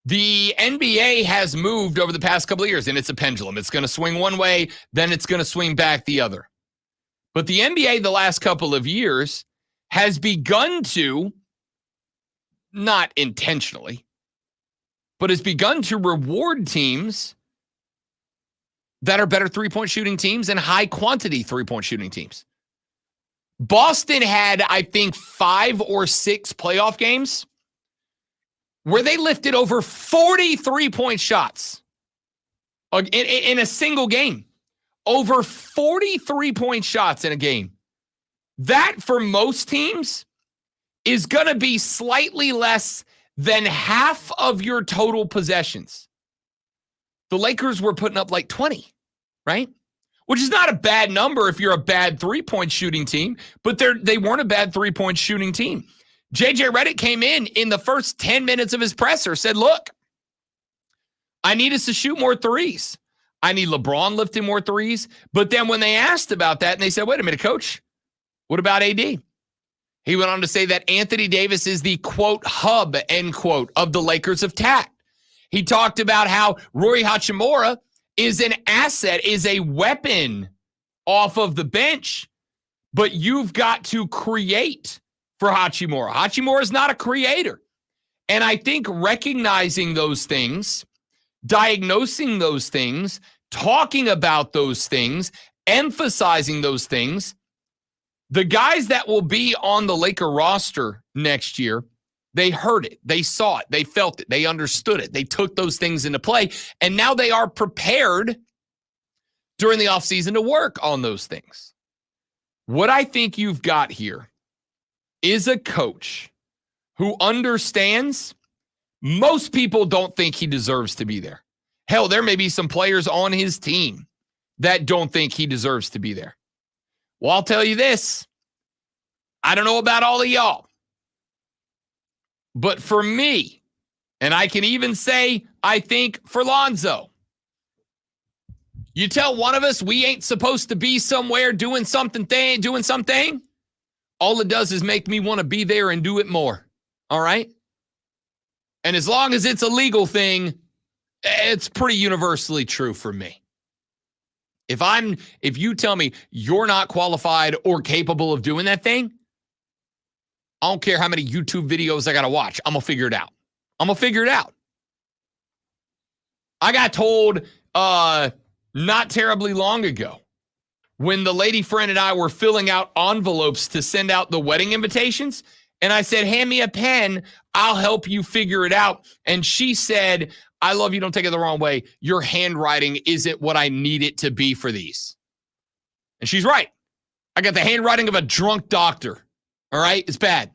The NBA has moved over the past couple of years, and it's a pendulum. It's going to swing one way, then it's going to swing back the other. But the NBA the last couple of years has begun to, not intentionally, but has begun to reward teams that are better three-point shooting teams and high-quantity three-point shooting teams. Boston had, I think, 5 or 6 playoff games where they lifted over 40 three-point shots in a single game. Over 40 three-point shots in a game. That, for most teams, is going to be slightly less than half of your total possessions. The Lakers were putting up like 20, right? Which is not a bad number if you're a bad three-point shooting team, but they weren't a bad three-point shooting team. J.J. Redick came in the first 10 minutes of his presser, said, look, I need us to shoot more threes. I need LeBron lifting more threes. But then when they asked about that, and they said, wait a minute, coach, what about AD? He went on to say that Anthony Davis is the, quote, hub, end quote, of the Lakers of tact. He talked about how Rui Hachimura is an asset, is a weapon off of the bench, but you've got to create for Hachimura. Hachimura is not a creator. And I think recognizing those things, diagnosing those things, talking about those things, emphasizing those things, the guys that will be on the Laker roster next year, they heard it, they saw it, they felt it, they understood it, they took those things into play, and now they are prepared during the offseason to work on those things. What I think you've got here is a coach who understands most people don't think he deserves to be there. Hell, there may be some players on his team that don't think he deserves to be there. Well, I'll tell you this. I don't know about all of y'all. But for me, and I can even say, I think for Lonzo, you tell one of us we ain't supposed to be somewhere doing something, all it does is make me want to be there and do it more. All right? And as long as it's a legal thing, it's pretty universally true for me. If you tell me you're not qualified or capable of doing that thing, I don't care how many YouTube videos I got to watch. I'm going to figure it out. I got told not terribly long ago when the lady friend and I were filling out envelopes to send out the wedding invitations. And I said, hand me a pen. I'll help you figure it out. And she said, I love you. Don't take it the wrong way. Your handwriting isn't what I need it to be for these. And she's right. I got the handwriting of a drunk doctor. All right. It's bad.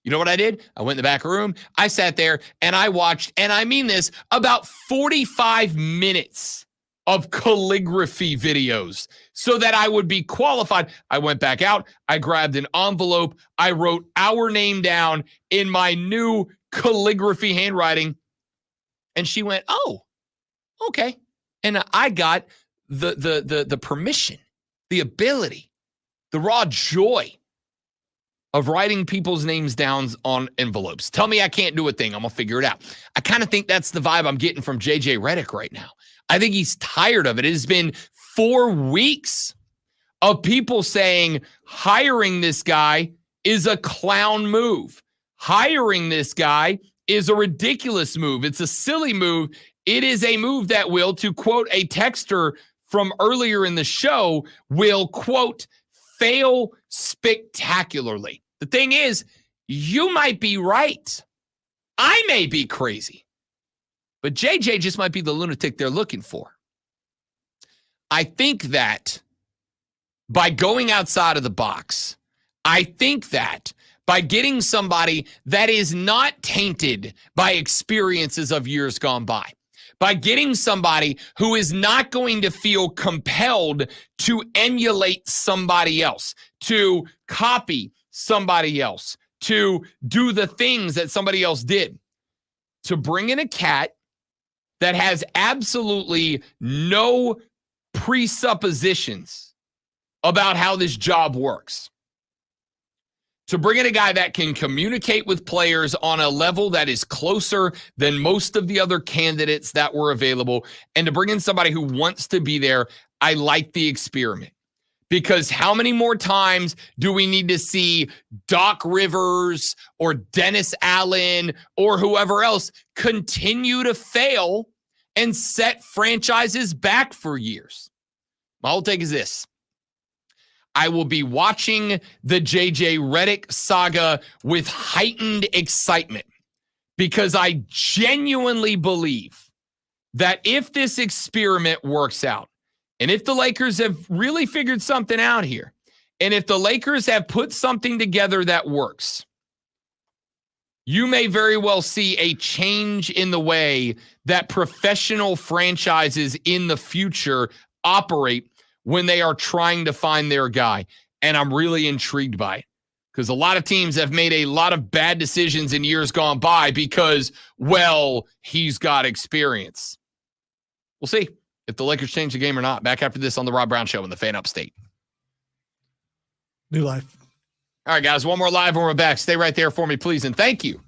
You know what I did? I went in the back room. I sat there and I watched, and I mean this, about 45 minutes of calligraphy videos so that I would be qualified. I went back out. I grabbed an envelope. I wrote our name down in my new calligraphy handwriting. And she went, oh, okay. And I got the permission, the ability, the raw joy of writing people's names down on envelopes. Tell me I can't do a thing. I'm going to figure it out. I kind of think that's the vibe I'm getting from JJ Redick right now. I think he's tired of it. It has been 4 weeks of people saying hiring this guy is a clown move. Hiring this guy is a ridiculous move. It's a silly move. It is a move that will, to quote a texter from earlier in the show, will, quote, fail spectacularly. The thing is, you might be right. I may be crazy. But JJ just might be the lunatic they're looking for. I think that by going outside of the box, I think that by getting somebody that is not tainted by experiences of years gone by getting somebody who is not going to feel compelled to emulate somebody else, to copy somebody else, to do the things that somebody else did, to bring in a cat that has absolutely no presuppositions about how this job works. To bring in a guy that can communicate with players on a level that is closer than most of the other candidates that were available, and to bring in somebody who wants to be there, I like the experiment. Because how many more times do we need to see Doc Rivers or Dennis Allen or whoever else continue to fail and set franchises back for years? My whole take is this. I will be watching the JJ Redick saga with heightened excitement because I genuinely believe that if this experiment works out, and if the Lakers have really figured something out here, and if the Lakers have put something together that works, you may very well see a change in the way that professional franchises in the future operate when they are trying to find their guy. And I'm really intrigued by it because a lot of teams have made a lot of bad decisions in years gone by because, well, he's got experience. We'll see if the Lakers change the game or not. Back after this on the Rob Brown Show in the Fan Upstate. New life. All right, guys, one more live when we're back. Stay right there for me, please, and thank you.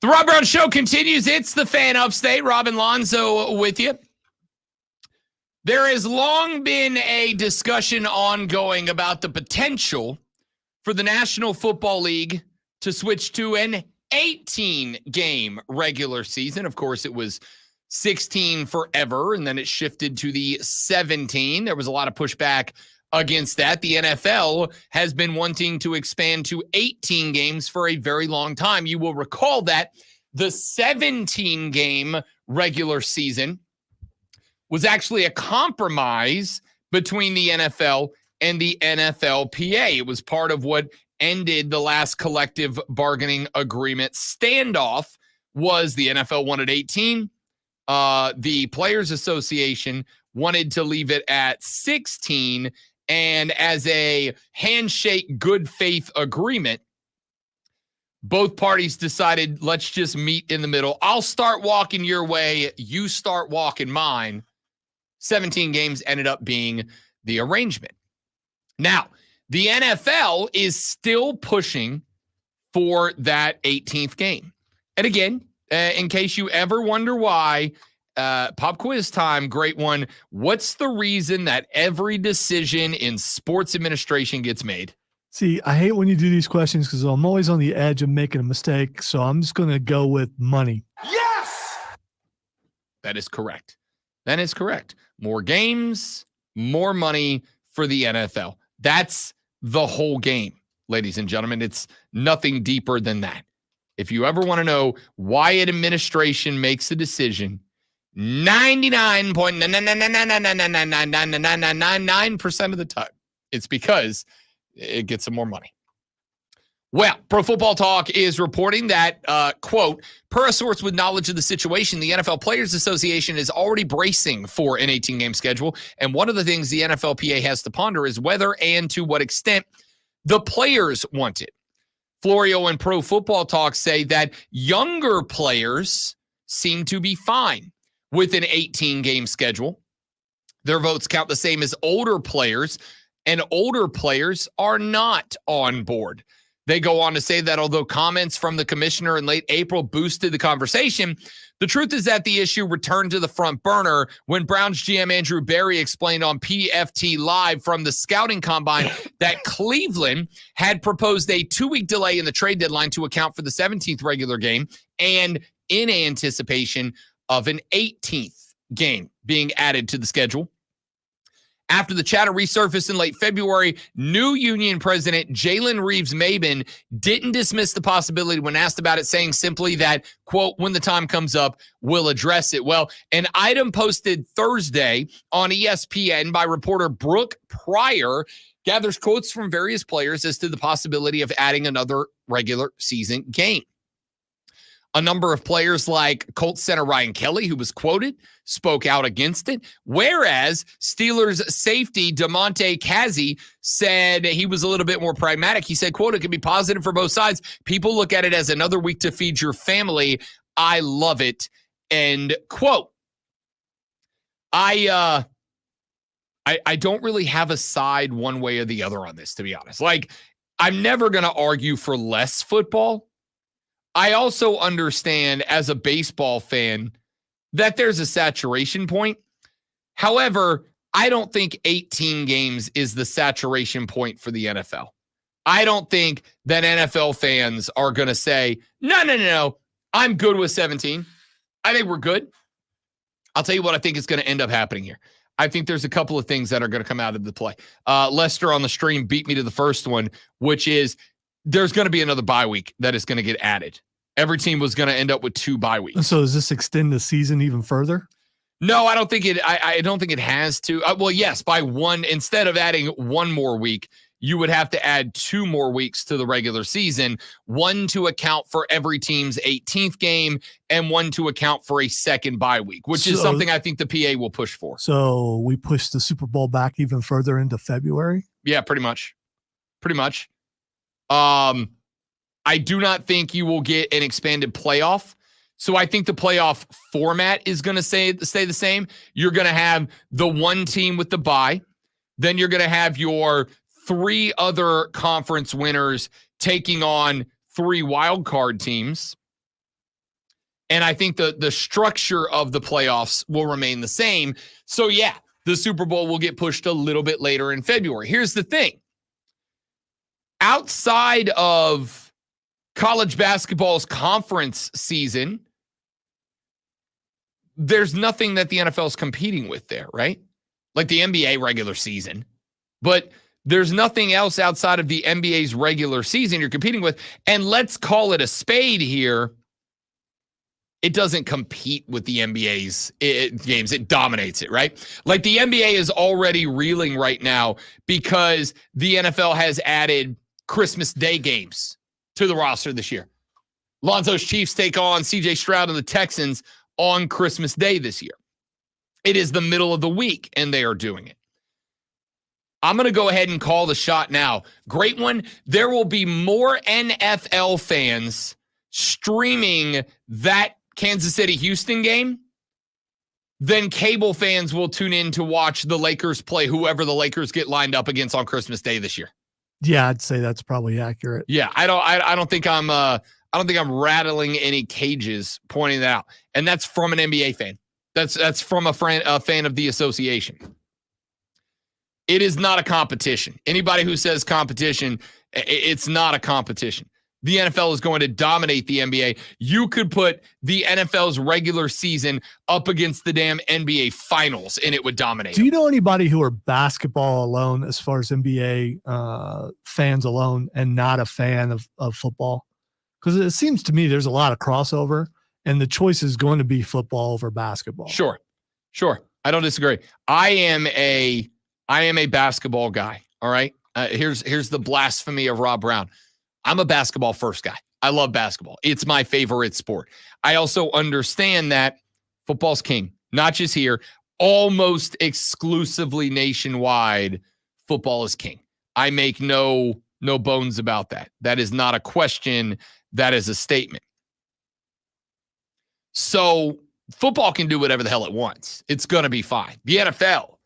The Rob Brown Show continues. It's the Fan Upstate. Robin Lonzo with you. There has long been a discussion ongoing about the potential for the National Football League to switch to an 18-game regular season. Of course, it was 16 forever, and then it shifted to the 17. There was a lot of pushback against that. The NFL has been wanting to expand to 18 games for a very long time. You will recall that the 17-game regular season was actually a compromise between the NFL and the NFLPA. It was part of what ended the last collective bargaining agreement standoff. Was the NFL wanted 18. The Players Association wanted to leave it at 16. And as a handshake good faith agreement, both parties decided, let's just meet in the middle. I'll start walking your way. You start walking mine. 17 games ended up being the arrangement. Now, the NFL is still pushing for that 18th game. And again, in case you ever wonder why, pop quiz time, great one. What's the reason that every decision in sports administration gets made? See, I hate when you do these questions because I'm always on the edge of making a mistake. So I'm just going to go with money. Yes! That is correct. That is correct. More games, more money for the NFL. That's the whole game, ladies and gentlemen. It's nothing deeper than that. If you ever want to know why an administration makes a decision, 99.999999999% of the time, it's because it gets some more money. Well, Pro Football Talk is reporting that, quote, per a source with knowledge of the situation, the NFL Players Association is already bracing for an 18-game schedule. And one of the things the NFLPA has to ponder is whether and to what extent the players want it. Florio and Pro Football Talk say that younger players seem to be fine with an 18-game schedule. Their votes count the same as older players, and older players are not on board. They go on to say that although comments from the commissioner in late April boosted the conversation, the truth is that the issue returned to the front burner when Browns GM Andrew Berry explained on PFT Live from the scouting combine that Cleveland had proposed a 2-week delay in the trade deadline to account for the 17th regular game and in anticipation of an 18th game being added to the schedule. After the chatter resurfaced in late February, new union president Jalen Reeves-Maben didn't dismiss the possibility when asked about it, saying simply that, quote, when the time comes up, we'll address it. Well, an item posted Thursday on ESPN by reporter Brooke Pryor gathers quotes from various players as to the possibility of adding another regular season game. A number of players like Colts center Ryan Kelly, who was quoted, spoke out against it, whereas Steelers safety DeMonte Casey said he was a little bit more pragmatic. He said, quote, it can be positive for both sides. People look at it as another week to feed your family. I love it, end quote. I don't really have a side one way or the other on this, to be honest. Like, I'm never going to argue for less football. I also understand as a baseball fan that there's a saturation point. However, I don't think 18 games is the saturation point for the NFL. I don't think that NFL fans are going to say, no, I'm good with 17. I think we're good. I'll tell you what I think is going to end up happening here. I think there's a couple of things that are going to come out of the play. Lester on the stream beat me to the first one, which is there's going to be another bye week that is going to get added. Every team was going to end up with 2 bye weeks. So does this extend the season even further? No, I don't think it. I don't think it has to. Well, yes, by one, instead of adding 1 more week, you would have to add 2 more weeks to the regular season, 1 to account for every team's 18th game and 1 to account for a second bye week, which is something I think the PA will push for. So we push the Super Bowl back even further into February? Yeah, pretty much. I do not think you will get an expanded playoff. So I think the playoff format is going to stay the same. You're going to have the 1 team with the bye. Then you're going to have your 3 other conference winners taking on 3 wild card teams. And I think the structure of the playoffs will remain the same. So, yeah, the Super Bowl will get pushed a little bit later in February. Here's the thing. Outside of college basketball's conference season, there's nothing that the NFL is competing with there, right? Like the NBA regular season. But there's nothing else outside of the NBA's regular season you're competing with. And let's call it a spade here. It doesn't compete with the NBA's games. It dominates it, right? Like the NBA is already reeling right now because the NFL has added Christmas Day games to the roster this year. Lonzo's Chiefs take on CJ Stroud and the Texans on Christmas Day this year. It is the middle of the week, and they are doing it. I'm going to go ahead and call the shot now. Great one. There will be more NFL fans streaming that Kansas City-Houston game than cable fans will tune in to watch the Lakers play whoever the Lakers get lined up against on Christmas Day this year. Yeah, I'd say that's probably accurate. Yeah, I don't think I'm rattling any cages pointing that out. And that's from an NBA fan. That's from a fan of the association. It is not a competition. Anybody who says competition, it's not a competition. The NFL is going to dominate the NBA. You could put the NFL's regular season up against the damn NBA finals, and it would dominate. Do you know anybody who are basketball alone as far as NBA fans alone and not a fan of football? Because it seems to me there's a lot of crossover, and the choice is going to be football over basketball. Sure. I don't disagree. I am a basketball guy. All right. Here's the blasphemy of Rob Brown. I'm a basketball first guy. I love basketball. It's my favorite sport. I also understand that football's king, not just here, almost exclusively nationwide. Football is king. I make no bones about that. That is not a question. That is a statement. So football can do whatever the hell it wants. It's going to be fine. The NFL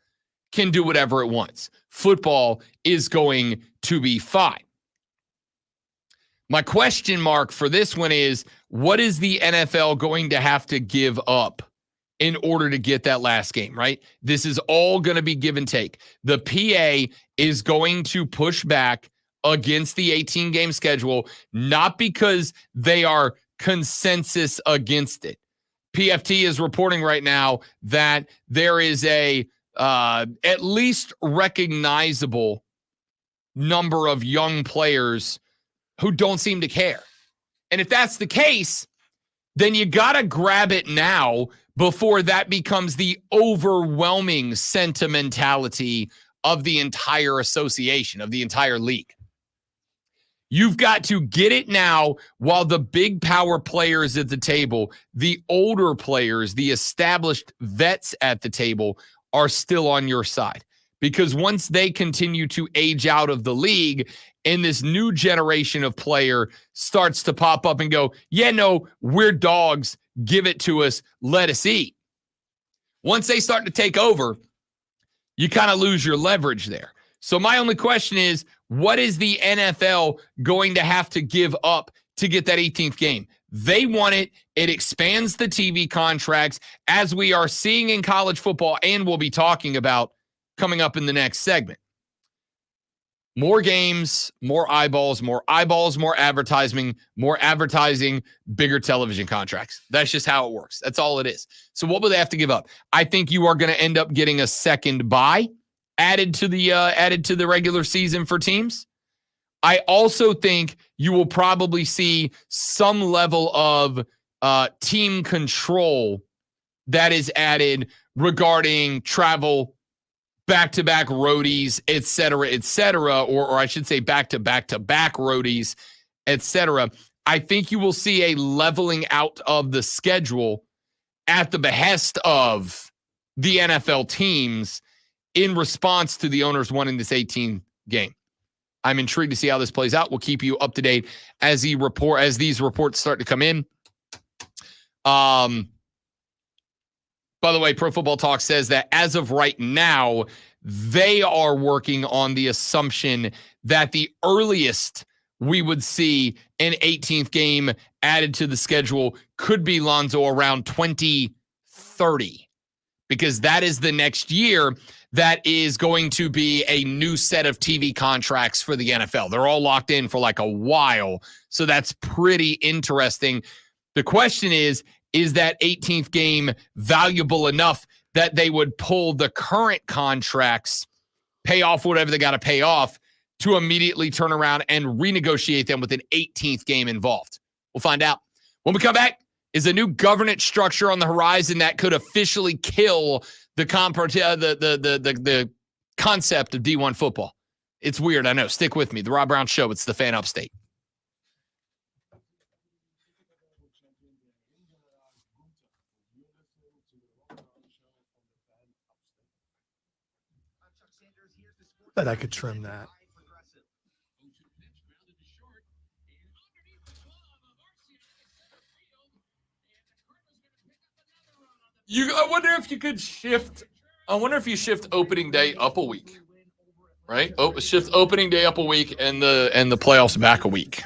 can do whatever it wants. Football is going to be fine. My question mark for this one is, what is the NFL going to have to give up in order to get that last game, right? This is all going to be give and take. The PA is going to push back against the 18-game schedule, not because they are consensus against it. PFT is reporting right now that there is a at least recognizable number of young players who don't seem to care. And if that's the case, then you got to grab it now before that becomes the overwhelming sentimentality of the entire association, of the entire league. You've got to get it now while the big power players at the table, the older players, the established vets at the table are still on your side. Because once they continue to age out of the league and this new generation of player starts to pop up and go, yeah, no, we're dogs, give it to us, let us eat. Once they start to take over, you kind of lose your leverage there. So my only question is, what is the NFL going to have to give up to get that 18th game? They want it. It expands the TV contracts, as we are seeing in college football and we'll be talking about coming up in the next segment. More games, more eyeballs, more advertising, bigger television contracts. That's just how it works. That's all it is. So what will they have to give up? I think you are going to end up getting a second bye added to the regular season for teams. I also think you will probably see some level of team control that is added regarding travel, back-to-back roadies, et cetera, or I should say back-to-back roadies, et cetera. I think you will see a leveling out of the schedule at the behest of the NFL teams in response to the owners wanting this 18 game. I'm intrigued to see how this plays out. We'll keep you up to date as these reports start to come in. By the way, Pro Football Talk says that as of right now, they are working on the assumption that the earliest we would see an 18th game added to the schedule could be, Lonzo, around 2030, because that is the next year that is going to be a new set of TV contracts for the NFL. They're all locked in for like a while, so that's pretty interesting. The question is that 18th game valuable enough that they would pull the current contracts, pay off whatever they got to pay off, to immediately turn around and renegotiate them with an 18th game involved? We'll find out. When we come back, is a new governance structure on the horizon that could officially kill the concept of D1 football. It's weird, I know. Stick with me. The Rob Brown Show. It's the Fan Upstate. Bet I could trim that. I wonder if you could shift. I wonder if you shift opening day up a week, right? Shift opening day up a week and the playoffs back a week.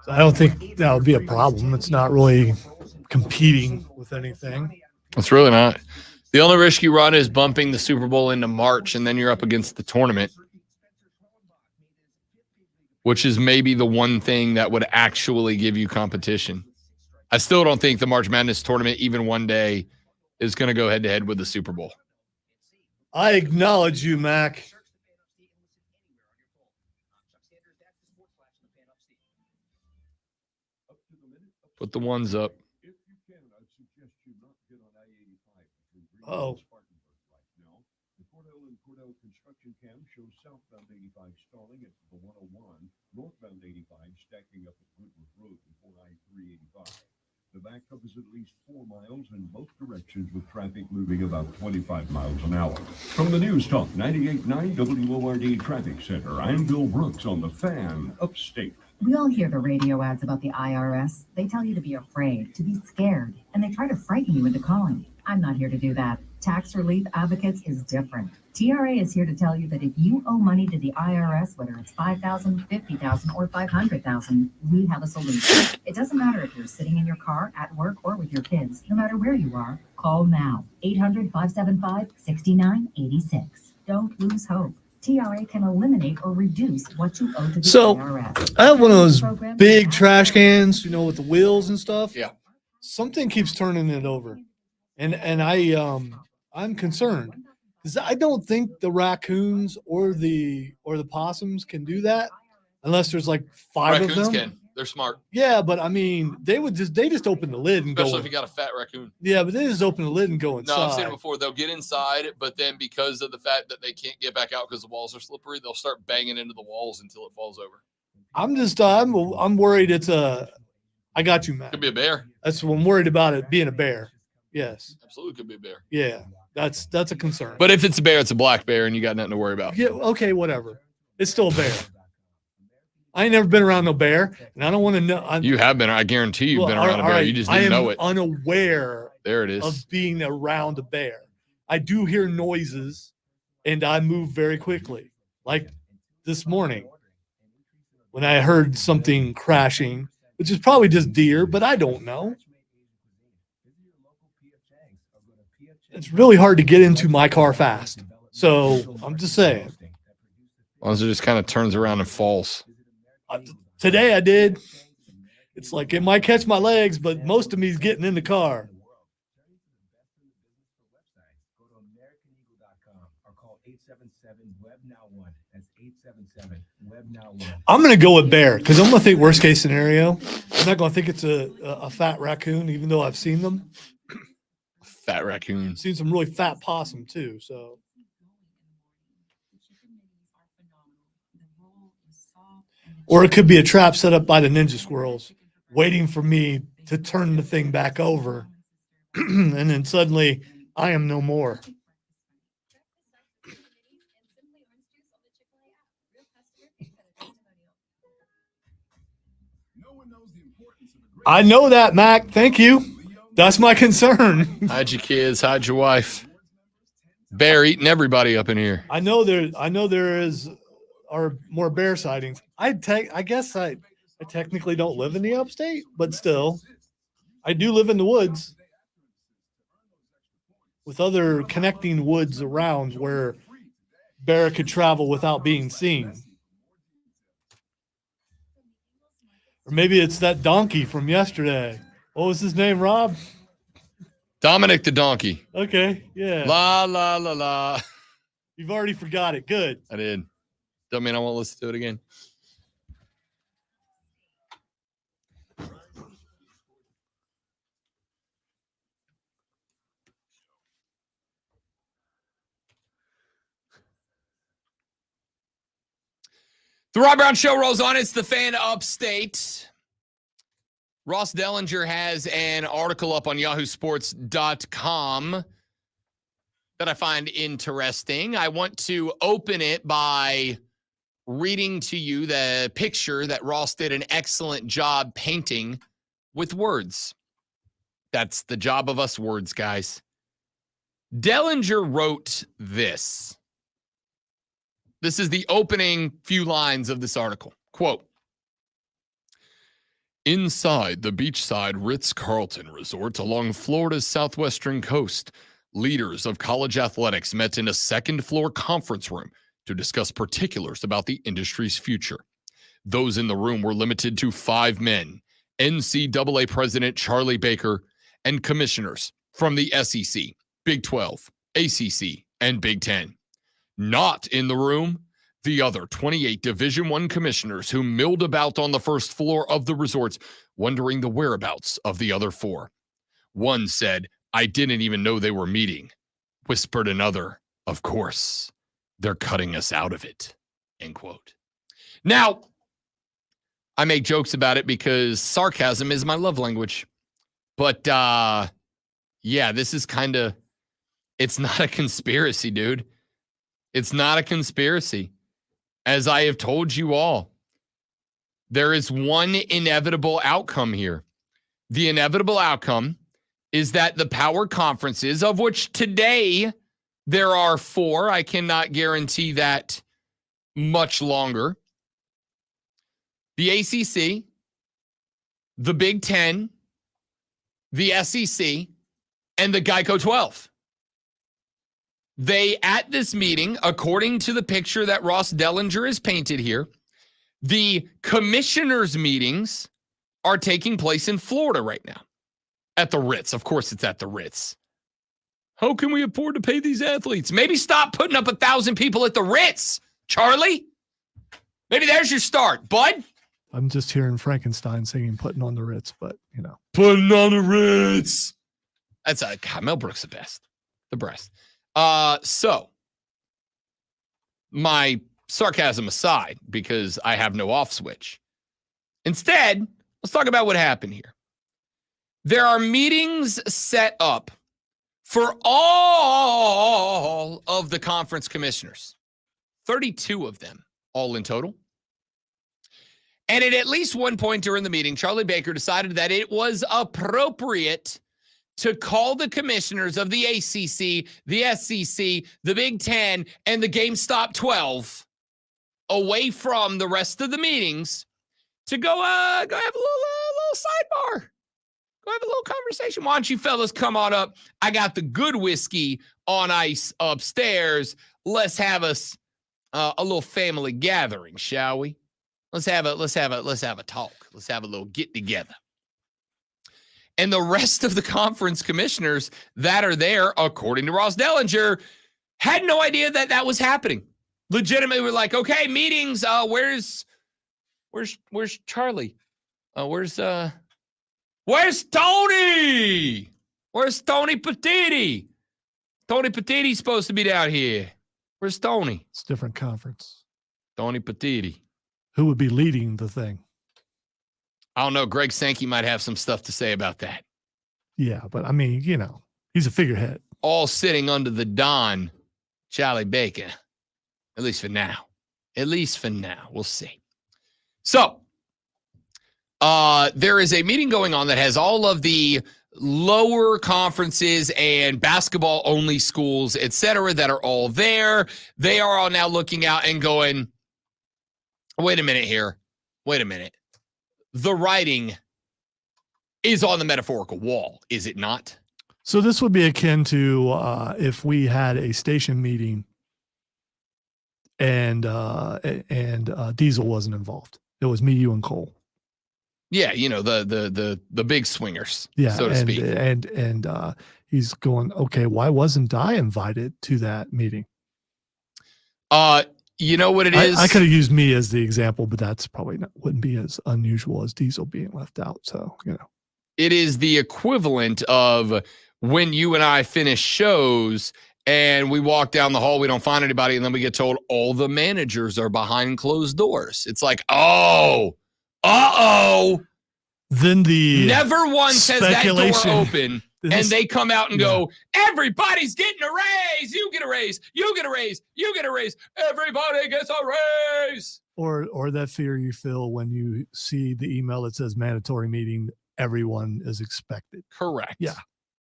I don't think that would be a problem. It's not really competing with anything. It's really not. The only risk you run is bumping the Super Bowl into March, and then you're up against the tournament, which is maybe the one thing that would actually give you competition. I still don't think the March Madness tournament, even one day, is going to go head-to-head with the Super Bowl. I acknowledge you, Mac. Put the ones up. Oh. The Cordell and Cordell construction cam shows southbound 85 stalling at the 101, northbound 85 stacking up at Goodwood Road before I-385. The backup is at least 4 miles in both directions, with traffic moving about 25 miles an hour. From the News Talk 98.9 WORD Traffic Center, I'm Bill Brooks on the Fan Upstate. We all hear the radio ads about the IRS. They tell you to be afraid, to be scared, and they try to frighten you into calling. I'm not here to do that. Tax Relief Advocates is different. TRA is here to tell you that if you owe money to the IRS, whether it's $5,000, $50,000, or $500,000, we have a solution. It doesn't matter if you're sitting in your car, at work, or with your kids. No matter where you are, call now. 800-575-6986. Don't lose hope. TRA can eliminate or reduce what you owe to the IRS. I have one of those big trash cans, with the wheels and stuff. Yeah. Something keeps turning it over. And I'm concerned because I don't think the raccoons or the possums can do that unless there's like 5 Raccoons of them. can. They're smart. Yeah, but I mean, they just open the lid and Especially go. if you got a fat raccoon. Yeah, but they just open the lid and go inside. No, I've seen it before. They'll get inside, but then because of the fact that they can't get back out because the walls are slippery, they'll start banging into the walls until it falls over. I'm worried it's a. I got you, Matt. Could be a bear. That's what I'm worried about, it being a bear. Yes. Absolutely could be a bear. Yeah, that's a concern. But if it's a bear, it's a black bear, and you got nothing to worry about. Yeah, okay, whatever. It's still a bear. I ain't never been around no bear, and I don't want to know. You have been. I guarantee you've been around a bear. You just didn't know it. I am unaware There it is. of being around a bear. I do hear noises, and I move very quickly. Like this morning, when I heard something crashing, which is probably just deer, but I don't know. It's really hard to get into my car fast. So I'm just saying. As long as it just kind of turns around and falls. Today I did. It's like it might catch my legs, but most of me is getting in the car. I'm going to go with bear because I'm going to think worst case scenario. I'm not going to think it's a fat raccoon, even though I've seen them. Fat raccoon. I've seen some really fat possum too. So. Or it could be a trap set up by the ninja squirrels, waiting for me to turn the thing back over. And then suddenly I am no more. I know that, Mac. Thank you. That's my concern. Hide your kids, hide your wife. Bear eating everybody up in here. I know there are more bear sightings. I guess I technically don't live in the upstate, but still, I do live in the woods with other connecting woods around where bear could travel without being seen. Or maybe it's that donkey from yesterday. What was his name, Rob? Dominic the donkey. Okay, yeah. La, la, la, la. You've already forgot it. Good. I did. Don't mean I won't listen to it again. The Rob Brown Show rolls on. It's the Fan Upstate. Ross Dellinger has an article up on yahoosports.com that I find interesting. I want to open it by reading to you the picture that Ross did an excellent job painting with words. That's the job of us words, guys. Dellinger wrote this. This is the opening few lines of this article. Quote, inside the beachside Ritz-Carlton Resort along Florida's southwestern coast, leaders of college athletics met in a second-floor conference room to discuss particulars about the industry's future. Those in the room were limited to 5 men, NCAA President Charlie Baker, and commissioners from the SEC, Big 12, ACC, and Big 10. Not in the room, the other 28 Division I commissioners who milled about on the first floor of the resorts, wondering the whereabouts of the other 4. One said, I didn't even know they were meeting. Whispered another, of course, they're cutting us out of it. End quote. Now, I make jokes about it because sarcasm is my love language. But, yeah, this is kind of, it's not a conspiracy, dude. It's not a conspiracy. As I have told you all, there is one inevitable outcome here. The inevitable outcome is that the power conferences, of which today there are 4, I cannot guarantee that much longer. The ACC, the Big 10, the SEC, and the Geico 12. They, at this meeting, according to the picture that Ross Dellinger has painted here, the commissioners' meetings are taking place in Florida right now at the Ritz. Of course, it's at the Ritz. How can we afford to pay these athletes? Maybe stop putting up 1,000 people at the Ritz, Charlie. Maybe there's your start, bud. I'm just hearing Frankenstein singing "Putting on the Ritz," but you know, putting on the Ritz. That's God, Mel Brooks the best, the best. So my sarcasm aside, because I have no off switch. Instead, let's talk about what happened here. There are meetings set up for all of the conference commissioners, 32 of them, all in total. And at least one point during the meeting, Charlie Baker decided that it was appropriate to call the commissioners of the ACC, the SEC, the Big 10, and the GameStop 12 away from the rest of the meetings to go have a little sidebar. Go have a little conversation. Why don't you fellas come on up? I got the good whiskey on ice upstairs. Let's have us a little family gathering, shall we? Let's have a talk. Let's have a little get together. And the rest of the conference commissioners that are there, according to Ross Dellinger, had no idea that that was happening. Legitimately were like, okay, meetings. Where's Charlie? Where's Tony? Where's Tony Petitti? Tony Petitti's supposed to be down here. Where's Tony? It's a different conference. Tony Petitti. Who would be leading the thing? I don't know. Greg Sankey might have some stuff to say about that. Yeah, but I mean, you know, he's a figurehead. All sitting under the Don, Charlie Baker. At least for now. At least for now. We'll see. So, there is a meeting going on that has all of the lower conferences and basketball only schools, et cetera, that are all there. They are all now looking out and going, wait a minute here. Wait a minute. The writing is on the metaphorical wall, is it not? So this would be akin to if we had a station meeting and Diesel wasn't involved. It was me, you, and Cole. Yeah, you know, the big swingers, Yeah, so to speak. And he's going, okay, why wasn't I invited to that meeting? You know what it is? I could have used me as the example, but that's probably wouldn't be as unusual as Diesel being left out. So, you know. It is the equivalent of when you and I finish shows and we walk down the hall, we don't find anybody, and then we get told all the managers are behind closed doors. It's like, oh, Then the never once has that door speculation- open, and they come out and go, everybody's getting a raise. You get a raise. You get a raise. You get a raise. Everybody gets a raise. or that fear you feel when you see the email that says mandatory meeting, everyone is expected. Correct. Yeah.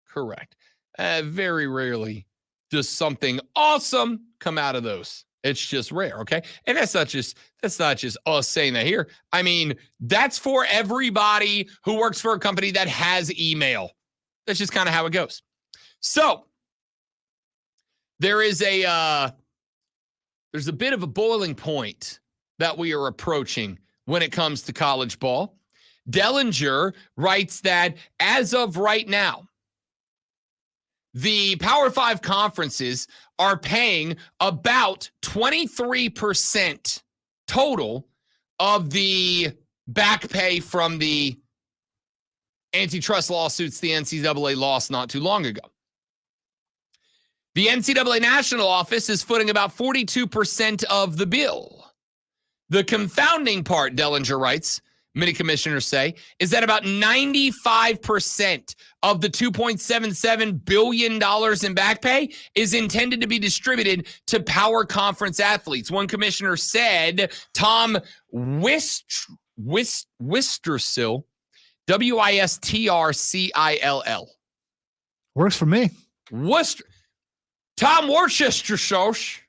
Correct. Very rarely does something awesome come out of those. It's just rare, okay? And that's not just us saying that here. I mean, that's for everybody who works for a company that has email. That's just kind of how it goes. So there's a bit of a boiling point that we are approaching when it comes to college ball. Dellinger writes that as of right now, the Power 5 conferences are paying about 23% total of the back pay from the antitrust lawsuits the NCAA lost not too long ago. The NCAA national office is footing about 42% of the bill. The confounding part, Dellinger writes, many commissioners say, is that about 95% of the $2.77 billion in back pay is intended to be distributed to power conference athletes. One commissioner said, Tom Wistrcill, Wistrcill. Works for me. Tom Worcestershire,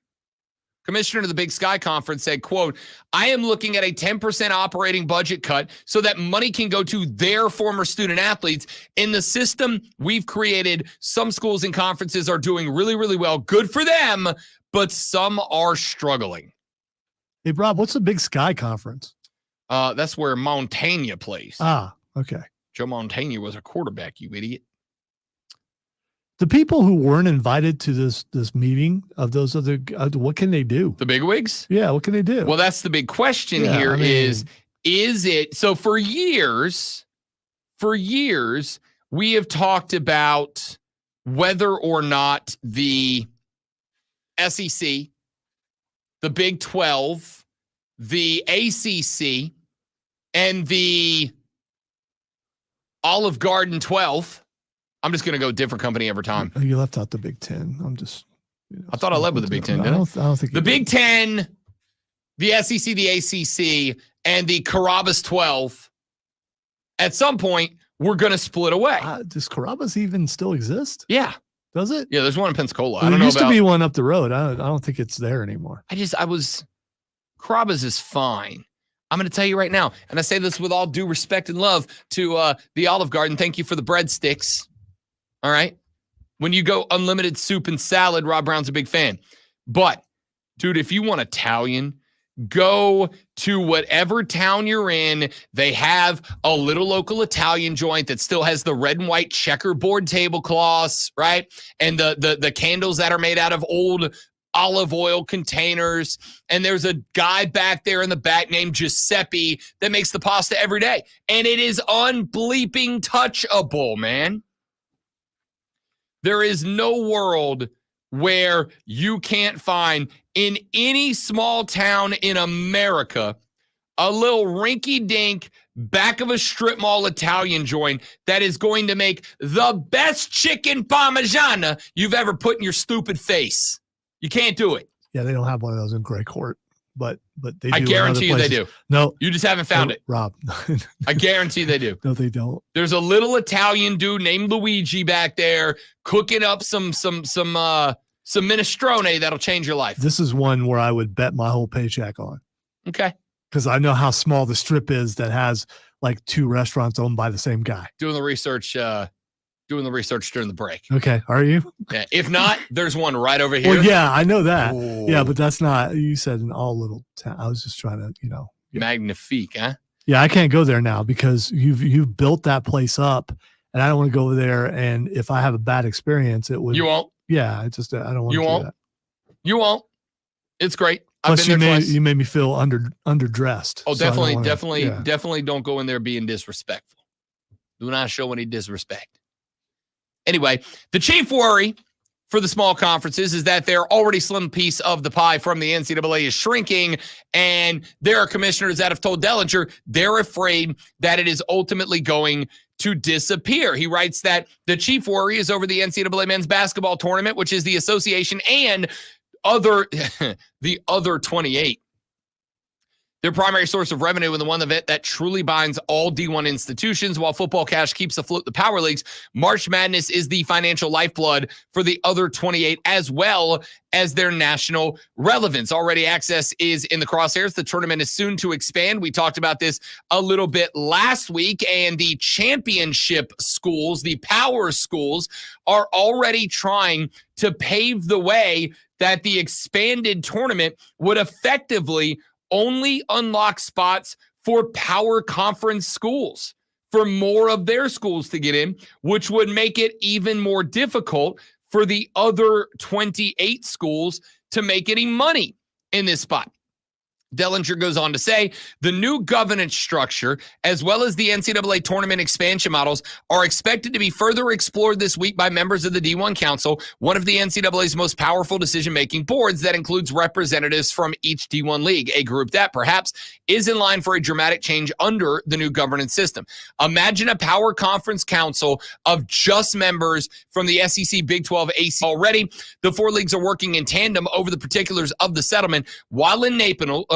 commissioner of the Big Sky Conference, said, quote, I am looking at a 10% operating budget cut so that money can go to their former student athletes. In the system we've created, some schools and conferences are doing really, really well. Good for them, but some are struggling. Hey, Rob, what's the Big Sky Conference? That's where Montaigne plays. Ah, okay. Joe Montaigne was a quarterback, you idiot. The people who weren't invited to this meeting of those other, what can they do? The bigwigs? Yeah, what can they do? Well, that's the big question here. Is it, so for years, we have talked about whether or not the SEC, the Big 12, the ACC, and the Olive Garden 12, I'm just going to go different company every time. You left out the Big 10. I'm just. I thought I led with the Big 10, didn't I? I don't think the Big 10, the SEC, the ACC, and the Carabas 12. At some point, we're going to split away. Does Carabas even still exist? Yeah. Does it? Yeah, there's one in Pensacola. There used to be one up the road. I don't think it's there anymore. Carabas is fine. I'm going to tell you right now, and I say this with all due respect and love to the Olive Garden. Thank you for the breadsticks. All right. When you go unlimited soup and salad, Rob Brown's a big fan. But, dude, if you want Italian, go to whatever town you're in. They have a little local Italian joint that still has the red and white checkerboard tablecloths, right? And the candles that are made out of old olive oil containers. And there's a guy back there in the back named Giuseppe that makes the pasta every day. And it is unbleeping touchable, man. There is no world where you can't find in any small town in America a little rinky-dink back of a strip mall Italian joint that is going to make the best chicken parmigiana you've ever put in your stupid face. You can't do it. Yeah, they don't have one of those in Gray Court. but they do. I in guarantee you other they places. do. No, You just haven't found no, it. Rob. I guarantee they do. No, they don't. There's a little Italian dude named Luigi back there cooking up some minestrone that'll change your life. This is one where I would bet my whole paycheck on, Okay. because I know how small the strip is that has like 2 restaurants owned by the same guy. Doing the research during the break. Okay, are you? Yeah. If not, there's one right over here. Well, yeah, I know that. Ooh. Yeah, but that's not. You said an all little town. I was just trying to, yeah. Magnifique, huh? Yeah, I can't go there now because you've built that place up, and I don't want to go there. And if I have a bad experience, it would. You won't. Yeah, I don't want You to do won't? that. You won't. It's great. Plus, I've been there twice. you made me feel underdressed. Oh, so I don't wanna- yeah. definitely don't go in there being disrespectful. Do not show any disrespect. Anyway, the chief worry for the small conferences is that their already slim piece of the pie from the NCAA is shrinking, and there are commissioners that have told Dellinger they're afraid that it is ultimately going to disappear. He writes that the chief worry is over the NCAA men's basketball tournament, which is the association and the other 28. Their primary source of revenue and the one event that truly binds all D1 institutions. While football cash keeps afloat the power leagues, March Madness is the financial lifeblood for the other 28, as well as their national relevance. Already access is in the crosshairs. The tournament is soon to expand. We talked about this a little bit last week, and the championship schools, the power schools, are already trying to pave the way that the expanded tournament would effectively only unlock spots for power conference schools, for more of their schools to get in, which would make it even more difficult for the other 28 schools to make any money in this spot. Dellinger goes on to say the new governance structure, as well as the NCAA tournament expansion models, are expected to be further explored this week by members of the D1 Council, one of the NCAA's most powerful decision-making boards that includes representatives from each D1 league, a group that perhaps is in line for a dramatic change under the new governance system. Imagine a power conference council of just members from the SEC, Big 12, AC. Already, the 4 leagues are working in tandem over the particulars of the settlement, while in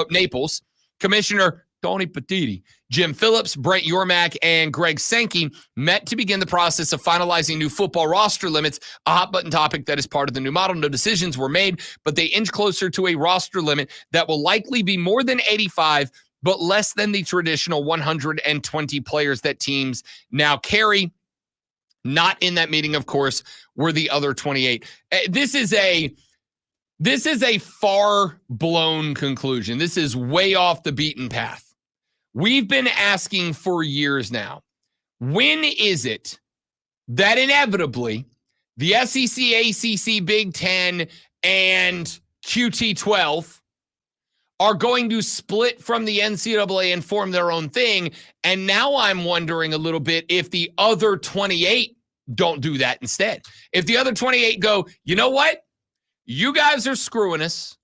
Naples, Commissioner Tony Petitti, Jim Phillips, Brent Yormack, and Greg Sankey met to begin the process of finalizing new football roster limits, a hot-button topic that is part of the new model. No decisions were made, but they inch closer to a roster limit that will likely be more than 85, but less than the traditional 120 players that teams now carry. Not in that meeting, of course, were the other 28. This is a far-blown conclusion. This is way off the beaten path. We've been asking for years now, when is it that inevitably the SEC, ACC, Big Ten, and QT12 are going to split from the NCAA and form their own thing? And now I'm wondering a little bit if the other 28 don't do that instead. If the other 28 go, you know what? You guys are screwing us.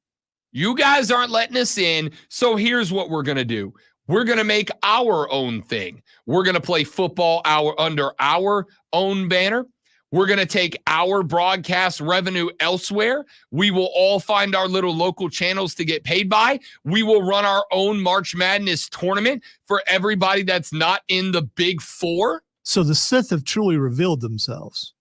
You guys aren't letting us in. So here's what we're going to do. We're going to make our own thing. We're going to play football under our own banner. We're going to take our broadcast revenue elsewhere. We will all find our little local channels to get paid by. We will run our own March Madness tournament for everybody that's not in the Big Four. So the Sith have truly revealed themselves.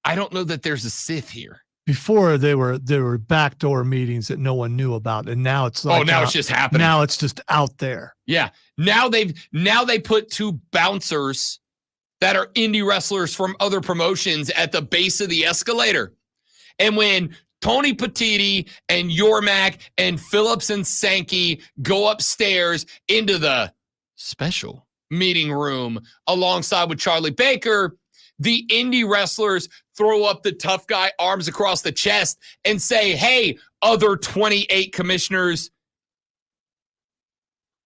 I don't know that there's a Sith here. Before there were backdoor meetings that no one knew about, and now it's like now it's just happening. Now it's just out there. Yeah. Now they put 2 bouncers that are indie wrestlers from other promotions at the base of the escalator. And when Tony Petitti and Yormack and Phillips and Sankey go upstairs into the special meeting room alongside with Charlie Baker, the indie wrestlers throw up the tough guy arms across the chest and say, hey, other 28 commissioners,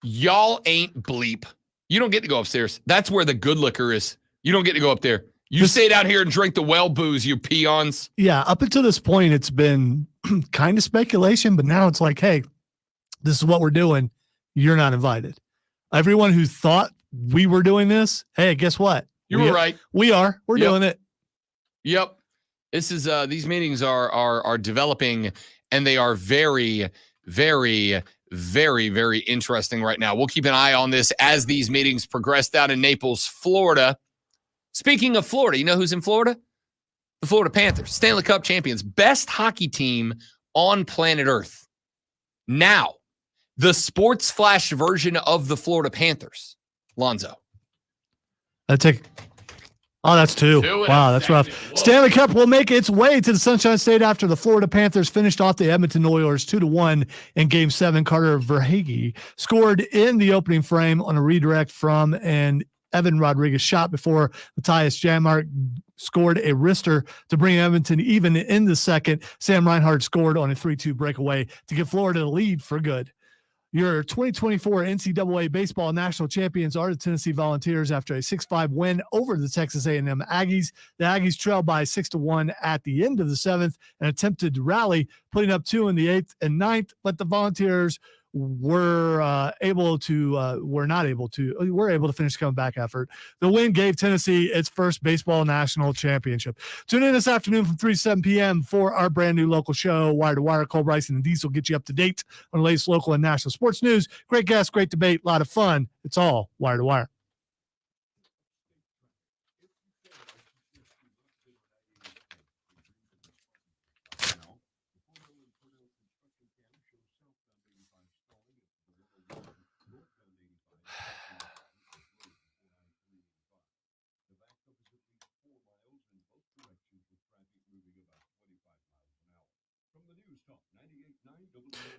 y'all ain't bleep. You don't get to go upstairs. That's where the good liquor is. You don't get to go up there. You stay down here and drink the well booze, you peons. Yeah, up until this point, it's been kind of speculation, but now it's like, hey, this is what we're doing. You're not invited. Everyone who thought we were doing this, hey, guess what? You were right. We are. We're doing it. Yep. This is these meetings are developing, and they are very, very, very, very interesting right now. We'll keep an eye on this as these meetings progress down in Naples, Florida. Speaking of Florida, you know who's in Florida? The Florida Panthers, Stanley Cup champions, best hockey team on planet Earth. Now, the Sports Flash version of the Florida Panthers. Lonzo. That's two. Wow, that's rough. Stanley Cup will make its way to the Sunshine State after the Florida Panthers finished off the Edmonton Oilers 2-1 in Game 7. Carter Verhaeghe scored in the opening frame on a redirect from an Evan Rodriguez shot before Matthias Janmark scored a wrister to bring Edmonton even in the second. Sam Reinhart scored on a 3-2 breakaway to give Florida the lead for good. Your 2024 NCAA baseball national champions are the Tennessee Volunteers after a 6-5 win over the Texas A&M Aggies. The Aggies trailed by 6-1 at the end of the seventh and attempted to rally, putting up 2 in the 8th and 9th, but the Volunteers were able to finish comeback effort. The win gave Tennessee its first baseball national championship. Tune in this afternoon from 3 to 7 p.m. for our brand new local show, Wire to Wire. Cole Bryson and Diesel get you up to date on the latest local and national sports news. Great guests, great debate, a lot of fun. It's all Wire to Wire.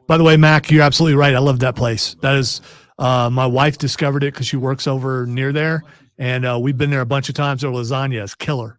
By the way, Mac, you're absolutely right. I love that place. That is, my wife discovered it because she works over near there, and we've been there a bunch of times. Their lasagna is killer.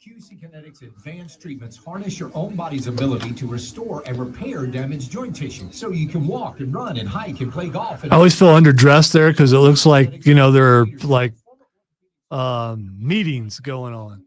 QC Kinetics advanced treatments harness your own body's ability to restore and repair damaged joint tissue so you can walk and run and hike and play golf. I always feel underdressed there because it looks like, there are like meetings going on.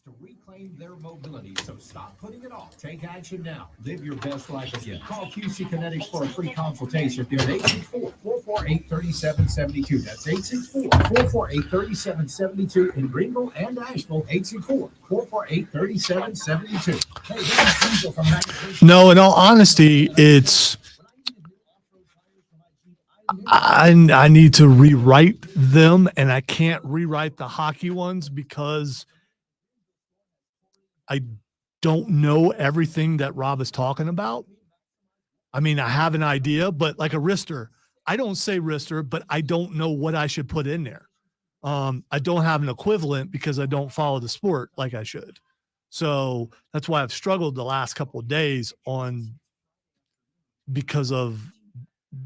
To reclaim their mobility. So stop putting it off. Take action now. Live your best life again. Call QC Kinetics for a free consultation. They're at 864-448-3772. That's 864-448-3772 in Greenville and Asheville. 864-448-3772. Hey, this is Diesel from Magazine. No, in all honesty, it's I need to rewrite them, and I can't rewrite the hockey ones because I don't know everything that Rob is talking about. I mean, I have an idea, but like a wrister, I don't say wrister, but I don't know what I should put in there. I don't have an equivalent because I don't follow the sport like I should. So that's why I've struggled the last couple of days because of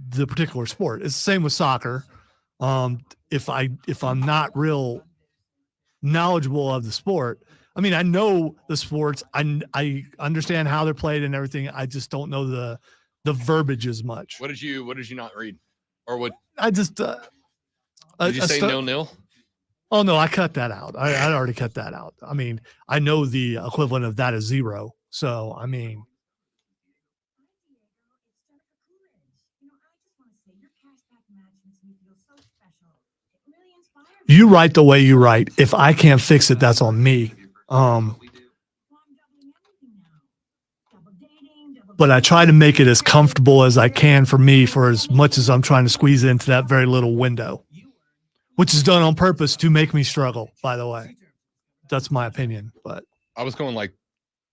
the particular sport. It's the same with soccer. If I'm not real knowledgeable of the sport, I mean, I know the sports. I understand how they're played and everything. I just don't know the verbiage as much. What did you not read? Or what? I just did you say 0-0? Oh no, I cut that out. I already cut that out. I mean, I know the equivalent of that is 0. So I mean, you write the way you write. If I can't fix it, that's on me. But I try to make it as comfortable as I can for me for as much as I'm trying to squeeze into that very little window, which is done on purpose to make me struggle, by the way. That's my opinion, but I was going like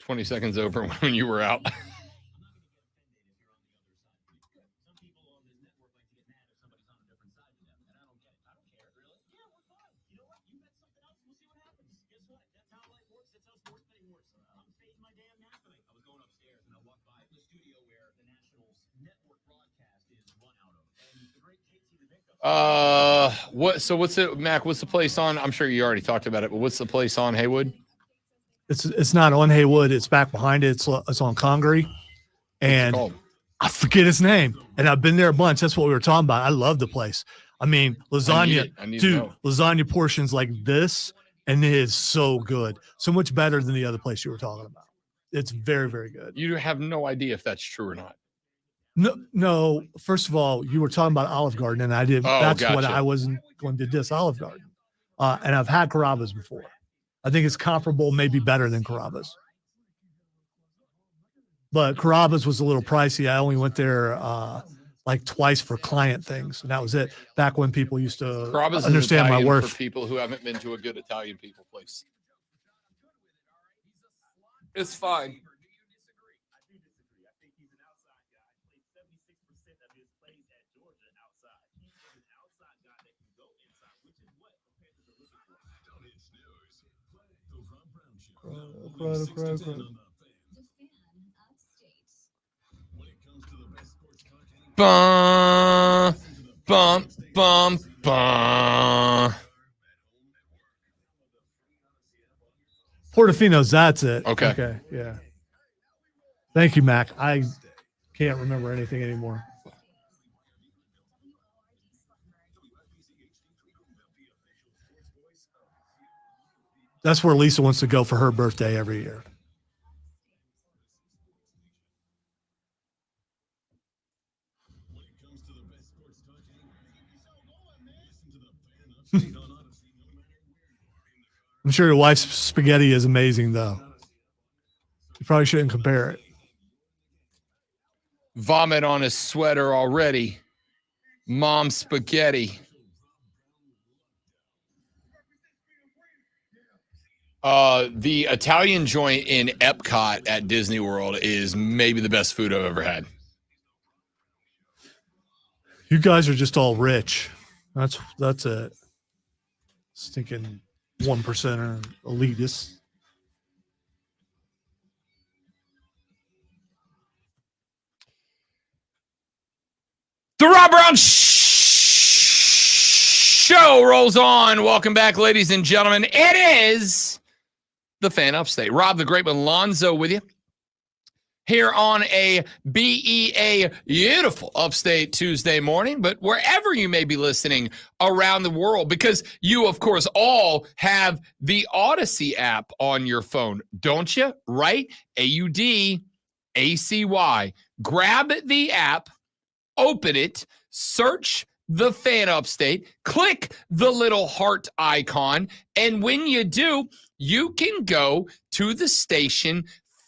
20 seconds over when you were out. What's it, Mac? What's the place on? I'm sure you already talked about it, but what's the place on Haywood? It's not on Haywood. It's back behind it. It's on Congaree, and I forget its name. And I've been there a bunch. That's what we were talking about. I love the place. I mean, lasagna, dude. Lasagna portions like this and it is so good. So much better than the other place you were talking about. It's very, very good. You have no idea if that's true or not. No. First of all, you were talking about Olive Garden, and I did. Oh, that's what gotcha. I wasn't going to diss Olive Garden. And I've had Carrabba's before. I think it's comparable, maybe better than Carrabba's. But Carrabba's was a little pricey. I only went there like twice for client things, and that was it. Back when people used to Carrabba's is understand my Italian worth. for people who haven't been to a good Italian people place. It's fine. Bum, bum, bum, bum. Portofino's, that's it. Okay. Okay. Yeah. Thank you, Mac. I can't remember anything anymore. That's where Lisa wants to go for her birthday every year. I'm sure your wife's spaghetti is amazing, though. You probably shouldn't compare it. Vomit on his sweater already. Mom spaghetti. The Italian joint in Epcot at Disney World is maybe the best food I've ever had. You guys are just all rich. That's it. Stinking 1%er elitists. The Rob Brown Show rolls on. Welcome back, ladies and gentlemen. It is the Fan Upstate. Rob the Great Malonzo with you here on a BEA beautiful Upstate Tuesday morning, but wherever you may be listening around the world, because you, of course, all have the Odyssey app on your phone, don't you? Right? AUDACY. Grab the app, open it, search the Fan Upstate, click the little heart icon, and when you do, you can go to the station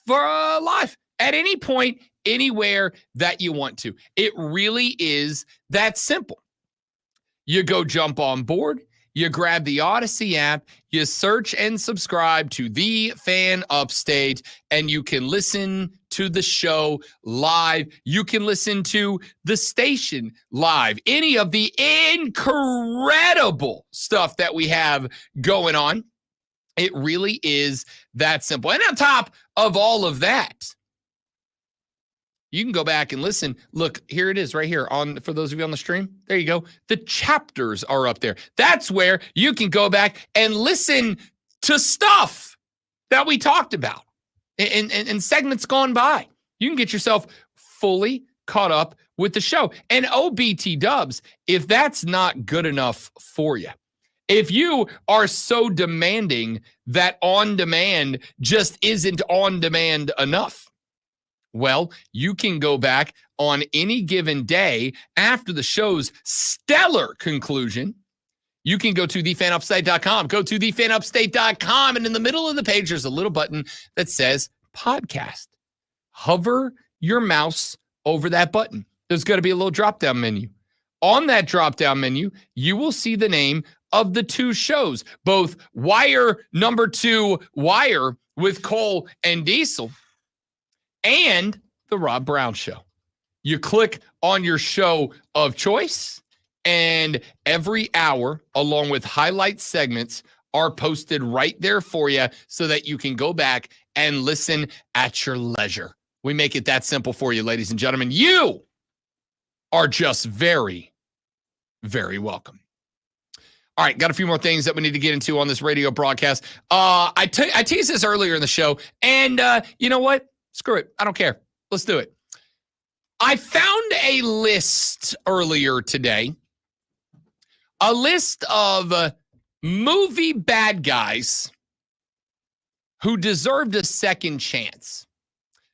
for live at any point, anywhere that you want to. It really is that simple. You go jump on board, you grab the Odyssey app, you search and subscribe to the Fan Upstate, and you can listen to the show live. You can listen to the station live. Any of the incredible stuff that we have going on. It really is that simple. And on top of all of that, you can go back and listen. Look, here it is right here on for those of you on the stream. There you go. The chapters are up there. That's where you can go back and listen to stuff that we talked about in segments gone by. You can get yourself fully caught up with the show. And OBT Dubs, if that's not good enough for you, if you are so demanding that on demand just isn't on demand enough, well, you can go back on any given day after the show's stellar conclusion. You can go to thefanupstate.com. Go to thefanupstate.com, and in the middle of the page, there's a little button that says podcast. Hover your mouse over that button. There's going to be a little drop-down menu. On that drop-down menu, you will see the name of the two shows, both Wire number 2, Wire with Cole and Diesel, and the Rob Brown Show. You click on your show of choice, and every hour, along with highlight segments, are posted right there for you so that you can go back and listen at your leisure. We make it that simple for you, ladies and gentlemen. You are just very, very welcome. All right, got a few more things that we need to get into on this radio broadcast. I teased this earlier in the show, and you know what? Screw it. I don't care. Let's do it. I found a list earlier today, a list of movie bad guys who deserved a second chance.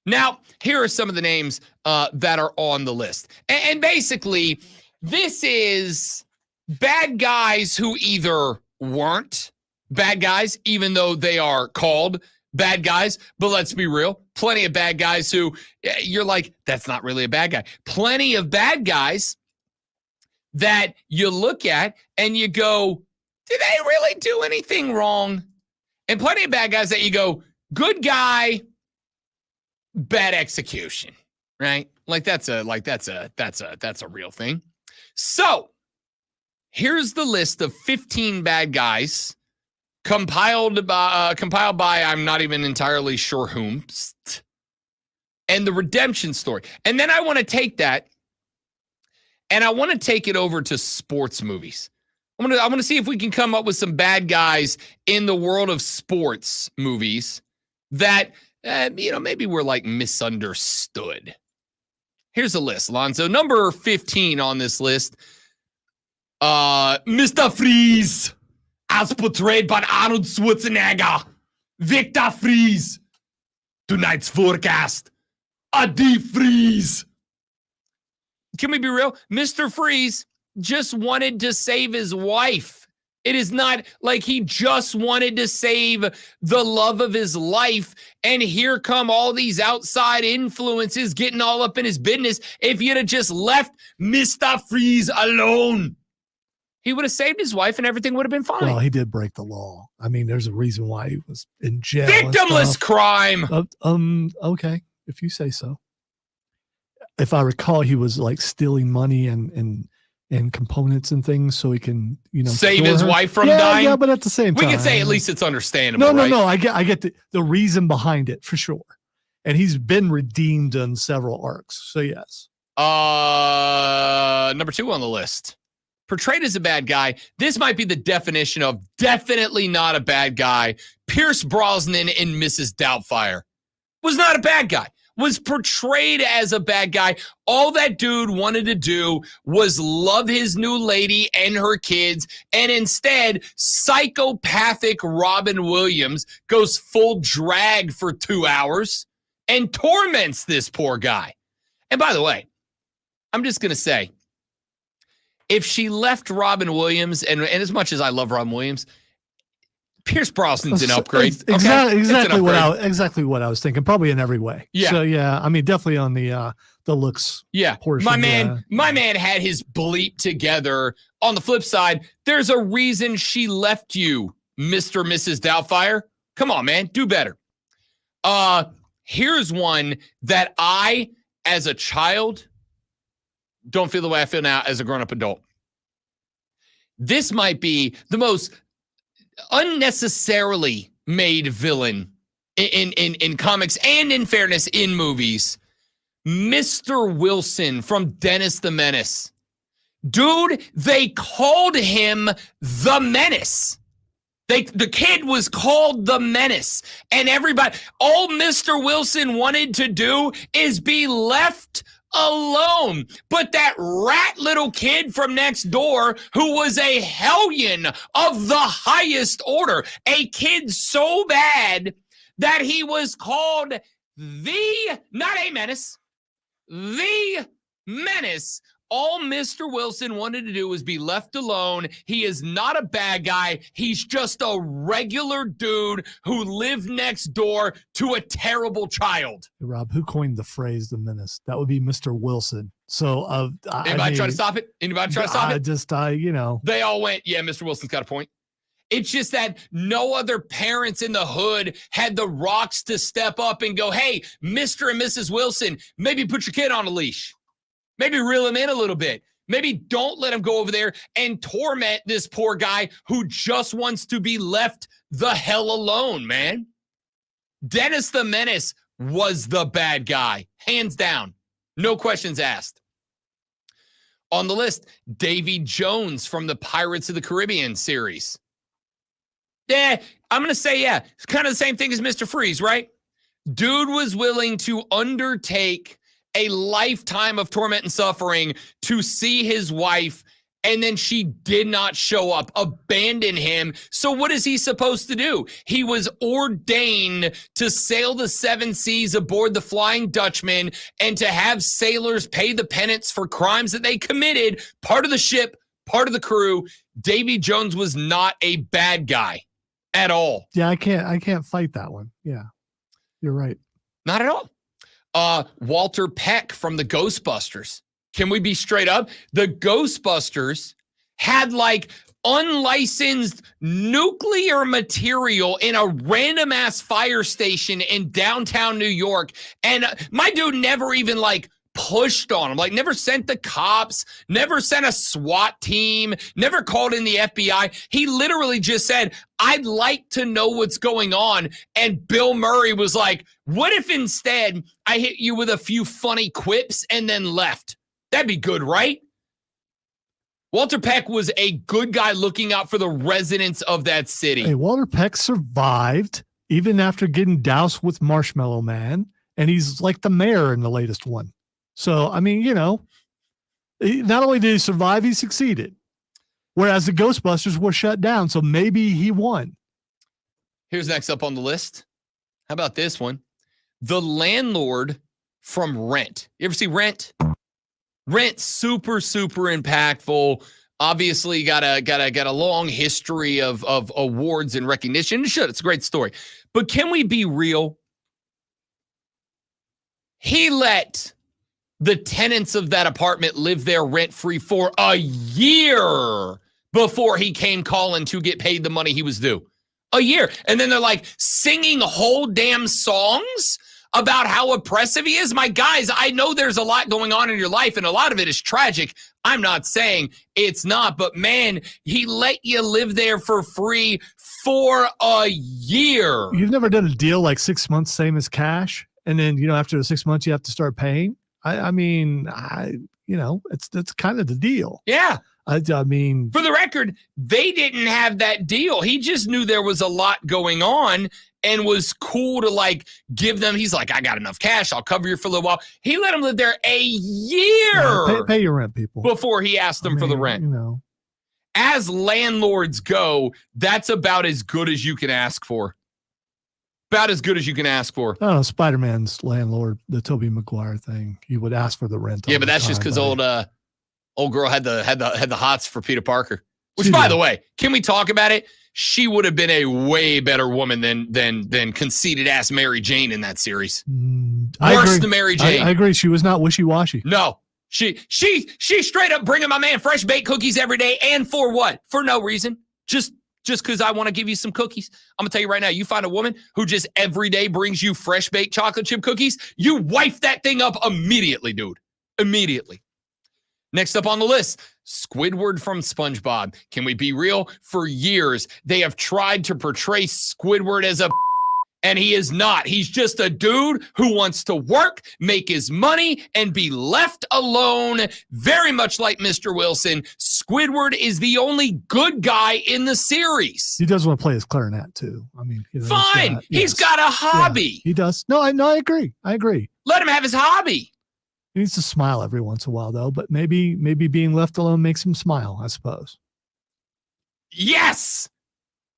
Now, here are some of the names that are on the list. And basically, this is bad guys who either weren't bad guys, even though they are called bad guys. But let's be real, plenty of bad guys who you're like, that's not really a bad guy. Plenty of bad guys that you look at and you go, did they really do anything wrong? And plenty of bad guys that you go, good guy, bad execution, right? That's a real thing. So here's the list of 15 bad guys compiled by I'm not even entirely sure whom, and the redemption story. And then I want to take that and I want to take it over to sports movies. I want to see if we can come up with some bad guys in the world of sports movies that maybe we're like misunderstood. Here's a list, Lonzo. Number 15 on this list, Mr. Freeze, as portrayed by Arnold Schwarzenegger. Victor Freeze. Tonight's forecast, a deep freeze. Can we be real? Mr. Freeze just wanted to save his wife. It is not like he just wanted to save the love of his life. And here come all these outside influences getting all up in his business. If you'd have just left Mr. Freeze alone, he would have saved his wife and everything would have been fine. Well, he did break the law. I mean, there's a reason why he was in jail. Victimless crime. Okay, if you say so. If I recall, he was like stealing money and components and things so he can, save his wife from dying. Yeah, but at the same time, we can say at least it's understandable. No. I get the reason behind it for sure, and he's been redeemed in several arcs. So yes. Number 2 on the list, portrayed as a bad guy. This might be the definition of definitely not a bad guy. Pierce Brosnan in Mrs. Doubtfire was not a bad guy. Was portrayed as a bad guy. All that dude wanted to do was love his new lady and her kids. And instead, psychopathic Robin Williams goes full drag for 2 hours and torments this poor guy. And by the way, I'm just going to say, if she left Robin Williams, and as much as I love Robin Williams, Pierce Brosnan's an upgrade. Exactly what I was thinking. Probably in every way. Yeah. So yeah, I mean, definitely on the looks. Yeah. Portion, my man had his bleep together. On the flip side, there's a reason she left you, Mr. and Mrs. Doubtfire. Come on, man, do better. Here's one that I, as a child, don't feel the way I feel now as a grown-up adult. This might be the most unnecessarily made villain in comics and, in fairness, in movies. Mr. Wilson from Dennis the Menace. Dude, they called him the Menace. The kid was called the Menace. And everybody, all Mr. Wilson wanted to do is be left alone. But that rat little kid from next door, who was a hellion of the highest order, a kid so bad that he was called not a menace, the Menace. All Mr. Wilson wanted to do was be left alone. He is not a bad guy. He's just a regular dude who lived next door to a terrible child. Rob, who coined the phrase "the Menace"? That would be Mr. Wilson. So, anybody try to stop it? Anybody try to stop it? They all went, yeah, Mr. Wilson's got a point. It's just that no other parents in the hood had the rocks to step up and go, hey, Mr. and Mrs. Wilson, maybe put your kid on a leash. Maybe reel him in a little bit. Maybe don't let him go over there and torment this poor guy who just wants to be left the hell alone, man. Dennis the Menace was the bad guy, hands down. No questions asked. On the list, Davy Jones from the Pirates of the Caribbean series. Yeah, I'm going to say, yeah, it's kind of the same thing as Mr. Freeze, right? Dude was willing to undertake a lifetime of torment and suffering to see his wife and then she did not show up, abandoned him. So what is he supposed to do? He was ordained to sail the 7 seas aboard the Flying Dutchman and to have sailors pay the penance for crimes that they committed, part of the ship, part of the crew. Davy Jones was not a bad guy at all. Yeah, I can't fight that one. Yeah, you're right. Not at all. Walter Peck from the Ghostbusters. Can we be straight up? The Ghostbusters had like unlicensed nuclear material in a random ass fire station in downtown New York. And my dude never even like pushed on him, like never sent the cops, never sent a SWAT team, never called in the FBI. He literally just said, I'd like to know what's going on. And Bill Murray was like, what if instead I hit you with a few funny quips and then left? That'd be good, right? Walter Peck was a good guy looking out for the residents of that city. Hey, Walter Peck survived even after getting doused with Marshmallow Man, and he's like the mayor in the latest one. So, I mean, you know, not only did he survive, he succeeded. Whereas the Ghostbusters were shut down, so maybe he won. Here's next up on the list. How about this one? The landlord from Rent. You ever see Rent? Rent, super, super impactful. Obviously, got a long history of awards and recognition. It should. It's a great story. But can we be real? He let the tenants of that apartment live there rent-free for a year before he came calling to get paid the money he was due. A year. And then they're like singing whole damn songs about how oppressive he is. My guys, I know there's a lot going on in your life, and a lot of it is tragic. I'm not saying it's not, but man, he let you live there for free for a year. You've never done a deal like 6 months, same as cash, and then, you know, after the 6 months, you have to start paying. I mean, that's kind of the deal. Yeah. I mean, for the record, they didn't have that deal. He just knew there was a lot going on and was cool to like give them. He's like, I got enough cash. I'll cover you for a little while. He let them live there a year. Pay your rent, people. Before he asked them for the rent. You know, as landlords go, that's about as good as you can ask for. About as good as you can ask for. I don't know, Spider-Man's landlord, the Tobey Maguire thing. He would ask for the rent. Yeah, but that's just because old girl had the hots for Peter Parker. Which, by the way, can we talk about it? She would have been a way better woman than conceited ass Mary Jane in that series. Worse than Mary Jane. I agree. She was not wishy-washy. No. She straight up bringing my man fresh baked cookies every day, and for what? For no reason. Just because I want to give you some cookies. I'm going to tell you right now, you find a woman who just every day brings you fresh baked chocolate chip cookies, you wife that thing up immediately, dude. Immediately. Next up on the list, Squidward from SpongeBob. Can we be real? For years, they have tried to portray Squidward as and he is not. He's just a dude who wants to work, make his money, and be left alone. Very much like Mr. Wilson, Squidward is the only good guy in the series. He does want to play his clarinet too. I mean, fine. He's got a hobby. Yeah, he does. No, I agree. Let him have his hobby. He needs to smile every once in a while, though. But maybe being left alone makes him smile, I suppose. Yes.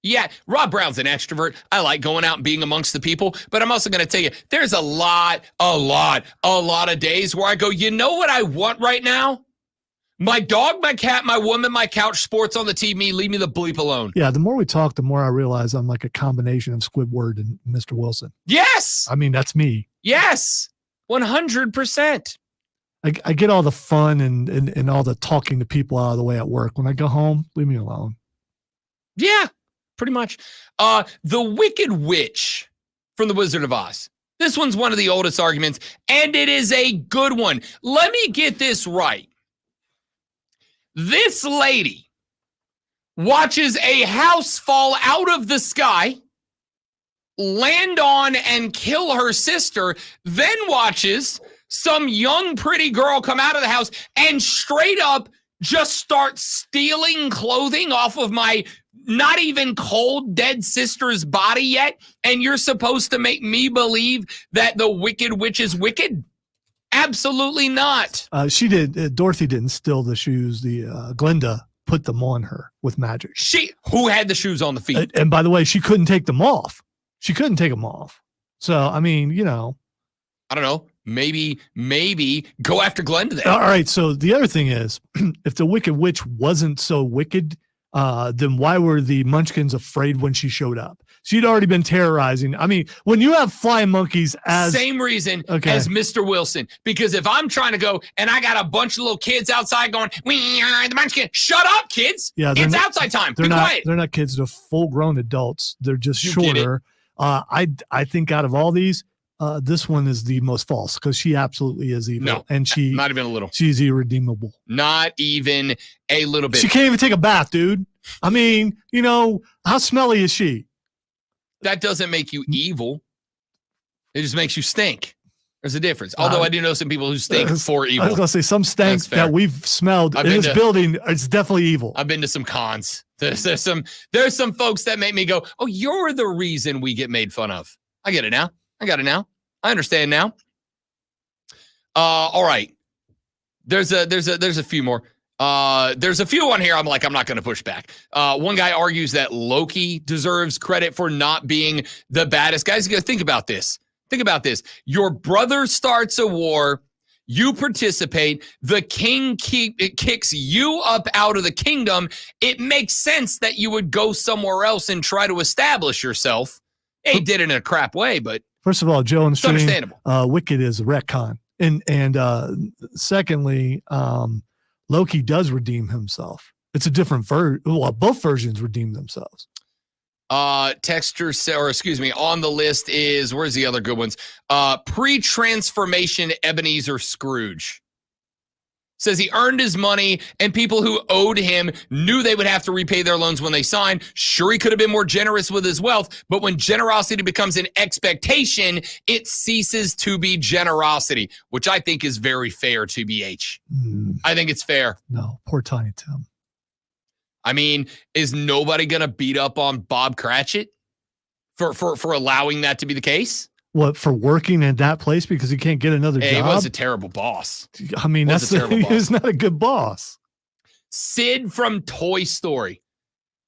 Yeah, Rob Brown's an extrovert. I like going out and being amongst the people, but I'm also going to tell you, there's a lot of days where I go, you know what I want right now? My dog, my cat, my woman, my couch, sports on the TV, leave me the bleep alone. Yeah, the more we talk, the more I realize I'm like a combination of Squidward and Mr. Wilson. Yes! I mean, that's me. Yes! 100%. I get all the fun and all the talking to people out of the way at work. When I go home, leave me alone. Yeah. Pretty much. The Wicked Witch from The Wizard of Oz. This one's one of the oldest arguments, and it is a good one. Let me get this right. This lady watches a house fall out of the sky, land on and kill her sister, then watches some young pretty girl come out of the house and straight up just start stealing clothing off of my not even cold dead sister's body yet, and you're supposed to make me believe that the Wicked Witch is wicked? Absolutely not. She did. Dorothy didn't steal the shoes. Glenda put them on her with magic. Who had the shoes on the feet? And by the way, she couldn't take them off. So, I mean, I don't know. Maybe go after Glenda then. All right. So the other thing is, if the Wicked Witch wasn't so wicked, then why were the Munchkins afraid when she showed up? She'd already been terrorizing. I mean, when you have flying monkeys as same reason as Mr. Wilson, because if I'm trying to go and I got a bunch of little kids outside going, we are the Munchkins. Shut up, kids. Yeah, it's outside time. Be quiet. They're not kids. They're full-grown adults. They're just You get it. shorter. I think out of all these, this one is the most false because she absolutely is evil. No, and not even a little. She's irredeemable. Not even a little bit. She can't even take a bath, dude. I mean, how smelly is she? That doesn't make you evil. It just makes you stink. There's a difference. Although I do know some people who stink for evil. I was going to say some stank that we've smelled in this building. It's definitely evil. I've been to some cons. There's some folks that make me go, oh, you're the reason we get made fun of. I get it now. I got it now. I understand now. All right. There's a few more. There's a few on here. I'm not going to push back. One guy argues that Loki deserves credit for not being the baddest. Guys, you got to think about this. Think about this. Your brother starts a war. You participate. The king kicks you up out of the kingdom. It makes sense that you would go somewhere else and try to establish yourself. He did it in a crap way, but first of all, Joe and Stream, understandable. Wicked is a retcon, and secondly, Loki does redeem himself. It's a different version. Well, both versions redeem themselves. Texture, or excuse me, on the list is, where's the other good ones? Pre-transformation Ebenezer Scrooge. Says he earned his money and people who owed him knew they would have to repay their loans when they signed. Sure, he could have been more generous with his wealth, but when generosity becomes an expectation, it ceases to be generosity, which I think is very fair, TBH. I think it's fair. No, poor Tiny Tim. I mean, is nobody going to beat up on Bob Cratchit for allowing that to be the case? What, for working in that place because he can't get another job? He was a terrible boss. I mean, he's not a good boss. Sid from Toy Story.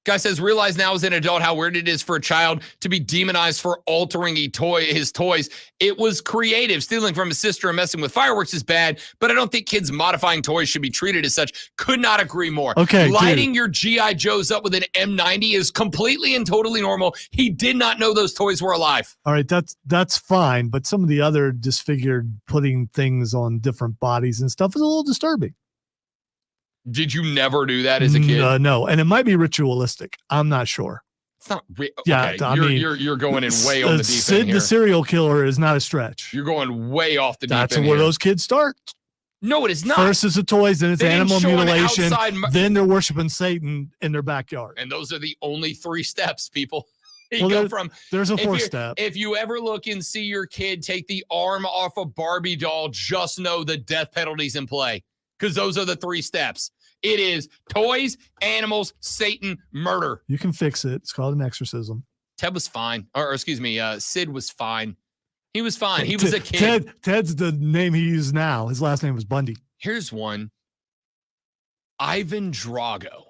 Guy says, realize now as an adult how weird it is for a child to be demonized for altering his toys. It was creative. Stealing from his sister and messing with fireworks is bad, but I don't think kids modifying toys should be treated as such. Could not agree more. Okay, lighting your G.I. Joes up with an M90 is completely and totally normal. He did not know those toys were alive. All right, that's fine, but some of the other disfigured putting things on different bodies and stuff is a little disturbing. Did you never do that as a kid? No, and it might be ritualistic. I'm not sure. It's not. Yeah, okay. I mean, you're going in way on the deep Sid end here. the serial killer is not a stretch. You're going way off the deep end. That's where here. those kids start. No, it is not. First is the toys, then it's They didn't animal show an mutilation. outside Then they're worshiping Satan in their backyard. And those are the only 3 steps, people. There's a 4th step. If you ever look and see your kid take the arm off a Barbie doll, just know the death penalty's in play. Because those are the 3 steps. It is toys, animals, Satan, murder. You can fix it. It's called an exorcism. Ted was fine. Or excuse me, Sid was fine. He was fine. He was a kid. Ted's the name he uses now. His last name was Bundy. Here's one. Ivan Drago.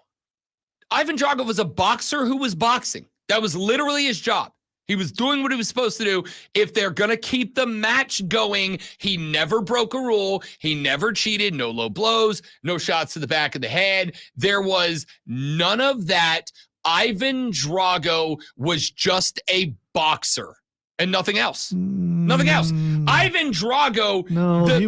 Ivan Drago was a boxer who was boxing. That was literally his job. He was doing what he was supposed to do. If they're going to keep the match going, he never broke a rule. He never cheated. No low blows, no shots to the back of the head. There was none of that. Ivan Drago was just a boxer and nothing else. Nothing else. Ivan Drago. No, he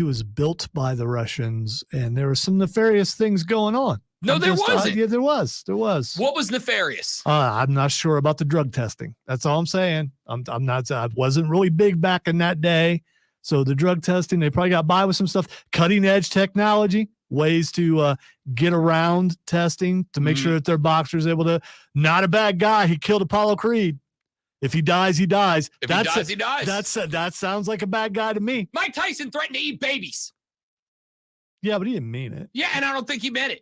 was built by the Russians, and there were some nefarious things going on. No, there wasn't. Yeah, there was. What was nefarious? I'm not sure about the drug testing. That's all I'm saying. I'm not. I wasn't really big back in that day. So the drug testing, they probably got by with some stuff. Cutting edge technology, ways to get around testing to make sure that their boxer's able to. Not a bad guy. He killed Apollo Creed. If he dies, he dies. If he dies, he dies. That sounds like a bad guy to me. Mike Tyson threatened to eat babies. Yeah, but he didn't mean it. Yeah, and I don't think he meant it.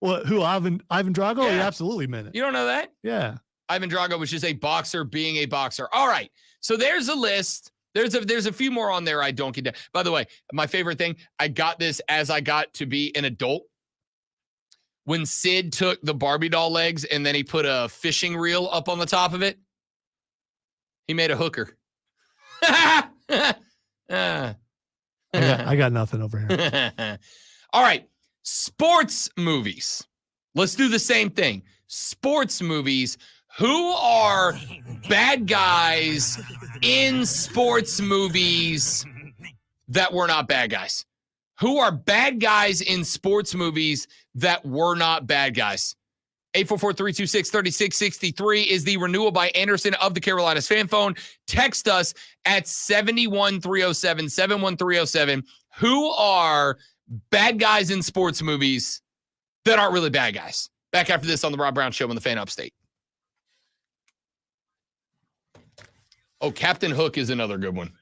Well, who, Ivan Drago? Yeah. He absolutely meant it. You don't know that? Yeah. Ivan Drago was just a boxer being a boxer. All right. So there's a list There's a few more on there I don't get. By the way, my favorite thing, I got this as I got to be an adult. When Sid took the Barbie doll legs and then he put a fishing reel up on the top of it, he made a hooker. I got nothing over here. All right. Sports movies. Let's do the same thing. Sports movies. Who are bad guys in sports movies that were not bad guys? Who are bad guys in sports movies that were not bad guys? 844-326-3663 is the renewal by Anderson of the Carolinas fan phone. Text us at 71307, 71307. Who are bad guys in sports movies that aren't really bad guys? Back after this on the Rob Brown Show on the Fan Upstate. Oh, Captain Hook is another good one.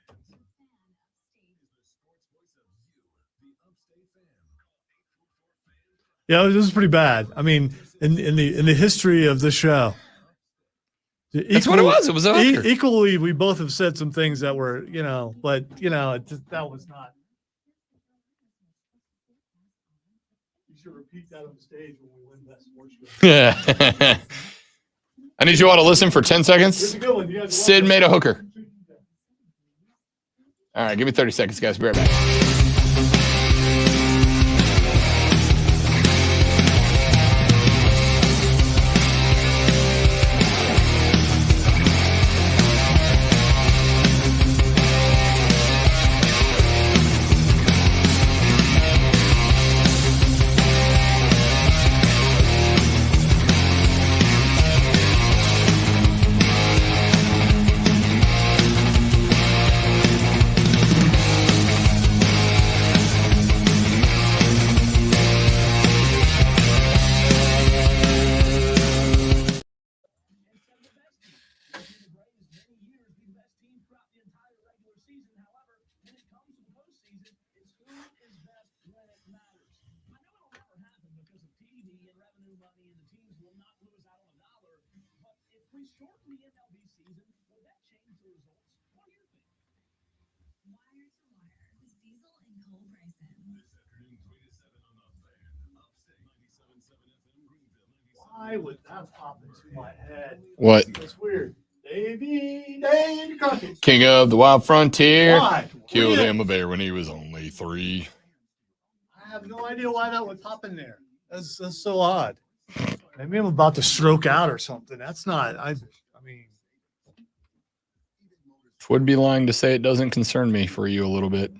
Yeah, this is pretty bad. I mean, in the history of the show, that's what it was. It was a hooker. Equally, we both have said some things that were, but that was not. You should repeat that on stage when we win Best Sports Show. Yeah. I need you all to listen for 10 seconds. Sid made a hooker. All right, give me 30 seconds, guys. Be right back. Why would that pop into my head? What? It's weird. Dave Crockett. King of the Wild Frontier. Why? Killed him a bear when he was only 3. I have no idea why that would pop in there. That's so odd. Maybe I'm about to stroke out or something. That's not. I mean. Would be lying to say it doesn't concern me for you a little bit.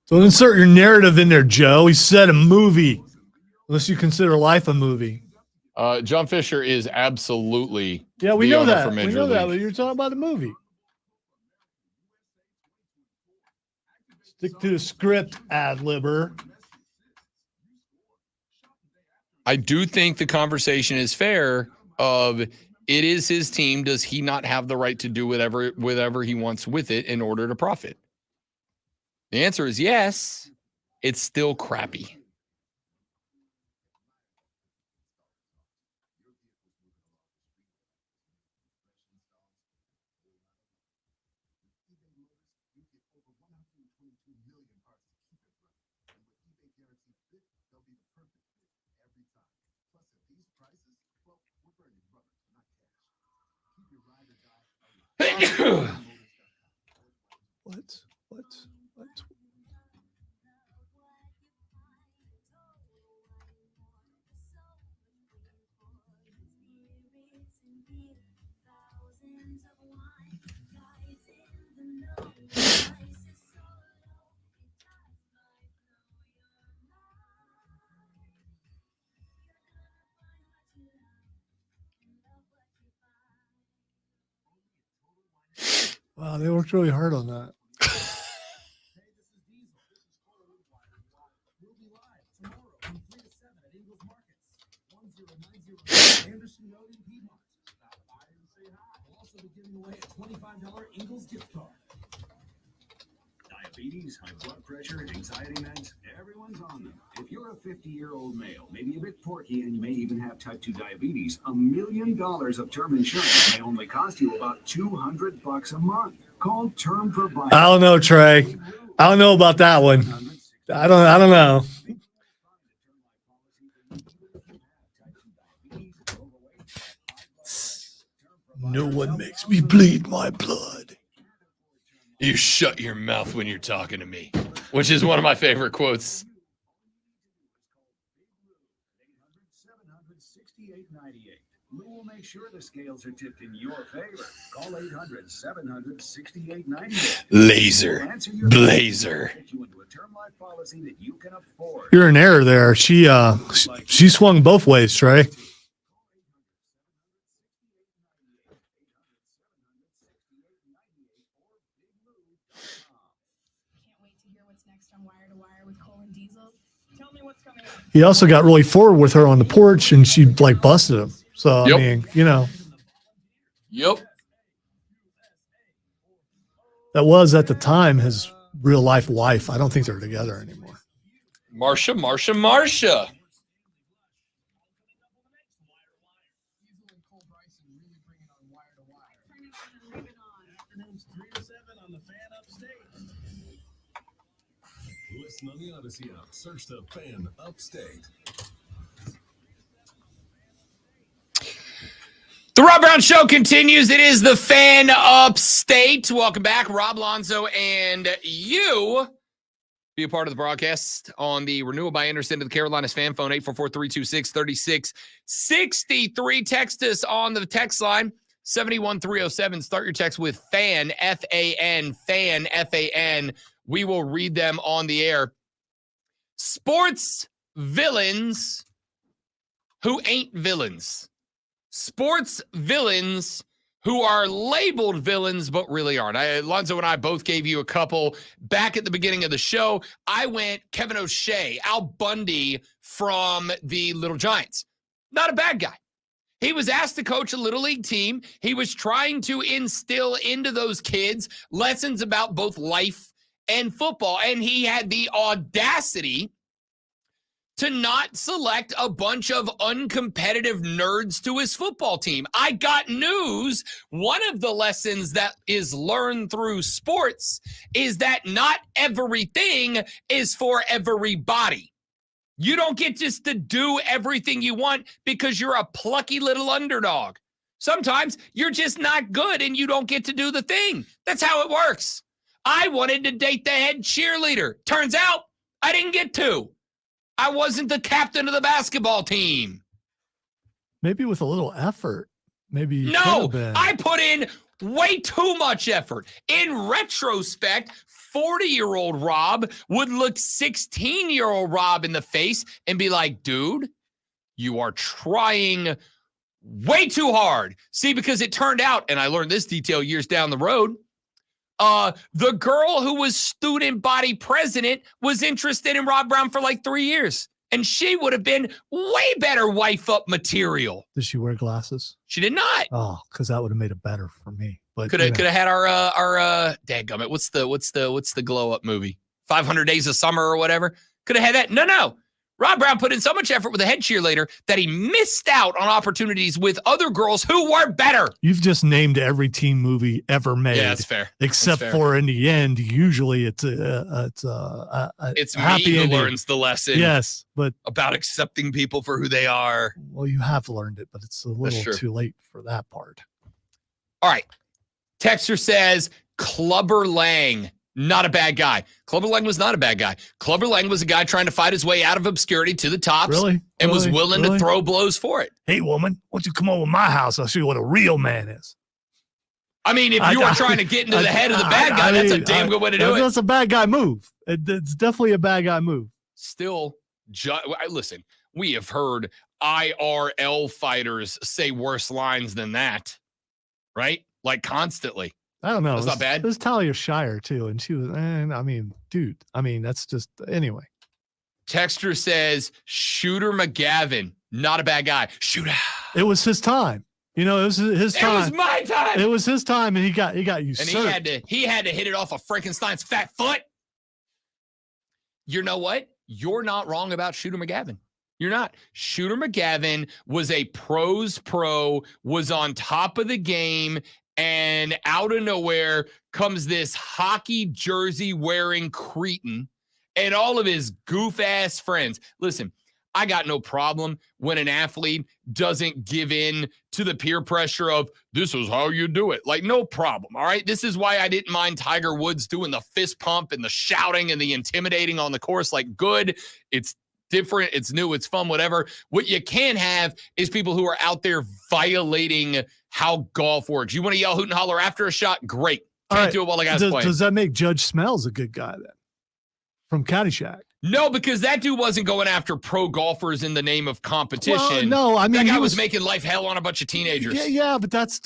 So insert your narrative in there, Joe. He said a movie, unless you consider life a movie. John Fisher is absolutely. Yeah, we the know owner that. for We Major know that. League. But you're talking about the movie. Stick to the script, ad-libber. I do think the conversation is fair of it is his team. Does he not have the right to do whatever he wants with it in order to profit? The answer is yes. It's still crappy. What? Wow, they worked really hard on that. Anderson Road in Piedmont. Stop by and say hi. We'll also be giving away a $25 Ingles gift card. Diabetes, high blood pressure, anxiety meds, everyone's on them. If you're a 50-year-old male, maybe a bit porky, and you may even have type 2 diabetes, $1 million of term insurance may only cost you about $200 a month. Call Term Provider. I don't know, Trey. I don't know about that one. I don't know. No one makes me bleed my blood. You shut your mouth when you're talking to me, which is one of my favorite quotes. Lou will make sure the scales are tipped in your favor. Call 800-700-6898. Laser. Blazer. Get you into a term life policy that you can afford. You're in error there. She swung both ways, Trey. He also got really forward with her on the porch, and she like busted him. So Yep. I mean, you know, Yep. that was at the time his real life wife. I don't think they're together anymore. Marsha. Listen on the Odyssey app. Search the Fan Upstate. The Rob Brown Show continues. It is the Fan Upstate. Welcome back, Rob Lonzo, and you. Be a part of the broadcast on the Renewal by Anderson to the Carolinas fan phone, 844-326-3663. Text us on the text line, 71307. Start your text with FAN, F-A-N, FAN, F-A-N. We will read them on the air. Sports villains who ain't villains. Sports villains who are labeled villains but really aren't. Lonzo and I both gave you a couple back at the beginning of the show. I went Kevin O'Shea, Al Bundy from the Little Giants. Not a bad guy. He was asked to coach a Little League team. He was trying to instill into those kids lessons about both life and football, and he had the audacity to not select a bunch of uncompetitive nerds to his football team. I got news. One of the lessons that is learned through sports is that not everything is for everybody. You don't get just to do everything you want because you're a plucky little underdog. Sometimes you're just not good and you don't get to do the thing. That's how it works. I wanted to date the head cheerleader. Turns out I didn't get to. I wasn't the captain of the basketball team. Maybe with a little effort. Maybe you No, could have been. I put in way too much effort. In retrospect, 40-year-old Rob would look 16-year-old Rob in the face and be like, dude, you are trying way too hard. See, because it turned out, and I learned this detail years down the road, the girl who was student body president was interested in Rob Brown for like 3 years. And she would have been way better wife up material. Did she wear glasses? She did not. Oh, because that would have made it better for me. But Could have had our dadgummit. What's the glow up movie? 500 Days of Summer or whatever. Could have had that. No. Rob Brown put in so much effort with a head cheerleader that he missed out on opportunities with other girls who were better. You've just named every teen movie ever made. Yeah, that's fair. Except That's fair. for in the end, usually it's It's happy me who ending. learns the lesson. Yes, but About accepting people for who they are. well, you have learned it, but it's a little true. too late for that part. All right. Texter says Clubber Lang, not a bad guy. Clubber Lang was not a bad guy. Clubber Lang was a guy trying to fight his way out of obscurity to the tops Really? and was Really? willing to Really? throw blows for it. Hey, woman, why don't you come over to my house? I'll show you what a real man is. I mean, if you were trying to get into the head of the bad guy, that's a damn good way to do it. That's a bad guy move. It's definitely a bad guy move. Still, listen, we have heard IRL fighters say worse lines than that, right? Like constantly. I don't know. That's not bad. It was Talia Shire too, and she was. I mean, dude. I mean, that's just anyway. Texter says Shooter McGavin. Not a bad guy. Shooter. It was his time. You know, it was his time. It was my time. It was his time, and he got usurped. And he had to hit it off of Frankenstein's fat foot. You know what? You're not wrong about Shooter McGavin. You're not. Shooter McGavin was a pros pro, was on top of the game, and out of nowhere comes this hockey jersey wearing cretin and all of his goof ass friends. Listen, I got no problem when an athlete doesn't give in to the peer pressure of this is how you do it. Like, no problem. All right. This is why I didn't mind Tiger Woods doing the fist pump and the shouting and the intimidating on the course. Like, good. It's different. It's new. It's fun, whatever. What you can have is people who are out there violating how golf works. You want to yell hoot and holler after a shot? Great. Can't do it while the guy's playing. Does that make Judge Smells a good guy then? From Caddyshack? No, because that dude wasn't going after pro golfers in the name of competition. Well, no, I mean, that guy was making life hell on a bunch of teenagers. Yeah, but that's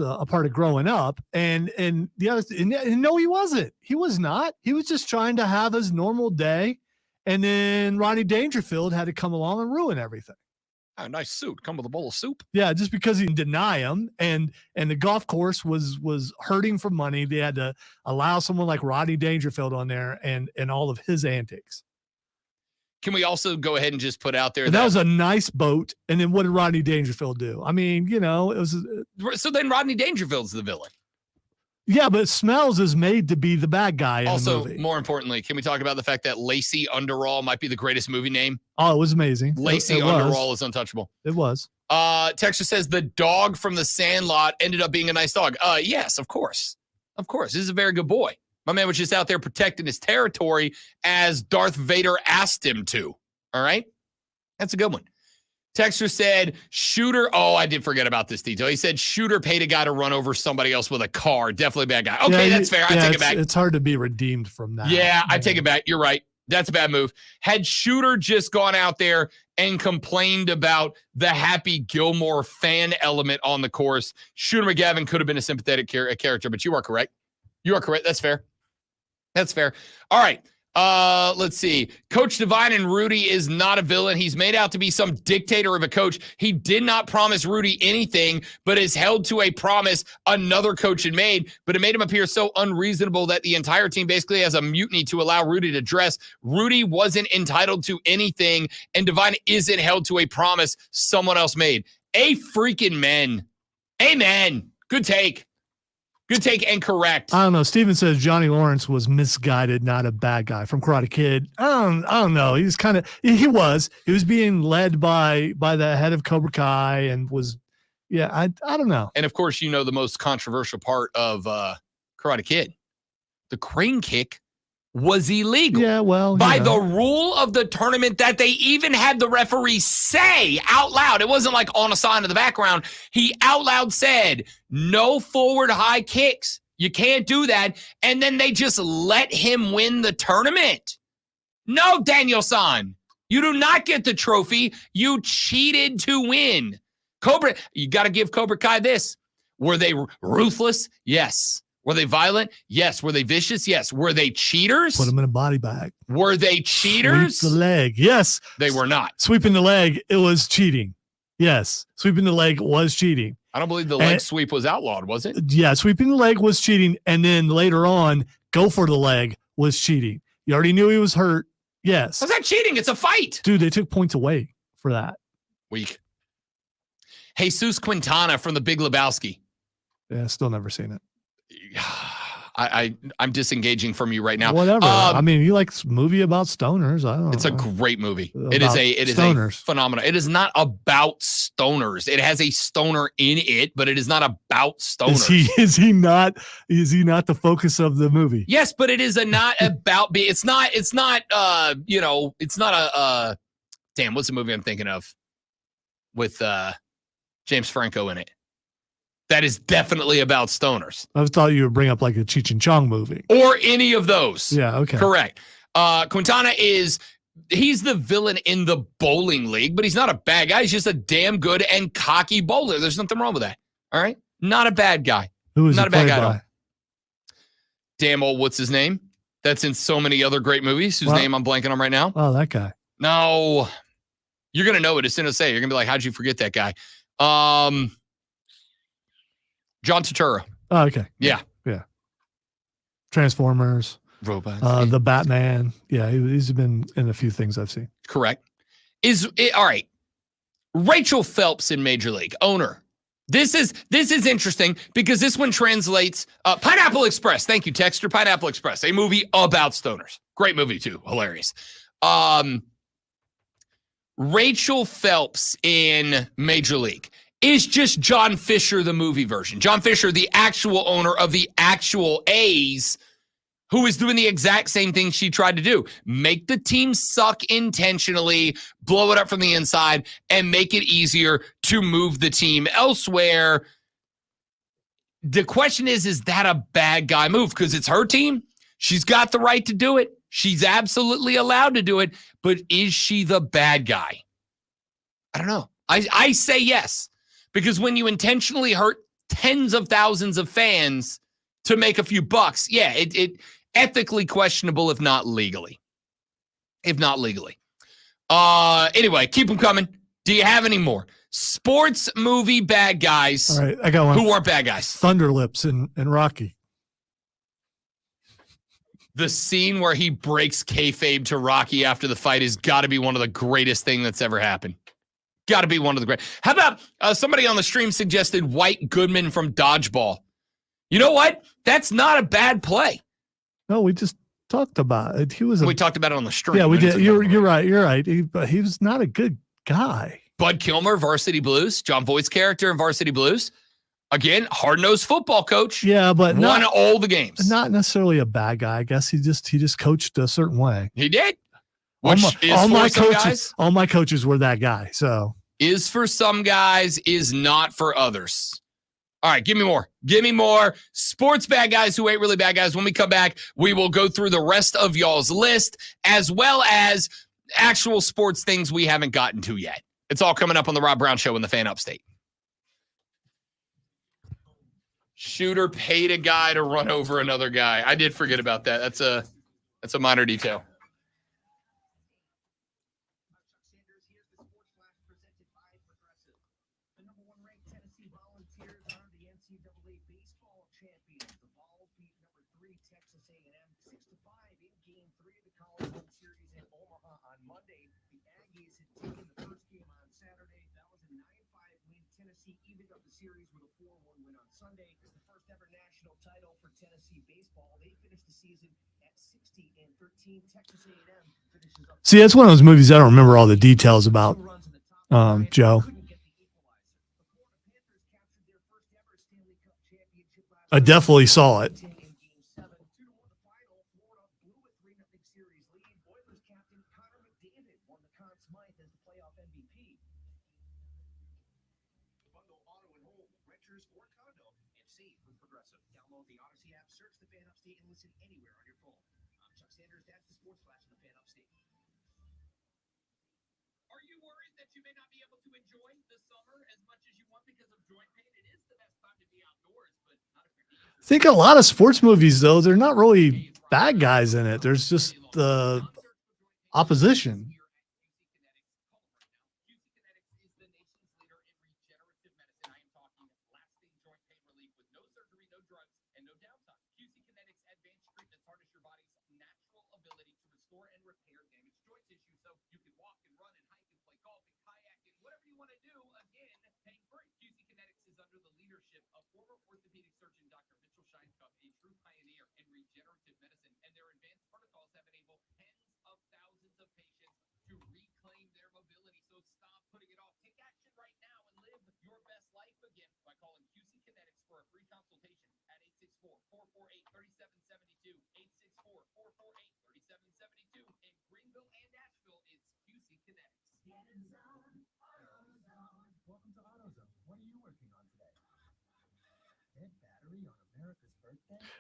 a part of growing up. And the other, and no, he wasn't. He was not. He was just trying to have his normal day, and then Rodney Dangerfield had to come along and ruin everything. Oh, nice suit. Come with a bowl of soup. Yeah, just because he didn't deny him, and the golf course was hurting for money. They had to allow someone like Rodney Dangerfield on there and all of his antics. Can we also go ahead and just put out there that was a nice boat? And then what did Rodney Dangerfield do? I mean, you know, it was. So then Rodney Dangerfield's the villain. Yeah, but Smells is made to be the bad guy in the Also, movie. more importantly, can we talk about the fact that Lacey Underall might be the greatest movie name? Oh, it was amazing. Lacey Underall is untouchable. It was. Texture says the dog from the Sandlot ended up being a nice dog. Yes, of course. Of course. This is a very good boy. My man was just out there protecting his territory as Darth Vader asked him to. All right? That's a good one. Texter said, Shooter. Oh, I did forget about this detail. He said, Shooter paid a guy to run over somebody else with a car. Definitely a bad guy. Okay, that's fair. I take it back. It's hard to be redeemed from that. Yeah, I take it back. You're right. That's a bad move. Had Shooter just gone out there and complained about the Happy Gilmore fan element on the course, Shooter McGavin could have been a sympathetic character, but you are correct. You are correct. That's fair. That's fair. All right. Let's see. Coach Devine and Rudy is not a villain. He's made out to be some dictator of a coach. He did not promise Rudy anything, but is held to a promise another coach had made, but it made him appear so unreasonable that the entire team basically has a mutiny to allow Rudy to dress. Rudy wasn't entitled to anything, and Devine isn't held to a promise someone else made. A freaking men. Amen. Good take. Good take and correct. I don't know. Steven says Johnny Lawrence was misguided, not a bad guy from Karate Kid. I don't know. He was being led by the head of Cobra Kai and was, I don't know. And of course, you know, the most controversial part of Karate Kid, the crane kick was illegal. Yeah, well, by the rule of the tournament that they even had the referee say out loud. It wasn't like on a sign in the background. He out loud said, no forward high kicks. You can't do that. And then they just let him win the tournament. No, Daniel-san, you do not get the trophy. You cheated to win. You got to give Cobra Kai this. Were they ruthless? Yes. Were they violent? Yes. Were they vicious? Yes. Were they cheaters? Put them in a body bag. Were they cheaters? Sweep the leg. Yes. They were not. Sweeping the leg, it was cheating. Yes. Sweeping the leg was cheating. I don't believe the leg sweep was outlawed, was it? Yeah. Sweeping the leg was cheating. And then later on, go for the leg was cheating. You already knew he was hurt. Yes. How's that cheating? It's a fight. Dude, they took points away for that. Weak. Jesus Quintana from The Big Lebowski. Yeah, still never seen it. I'm disengaging from you right now. Whatever. I mean, you like a movie about stoners. I don't know. It's a great movie. It is a phenomenal. It is not about stoners. It has a stoner in it, but it is not about stoners. Is he not the focus of the movie? Yes, but it is not about it's not a damn, what's the movie I'm thinking of with James Franco in it? That is definitely about stoners. I thought you would bring up like a Cheech and Chong movie. Or any of those. Yeah, okay. Correct. Quintana he's the villain in the bowling league, but he's not a bad guy. He's just a damn good and cocky bowler. There's nothing wrong with that. All right? Not a bad guy. Who is not he a bad guy played at by? all. Damn old, what's his name? That's in so many other great movies whose name I'm blanking on right now. Oh, that guy. No. You're going to know it as soon as I say it. You're going to be like, how'd you forget that guy? John Turturro. Oh, okay. Yeah. Yeah. Transformers. Robots. The Batman. Yeah, he's been in a few things I've seen. Correct. All right. Rachel Phelps in Major League, owner. This is interesting because this one translates Pineapple Express. Thank you, Texter. Pineapple Express, a movie about stoners. Great movie too. Hilarious. Rachel Phelps in Major League is just John Fisher, the movie version. John Fisher, the actual owner of the actual A's, who is doing the exact same thing she tried to do. Make the team suck intentionally, blow it up from the inside, and make it easier to move the team elsewhere. The question is that a bad guy move? Because it's her team. She's got the right to do it. She's absolutely allowed to do it. But is she the bad guy? I don't know. I say yes. Because when you intentionally hurt tens of thousands of fans to make a few bucks, yeah, it ethically questionable, if not legally. Anyway, keep them coming. Do you have any more sports movie bad guys? All right, I got one. Who weren't bad guys? Thunderlips and Rocky. The scene where he breaks kayfabe to Rocky after the fight has got to be one of the greatest things that's ever happened. Got to be one of the great. How about somebody on the stream suggested White Goodman from Dodgeball? You know what? That's not a bad play. No, we just talked about it. We talked about it on the stream. Yeah, we did. You're right. You're right. But he was not a good guy. Bud Kilmer, Varsity Blues. John Voight's character in Varsity Blues. Again, hard-nosed football coach. Yeah, but won all the games. Not necessarily a bad guy. I guess he just coached a certain way. He did. Which all my coaches were that guy. So is for some guys, is not for others. All right, give me more. Give me more sports bad guys who ain't really bad guys. When we come back, we will go through the rest of y'all's list as well as actual sports things we haven't gotten to yet. It's all coming up on the Rob Brown Show in the Fan Upstate. Shooter paid a guy to run over another guy. I did forget about that. That's a minor detail. Series with a 4-1 win on Sunday. It's the first ever national title for Tennessee baseball. They finished the season at 60-13. Texas A&M finishes up. See, that's one of those movies I don't remember all the details about, Joe. I definitely saw it. I think a lot of sports movies, though, they're not really bad guys in it. There's just the opposition.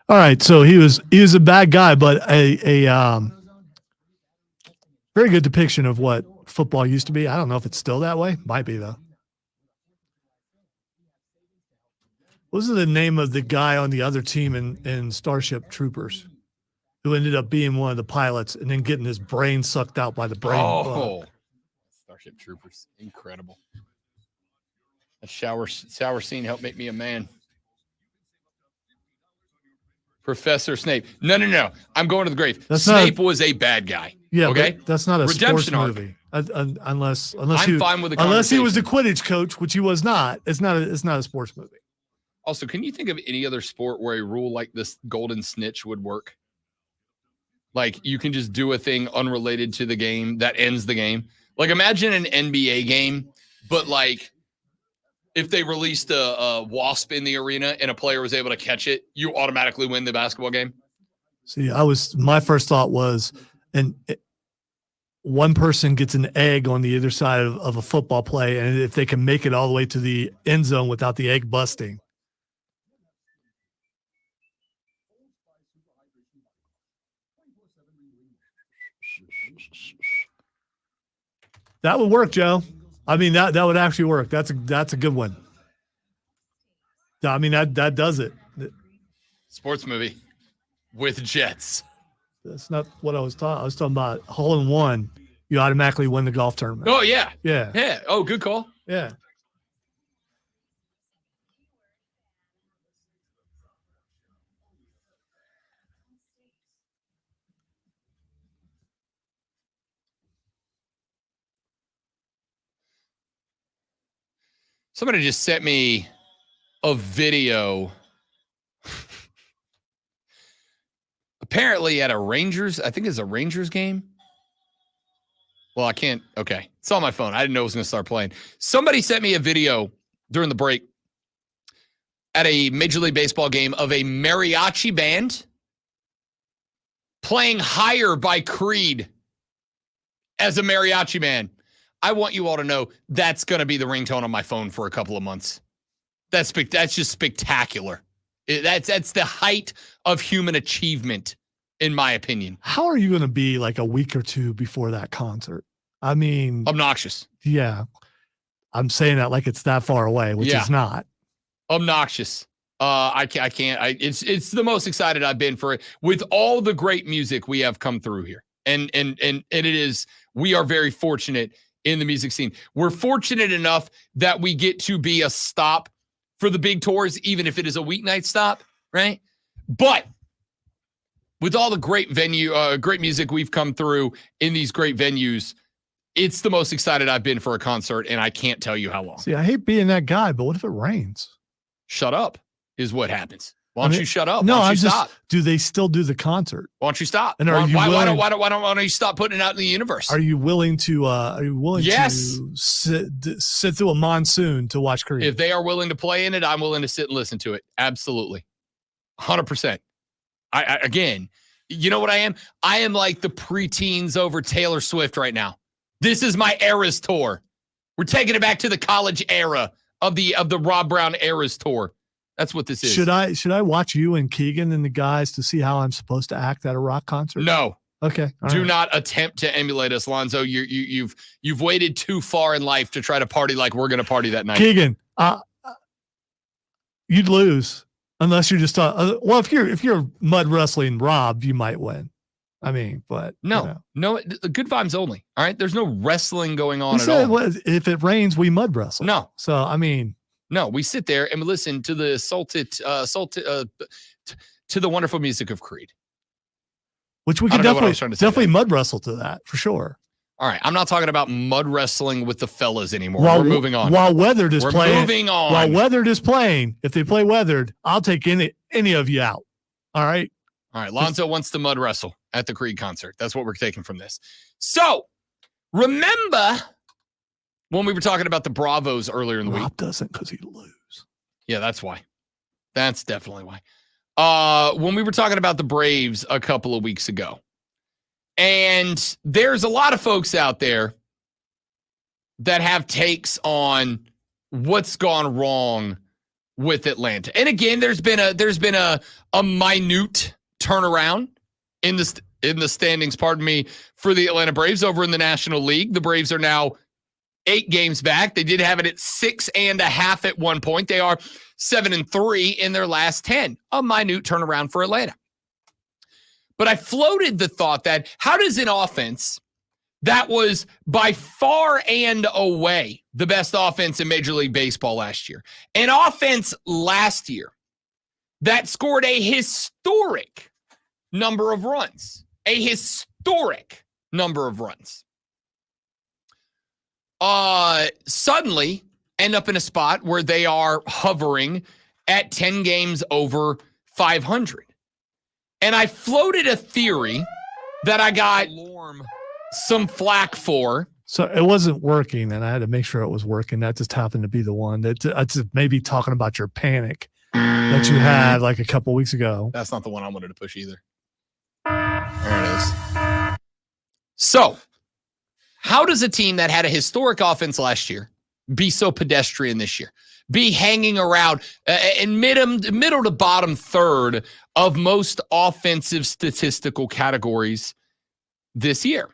All right, so he was a bad guy, but a very good depiction of what football used to be. I don't know if it's still that way. Might be, though. What was the name of the guy on the other team in Starship Troopers who ended up being one of the pilots and then getting his brain sucked out by the brain? Oh, Starship Troopers. Incredible. A shower scene helped make me a man. Professor Snape. No. I'm going to the grave. Snape was a bad guy. Yeah, okay. but that's not a Redemption sports arc. movie. Unless I'm fine with the unless he was the conversation. Quidditch coach, which he was not. It's not a sports movie. Also, can you think of any other sport where a rule like this golden snitch would work? Like you can just do a thing unrelated to the game that ends the game. Like imagine an NBA game, but like if they released a wasp in the arena and a player was able to catch it, you automatically win the basketball game. See, my first thought was, one person gets an egg on the other side of a football play, and if they can make it all the way to the end zone without the egg busting. That would work, Joe. I mean, that would actually work. That's a good one. I mean, that does it. Sports movie with jets. That's not what I was talking. I was talking about hole in one. You automatically win the golf tournament. Oh yeah. Yeah. Yeah. Oh, good call. Yeah. Somebody just sent me a video. Apparently at a Rangers, I think it's a Rangers game. Well, I can't. Okay. It's on my phone. I didn't know it was going to start playing. Somebody sent me a video during the break at a Major League Baseball game of a mariachi band playing Higher by Creed as a mariachi band. I want you all to know that's going to be the ringtone on my phone for a couple of months. That's just spectacular. That's the height of human achievement, in my opinion. How are you going to be like a week or two before that concert? I mean, obnoxious. Yeah. I'm saying that like it's that far away, which is not. Obnoxious. I can't. It's the most excited I've been for it with all the great music we have come through here. And it is, we are very fortunate in the music scene. We're fortunate enough that we get to be a stop for the big tours, even if it is a weeknight stop, right? But with all the great great music we've come through in these great venues, it's the most excited I've been for a concert, and I can't tell you how long. See, I hate being that guy, but what if it rains? Shut up is what happens. Why don't you shut up? No, Why don't you stop? Do they still do the concert? Why don't you stop? And why don't you stop putting it out in the universe? Are you willing to? Yes. To sit through a monsoon to watch Creed? If they are willing to play in it, I'm willing to sit and listen to it. Absolutely, 100%. I again, you know what I am? I am like the preteens over Taylor Swift right now. This is my Eras tour. We're taking it back to the college era of the Rob Brown Eras tour. That's what this is. Should I watch you and Keegan and the guys to see how I'm supposed to act at a rock concert? No. Okay. Do not attempt to emulate us, Lonzo. You've waited too far in life to try to party like we're going to party that night. Keegan, you'd lose unless you're just well, if you're mud wrestling Rob, you might win. I mean, but no, the good vibes only. All right, there's no wrestling going on at all. If it rains, we mud wrestle. No, so I mean, no, we sit there and we listen to the to the wonderful music of Creed, which we can definitely mud wrestle to that for sure. All right, I'm not talking about mud wrestling with the fellas anymore. We're moving on. While Weathered is playing, moving on. While Weathered is playing, if they play Weathered, I'll take any of you out. All right. All right. Lonzo wants to mud wrestle at the Creed concert. That's what we're taking from this. So remember when we were talking about the Bravos earlier in the week? Rob doesn't because he lose. Yeah, that's why. That's definitely why. When we were talking about the Braves a couple of weeks ago, and there's a lot of folks out there that have takes on what's gone wrong with Atlanta. And again, there's been a minute turnaround in the standings, pardon me, for the Atlanta Braves over in the National League. The Braves are now 8 games back. They did have it at 6.5 at one point. They are 7-3 in their last 10. A minute turnaround for Atlanta. But I floated the thought that how does an offense that was by far and away the best offense in Major League Baseball last year. An offense last year that scored a historic number of runs. A historic number of runs. Suddenly end up in a spot where they are hovering at 10 games over 500. And I floated a theory that I got some flack for. So it wasn't working, and I had to make sure it was working. That just happened to be the one that's maybe talking about your panic that you had like a couple weeks ago. That's not the one I wanted to push either. There it is. So, how does a team that had a historic offense last year be so pedestrian this year? Be hanging around in middle to bottom third of most offensive statistical categories this year.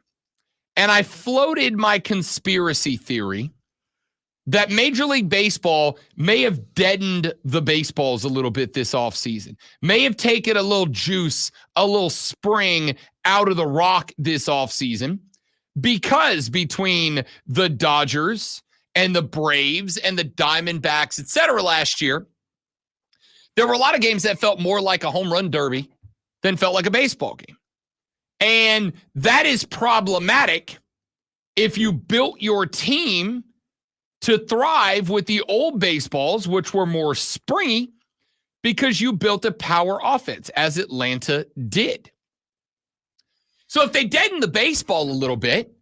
And I floated my conspiracy theory that Major League Baseball may have deadened the baseballs a little bit this offseason, may have taken a little juice, a little spring out of the rock this offseason, because between the Dodgers and the Braves and the Diamondbacks, et cetera, last year, there were a lot of games that felt more like a home run derby than felt like a baseball game. And that is problematic if you built your team to thrive with the old baseballs, which were more springy, because you built a power offense, as Atlanta did. So if they deaden the baseball a little bit,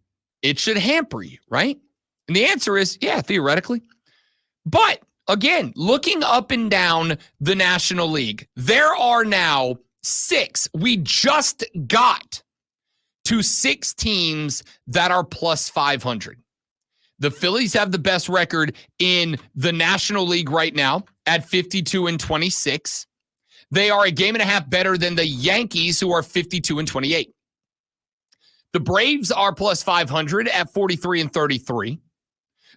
it should hamper you, right? And the answer is, yeah, theoretically. But again, looking up and down the National League, there are now 6. We just got to 6 teams that are plus 500. The Phillies have the best record in the National League right now at 52-26. They are a game and a half better than the Yankees, who are 52-28. The Braves are plus 500 at 43-33.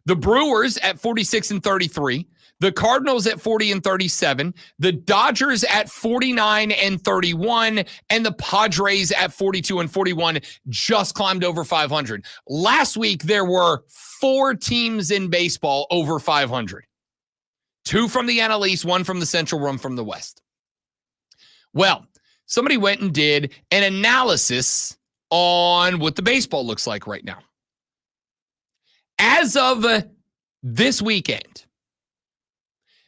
The Brewers at 46-33. The Cardinals at 40-37. The Dodgers at 49-31. And the Padres at 42-41 just climbed over 500. Last week, there were 4 teams in baseball over 500. 2 from the NL East, 1 from the Central, 1 from the West. Well, somebody went and did an analysis on what the baseball looks like right now. As of this weekend,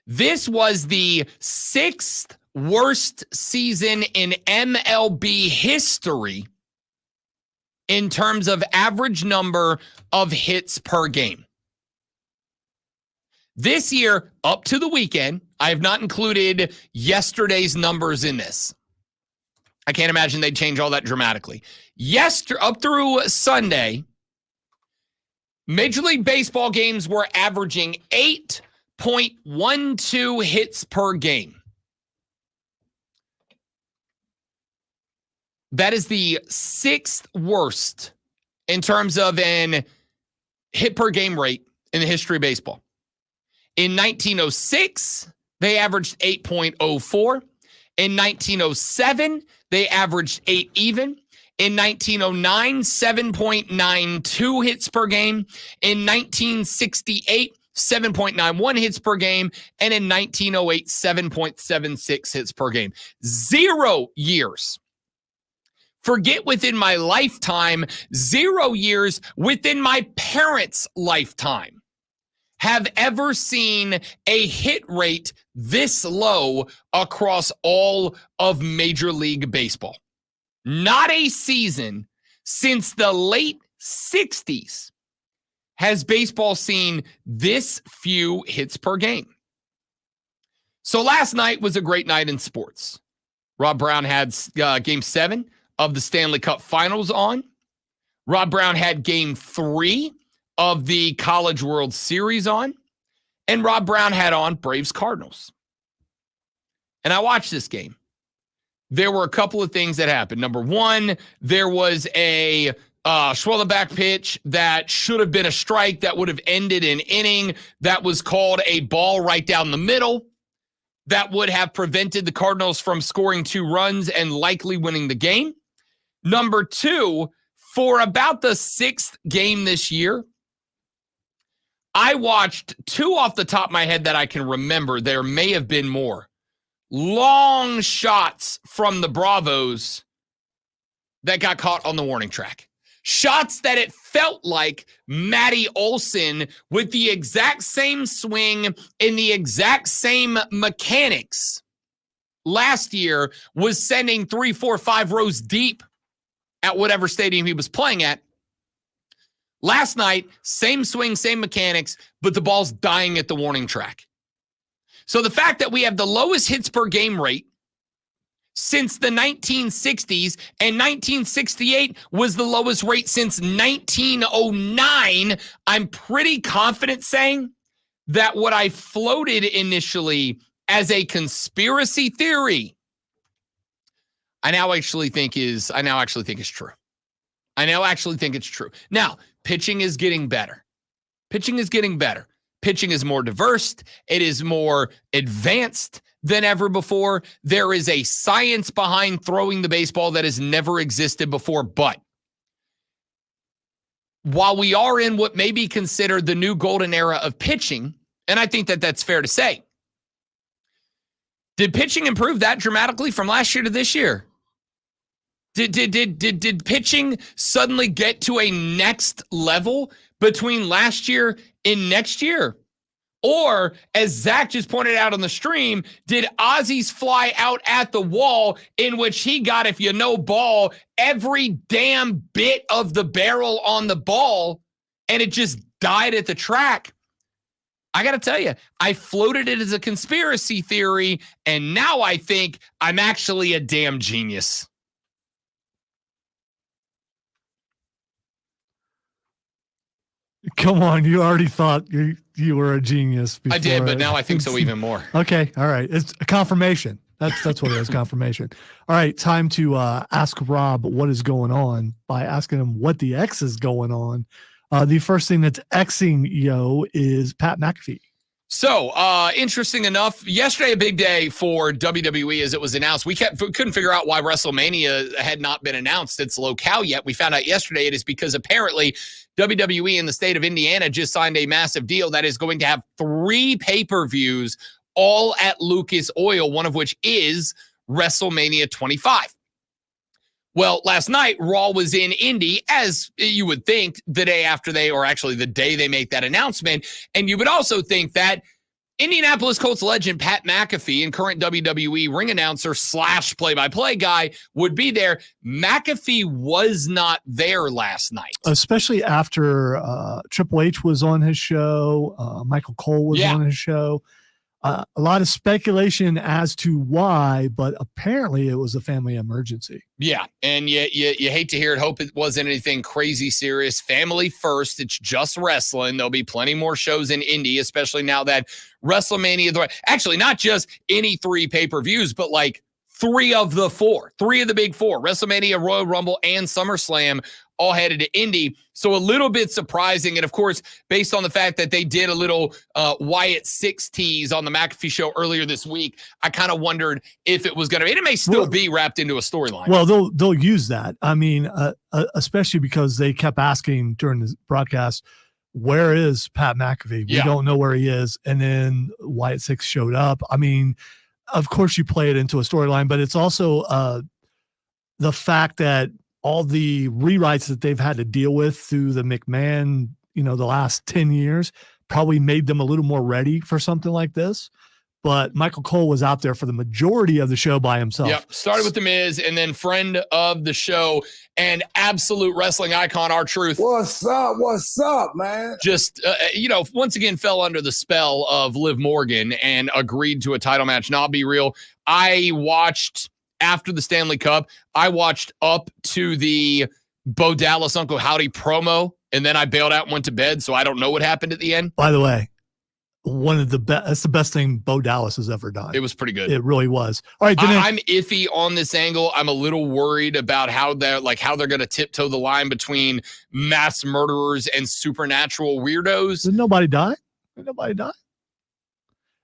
this was the 6th worst season in MLB history in terms of average number of hits per game. This year, up to the weekend, I have not included yesterday's numbers in this. I can't imagine they'd change all that dramatically. Up through Sunday, Major League Baseball games were averaging 8.12 hits per game. That is the 6th worst in terms of an hit per game rate in the history of baseball. In 1906, they averaged 8.04. In 1907, they averaged 8 even. In 1909, 7.92 hits per game. In 1968, 7.91 hits per game. And in 1908, 7.76 hits per game. 0 years. Forget within my lifetime, 0 years within my parents' lifetime have ever seen a hit rate this low across all of Major League Baseball. Not a season since the late 60s has baseball seen this few hits per game. So last night was a great night in sports. Rob Brown had Game 7 of the Stanley Cup Finals on. Rob Brown had Game 3 of the College World Series on. And Rob Brown had on Braves Cardinals. And I watched this game. There were a couple of things that happened. Number one, there was a Schwellenbach pitch that should have been a strike that would have ended an inning that was called a ball right down the middle that would have prevented the Cardinals from scoring 2 runs and likely winning the game. Number 2, For about the 6th game this year, I watched 2 off the top of my head that I can remember. There may have been more. Long shots from the Bravos that got caught on the warning track. Shots that it felt like Matty Olson, with the exact same swing and the exact same mechanics last year, was sending 3, 4, 5 rows deep at whatever stadium he was playing at. Last night, same swing, same mechanics, but the ball's dying at the warning track. So the fact that we have the lowest hits per game rate since the 1960s, and 1968 was the lowest rate since 1909, I'm pretty confident saying that what I floated initially as a conspiracy theory, I now actually think is true. I now actually think it's true. Now, pitching is getting better. Pitching is more diverse. It is more advanced than ever before. There is a science behind throwing the baseball that has never existed before. But while we are in what may be considered the new golden era of pitching, and I think that that's fair to say, did pitching improve that dramatically from last year to this year? Did pitching suddenly get to a next level between last year and next year? Or, as Zach just pointed out on the stream, did Ozzy's fly out at the wall, in which he got, if you know ball, every damn bit of the barrel on the ball, and it just died at the track? I got to tell you, I floated it as a conspiracy theory, and now I think I'm actually a damn genius. Come on, you already thought you were a genius before. I did, but now I think so even more. Okay, all right. It's a confirmation. That's what it is, confirmation. All right, time to ask Rob what is going on by asking him what the X is going on. The first thing that's Xing is Pat McAfee. So, interesting enough, yesterday a big day for WWE as it was announced. We couldn't figure out why WrestleMania had not been announced its locale yet. We found out yesterday it is because apparently WWE in the state of Indiana just signed a massive deal that is going to have 3 pay-per-views all at Lucas Oil, one of which is WrestleMania 25. Well, last night, Raw was in Indy, as you would think, the day after the day they make that announcement. And you would also think that Indianapolis Colts legend Pat McAfee and current WWE ring announcer / play-by-play guy would be there. McAfee was not there last night. Especially after Triple H was on his show, Michael Cole was on his show. A lot of speculation as to why, but apparently it was a family emergency. Yeah, and you hate to hear it. Hope it wasn't anything crazy serious. Family first. It's just wrestling. There'll be plenty more shows in Indy, especially now that WrestleMania. Actually, not just any 3 pay-per-views, but like 3 of the 4. 3 of the big 4. WrestleMania, Royal Rumble, and SummerSlam all headed to Indy. So a little bit surprising. And of course, based on the fact that they did a little Wyatt 6 tease on the McAfee show earlier this week, I kind of wondered if it was going to, it may still be wrapped into a storyline. Well, they'll use that. I mean, especially because they kept asking during the broadcast, where is Pat McAfee? We don't know where he is. And then Wyatt 6 showed up. I mean, of course you play it into a storyline, but it's also the fact that all the rewrites that they've had to deal with through the McMahon, the last 10 years probably made them a little more ready for something like this. But Michael Cole was out there for the majority of the show by himself. Yep. Started with The Miz, and then friend of the show and absolute wrestling icon, R-Truth. What's up, man? Just, once again fell under the spell of Liv Morgan and agreed to a title match. Now, I'll be real. I watched after the Stanley Cup, I watched up to the Bo Dallas Uncle Howdy promo, and then I bailed out and went to bed, so I don't know what happened at the end. By the way, that's the best thing Bo Dallas has ever done. It was pretty good. It really was. All right, I'm iffy on this angle. I'm a little worried about how they're going to tiptoe the line between mass murderers and supernatural weirdos. Did nobody die?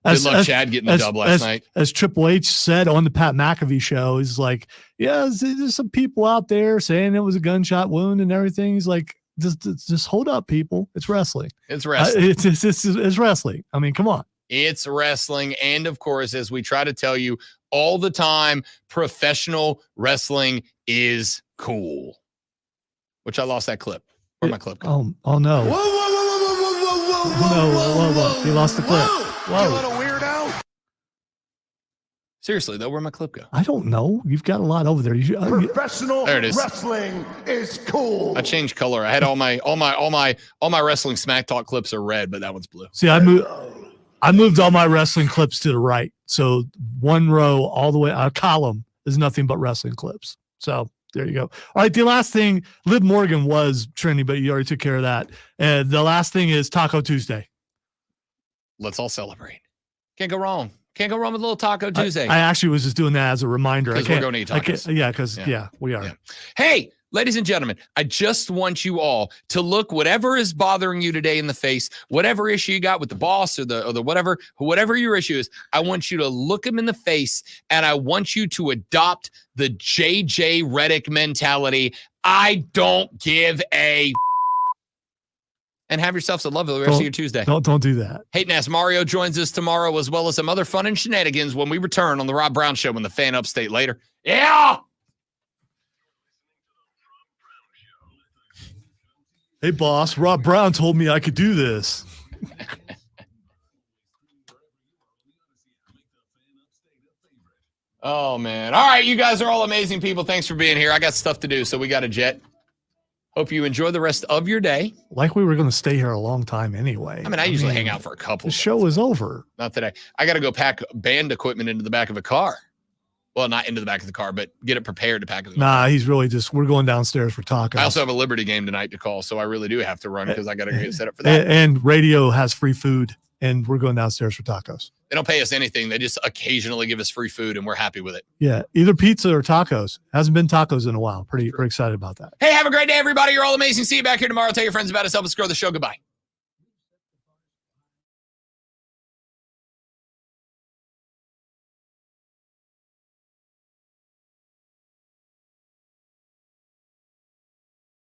Good luck, Chad, getting the dub last night. As Triple H said on the Pat McAfee show, he's like, yeah, there's some people out there saying it was a gunshot wound and everything. He's like, just hold up, people. It's wrestling. It's wrestling. It's wrestling. I mean, come on. It's wrestling. And of course, as we try to tell you all the time, professional wrestling is cool. Which I lost that clip. Where'd my clip go? Oh no. Whoa. You lost the clip. Whoa. You little weirdo. Seriously, though, where'd my clip go? I don't know. You've got a lot over there. Professional There it is. wrestling is cool. I changed color. I had all my wrestling smack talk clips are red, but that one's blue. See, I moved all my wrestling clips to the right. So one row all the way, a column is nothing but wrestling clips. So there you go. All right. The last thing, Liv Morgan was trending, but you already took care of that. And the last thing is Taco Tuesday. Let's all celebrate. Can't go wrong. Can't go wrong with a little Taco Tuesday. I actually was just doing that as a reminder. Because we're going to eat tacos. We are. Yeah. Hey, ladies and gentlemen, I just want you all to look whatever is bothering you today in the face, whatever issue you got with the boss or the whatever your issue is. I want you to look them in the face, and I want you to adopt the JJ Redick mentality. I don't give a. And have yourselves a lovely rest of your Tuesday. Don't do that. Hayden Ass Mario joins us tomorrow, as well as some other fun and shenanigans when we return on the Rob Brown Show when the fan upstate later. Yeah. Hey, boss, Rob Brown told me I could do this. Oh, man. All right. You guys are all amazing people. Thanks for being here. I got stuff to do, so we got a jet. Hope you enjoy the rest of your day. Like we were going to stay here a long time anyway. I mean, I usually hang out for a couple. The show is over. Not today. I got to go pack band equipment into the back of a car. Well, not into the back of the car, but get it prepared to pack it. Nah, he's really we're going downstairs for tacos. I also have a Liberty game tonight to call, so I really do have to run because I got to get set up for that. And radio has free food, and we're going downstairs for tacos. They don't pay us anything. They just occasionally give us free food, and we're happy with it. Yeah, either pizza or tacos. Hasn't been tacos in a while. Pretty excited about that. Hey, have a great day, everybody. You're all amazing. See you back here tomorrow. Tell your friends about us. Help us grow the show. Goodbye.